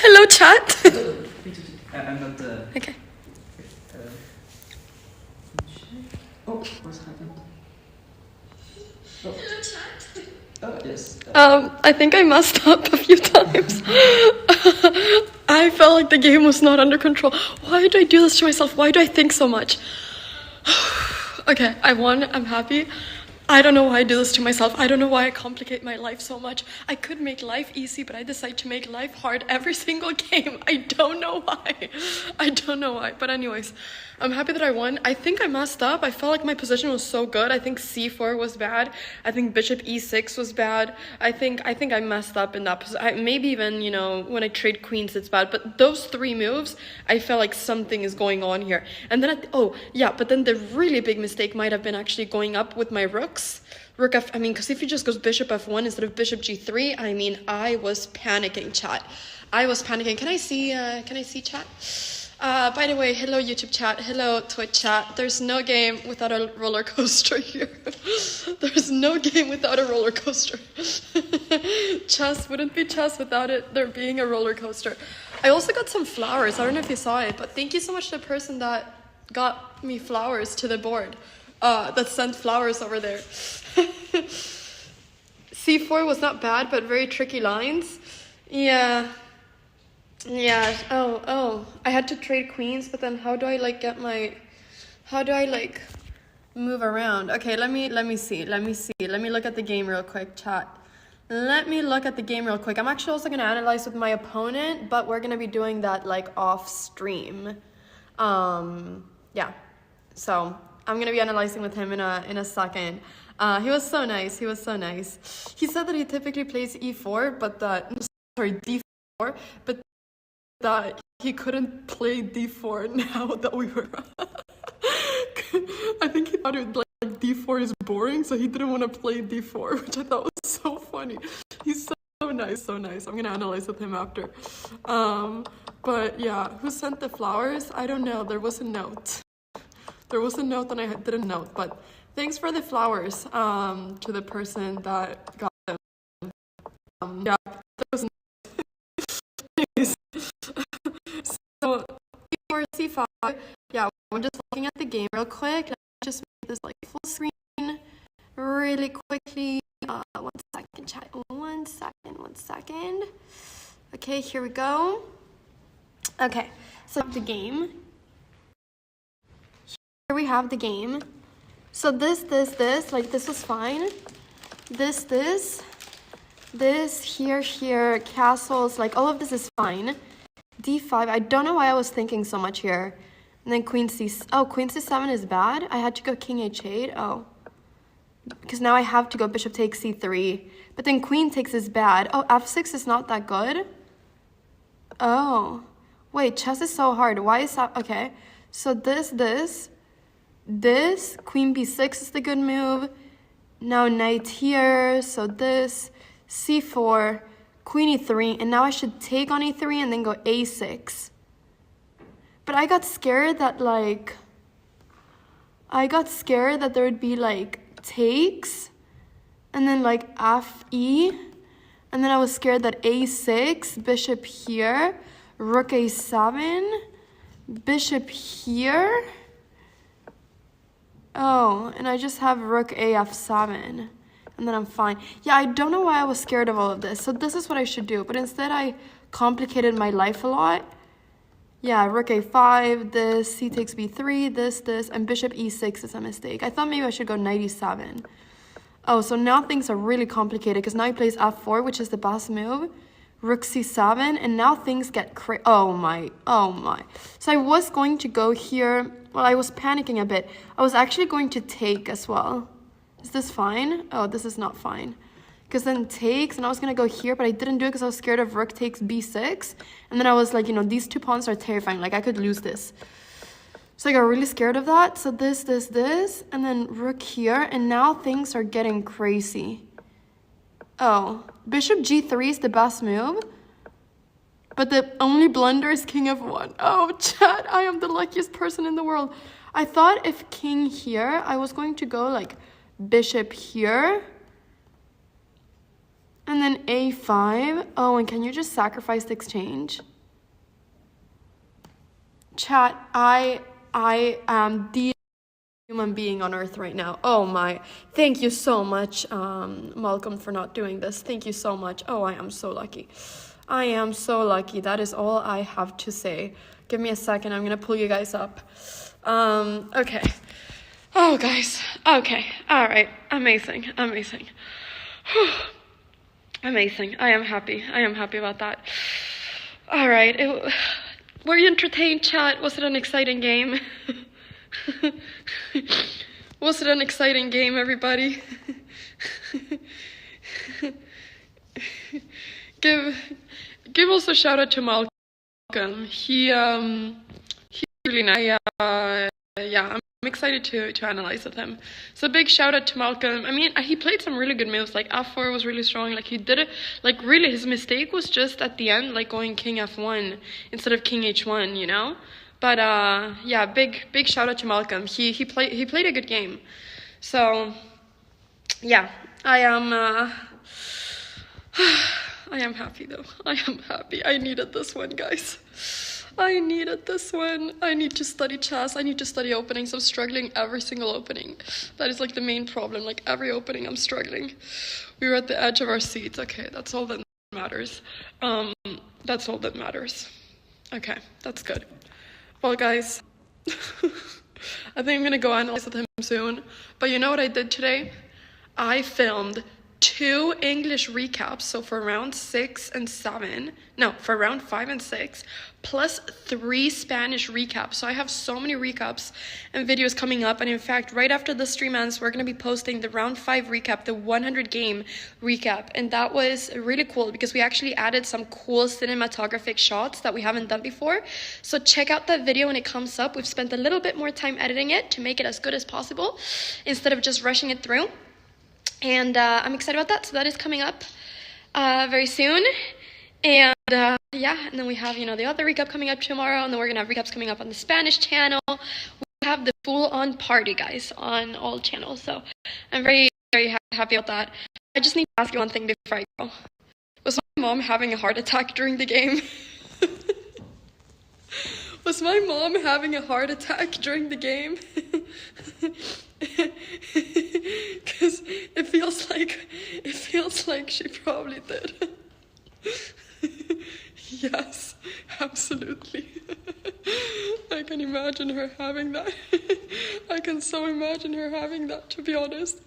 Hello, chat. I'm not the. Okay. Oh, what's happened? Oh. Hello, chat. Oh, yes. I think I messed up a few times. I felt like the game was not under control. Why do I do this to myself? Why do I think so much? Okay, I won. I'm happy. I don't know why I do this to myself. I don't know why I complicate my life so much. I could make life easy, but I decide to make life hard every single game. I don't know why. I don't know why. But anyways, I'm happy that I won. I think I messed up. I felt like my position was so good. I think c4 was bad. I think bishop e6 was bad. I think I messed up in that position. Maybe even, you know, when I trade queens, it's bad. But those 3 moves, I felt like something is going on here. And then, but then the really big mistake might have been actually going up with my rooks. Rook F, because if he just goes bishop F1 instead of bishop G3, I was panicking, chat. I was panicking. Can I see chat? By the way, hello YouTube chat, hello Twitch chat. There's no game without a roller coaster here. There's no game without a roller coaster. Chess wouldn't be chess without it there being a roller coaster. I also got some flowers. I don't know if you saw it, but thank you so much to the person that got me flowers to the board. That sent flowers over there. c4 was not bad, but very tricky lines. Yeah. Oh. I had to trade queens, but then how do I move around? Okay, let me see. Let me look at the game real quick, chat. Let me look at the game real quick. I'm actually also gonna analyze with my opponent, but we're gonna be doing that like off stream. Yeah. So I'm gonna be analyzing with him in a second. He was so nice. He said that he typically plays e4, but d4, but that he couldn't play d4 now that we were. I think he thought it like d4 is boring, so he didn't want to play d4, which I thought was so funny. He's so nice. I'm gonna analyze with him after. But yeah, who sent the flowers? I don't know. There was a note. And I didn't note, but thanks for the flowers to the person that got them. Yeah, that was nice. So, c5. Yeah, I'm just looking at the game real quick. Let me just make this like full screen really quickly. 1 second, chat. 1 second. Okay, here we go. Okay, so the game. Here we have the game. So this, like this was fine. This, This, here, castles, like all of this is fine. D5, I don't know why I was thinking so much here. And then queen c, oh, queen c7 is bad? I had to go king h8, oh. Because now I have to go bishop takes c3. But then queen takes is bad. Oh, f6 is not that good? Oh. Wait, chess is so hard. Why is that? Okay. So this, queen b6 is the good move. Now knight here, so this, c4, queen e3, and now I should take on e3 and then go a6. But I got scared that there would be like takes, and then like fe, and then I was scared that a6, bishop here, rook a7, bishop here. Oh, and I just have rook a f7, and then I'm fine. Yeah, I don't know why I was scared of all of this. So this is what I should do, but instead I complicated my life a lot. Yeah, rook a5, this, c takes b3, this, and bishop e6 is a mistake. I thought maybe I should go knight e7. Oh, so now things are really complicated because now he plays f4, which is the best move. Rook c7, and now things get crazy. Oh my. So I was going to go here. Well, I was panicking a bit. I was actually going to take as well. Is this fine? Oh, this is not fine. Because then takes, and I was going to go here, but I didn't do it because I was scared of rook takes b6. And then I was like, these two pawns are terrifying. Like, I could lose this. So I got really scared of that. So this, and then rook here. And now things are getting crazy. Oh, bishop g3 is the best move. But the only blunder is king f1. Oh, chat, I am the luckiest person in the world. I thought if king here, I was going to go like bishop here. And then a5. Oh, and can you just sacrifice the exchange? Chat, I am the human being on earth right now. Oh my. Thank you so much, Malcolm, for not doing this. Thank you so much. Oh, I am so lucky. I am so lucky. That is all I have to say. Give me a second. I'm going to pull you guys up. Okay. Oh, guys. Okay. All right. Amazing. Amazing. Amazing. I am happy. I am happy about that. All right. Were you entertained, chat? Was it an exciting game? Was it an exciting game, everybody? Give also a shout out to Malcolm. He's really nice. Yeah, I'm excited to analyze with him. So big shout out to Malcolm. I mean, he played some really good moves. Like f4 was really strong. Like he did it. Like really, his mistake was just at the end, like going king f1 instead of king h1. But yeah, big shout out to Malcolm. He played a good game. So yeah, I am happy though. I am happy. I needed this one, guys. I needed this one. I need to study chess. I need to study openings. I'm struggling every single opening. That is like the main problem. Like every opening I'm struggling. We were at the edge of our seats. Okay, that's all that matters. That's all that matters. Okay, that's good. Well, guys, I think I'm going to go analyze with him soon. But you know what I did today? I filmed 2 English recaps, so for round 6 and 7, no, for round 5 and 6, plus 3 Spanish recaps. So I have so many recaps and videos coming up, and in fact, right after the stream ends, we're going to be posting the round 5 recap, the 100 game recap, and that was really cool because we actually added some cool cinematographic shots that we haven't done before. So check out that video when it comes up. We've spent a little bit more time editing it to make it as good as possible instead of just rushing it through. And I'm excited about that. So that is coming up very soon. And yeah, and then we have, the other recap coming up tomorrow. And then we're going to have recaps coming up on the Spanish channel. We have the full-on party, guys, on all channels. So I'm very, very happy about that. I just need to ask you one thing before I go. Was my mom having a heart attack during the game? Was my mom having a heart attack during the game? Because it feels like she probably did. Yes, absolutely. I can imagine her having that. I can so imagine her having that, to be honest.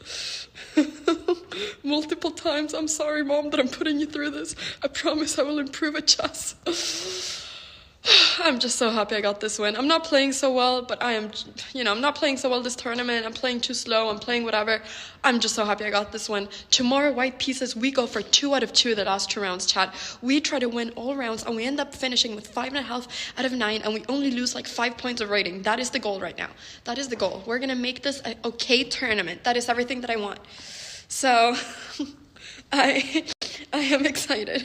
Multiple times. I'm sorry, Mom, that I'm putting you through this. I promise I will improve at chess. I'm just so happy I got this win. I'm not playing so well, but I am, I'm not playing so well this tournament. I'm playing too slow. I'm playing whatever. I'm just so happy I got this win. Tomorrow, White Pieces, we go for 2 out of 2 the last 2 rounds, chat. We try to win all rounds, and we end up finishing with 5.5 out of 9, and we only lose like 5 points of rating. That is the goal right now. That is the goal. We're going to make this an okay tournament. That is everything that I want. So, I am excited.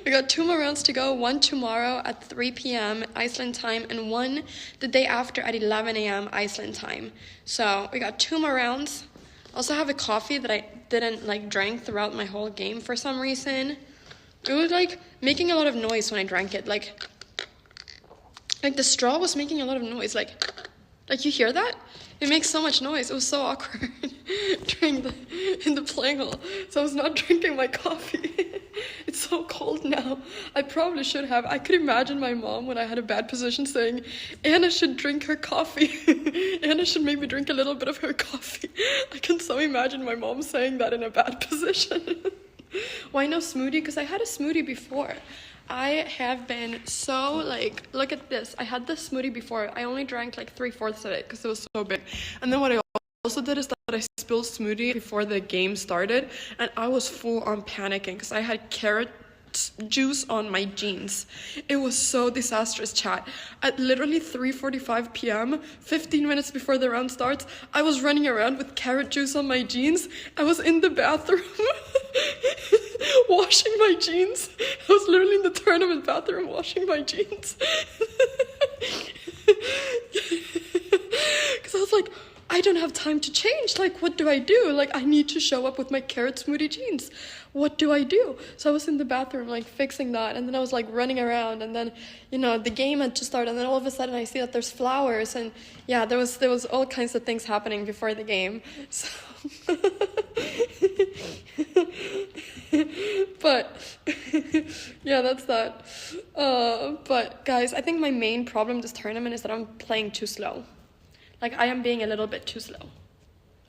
We got 2 more rounds to go. 1 tomorrow at 3 p.m. Iceland time, and 1 the day after at 11 a.m. Iceland time. So we got 2 more rounds. Also have a coffee that I didn't drink throughout my whole game for some reason. It was making a lot of noise when I drank it. Like the straw was making a lot of noise. Like you hear that? It makes so much noise. It was so awkward in the playing hall. So I was not drinking my coffee. It's so cold now. I probably should have. I could imagine my mom when I had a bad position saying, Anna should drink her coffee. Anna should maybe drink a little bit of her coffee. I can so imagine my mom saying that in a bad position. Why no smoothie? Because I had a smoothie before. I have been so look at this. I had this smoothie before. I only drank 3/4 of it because it was so big. And then what I also did is that I spilled smoothie before the game started, and I was full on panicking because I had carrot juice on my jeans. It was so disastrous, chat. At literally 3:45 p.m., 15 minutes before the round starts, I was running around with carrot juice on my jeans. I was in the bathroom washing my jeans. I was literally in the tournament bathroom washing my jeans. Because I was like, I don't have time to change. What do I do? I need to show up with my carrot smoothie jeans. What do I do? So I was in the bathroom, fixing that. And then I was, running around. And then, the game had just started. And then all of a sudden I see that there's flowers. And, yeah, there was all kinds of things happening before the game. So... But, yeah, that's that. But, guys, I think my main problem this tournament is that I'm playing too slow. I am being a little bit too slow.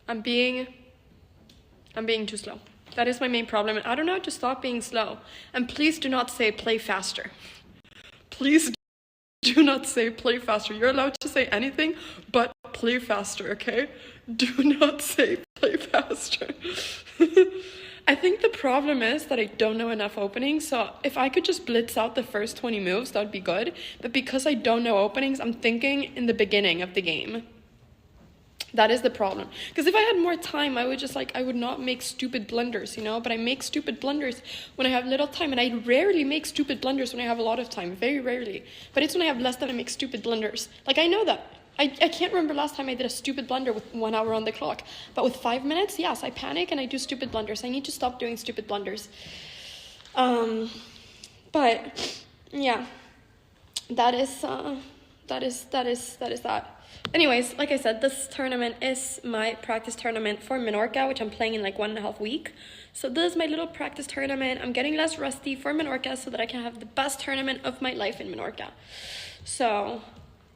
I'm being too slow. That is my main problem, and I don't know how to stop being slow. And please do not say play faster. Please do not say play faster. You're allowed to say anything but play faster, okay? Do not say play faster. I think the problem is that I don't know enough openings, so if I could just blitz out the first 20 moves, that would be good. But because I don't know openings, I'm thinking in the beginning of the game. That is the problem. Because if I had more time, I would just I would not make stupid blunders, But I make stupid blunders when I have little time, and I rarely make stupid blunders when I have a lot of time. Very rarely. But it's when I have less that I make stupid blunders. I know that. I can't remember last time I did a stupid blunder with 1 hour on the clock. But with 5 minutes, yes, I panic and I do stupid blunders. I need to stop doing stupid blunders. But yeah, that is that. Anyways, like I said, this tournament is my practice tournament for Menorca, which I'm playing in 1.5 weeks. So this is my little practice tournament. I'm getting less rusty for Menorca so that I can have the best tournament of my life in Menorca. So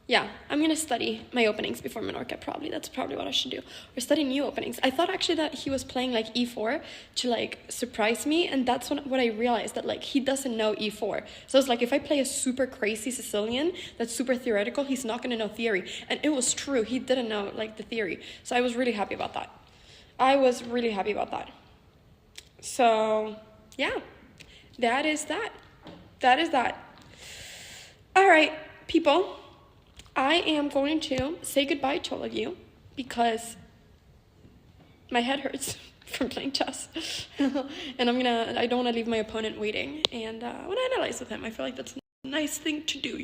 yeah, I'm going to study my openings before Menorca, probably. That's probably what I should do. Or study new openings. I thought actually that he was playing e4 to surprise me, and that's what I realized, that he doesn't know e4. So it's if I play a super crazy Sicilian that's super theoretical, he's not going to know theory. And it was true. He didn't know the theory. So I was really happy about that. So yeah, that is that. All right, people. I am going to say goodbye to all of you because my head hurts from playing chess. And I don't want to leave my opponent waiting. And I want to analyze with him. I feel like that's a nice thing to do,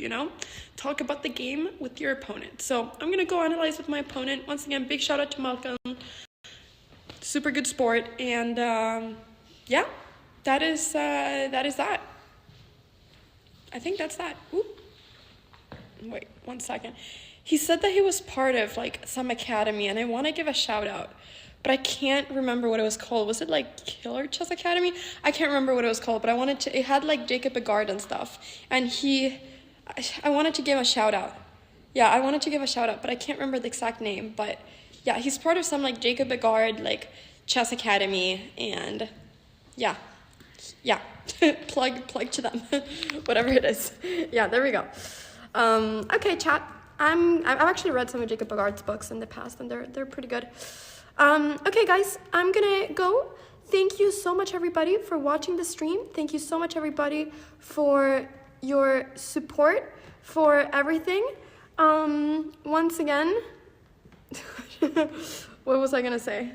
Talk about the game with your opponent. So I'm going to go analyze with my opponent. Once again, big shout out to Malcolm. Super good sport. And yeah, that is that. I think that's that. Ooh. Wait, 1 second. He said that he was part of some academy, and I want to give a shout out, but I can't remember what it was called. Was it Killer Chess Academy? I can't remember what it was called, but it had Jacob Agard and stuff, and I wanted to give a shout out Yeah, I wanted to give a shout out, but I can't remember the exact name. But yeah, he's part of some like Jacob Bigard like chess academy, and yeah, plug to them, whatever it is. Yeah, there we go. Okay, chat. I've actually read some of Jacob Bigard's books in the past, and they're pretty good. Okay, guys, I'm gonna go. Thank you so much, everybody, for watching the stream. Thank you so much, everybody, for your support, for everything. Once again, what was I gonna say?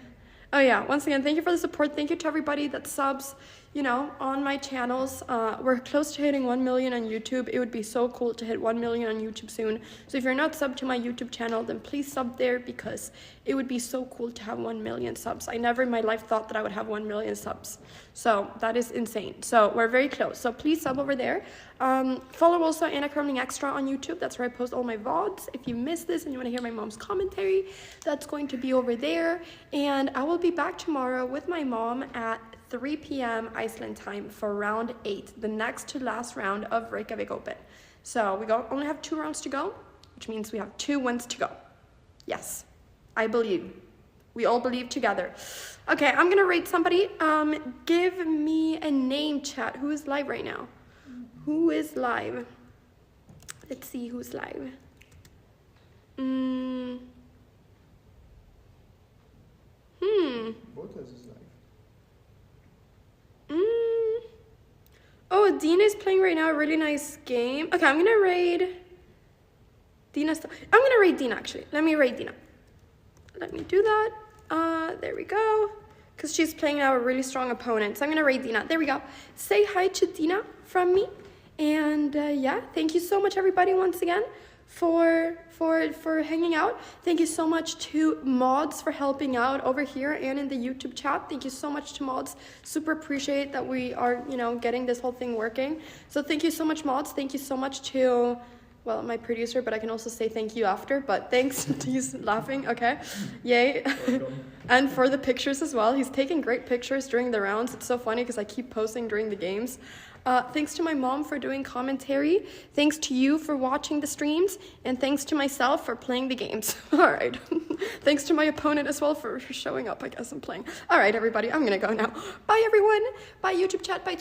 Oh yeah, once again, thank you for the support. Thank you to everybody that subs, you know, on my channels. We're close to hitting 1 million on YouTube. It would be so cool to hit 1 million on YouTube soon. So if you're not subbed to my YouTube channel, then please sub there, because it would be so cool to have 1 million subs. I never in my life thought that I would have 1 million subs. So that is insane. So we're very close. So please sub over there. Follow also Anna Cramling Extra on YouTube. That's where I post all my VODs. If you missed this and you want to hear my mom's commentary, that's going to be over there. And I will be back tomorrow with my mom at 3 p.m. Iceland time for round 8, the next to last round of REYKJAVIK Open. So we only have 2 rounds to go, which means we have 2 wins to go. Yes, I believe. We all believe together. Okay, I'm gonna rate somebody. Give me a name, chat. Who is live right now? Who is live? Let's see who's live. Botas is live. Oh, Dina is playing right now. A really nice game. Okay, I'm gonna raid Dina. I'm gonna raid Dina, actually. Let me raid Dina. Let me do that. There we go. Because she's playing now a really strong opponent. So I'm gonna raid Dina. There we go. Say hi to Dina from me. And yeah, thank you so much, everybody, once again, for hanging out. Thank you so much to mods for helping out over here and in the YouTube chat. Thank you so much to mods. Super appreciate that we are, you know, getting this whole thing working. So thank you so much, mods. Thank you so much to, well, my producer, but I can also say thank you after, but thanks. He's laughing. Okay, yay. And for the pictures as well. He's taking great pictures during the rounds. It's so funny because I keep posting during the games. Thanks to my mom for doing commentary. Thanks to you for watching the streams. And thanks to myself for playing the games. All right. Thanks to my opponent as well for showing up, I guess, and playing. All right, everybody, I'm going to go now. Bye, everyone. Bye, YouTube chat. Bye,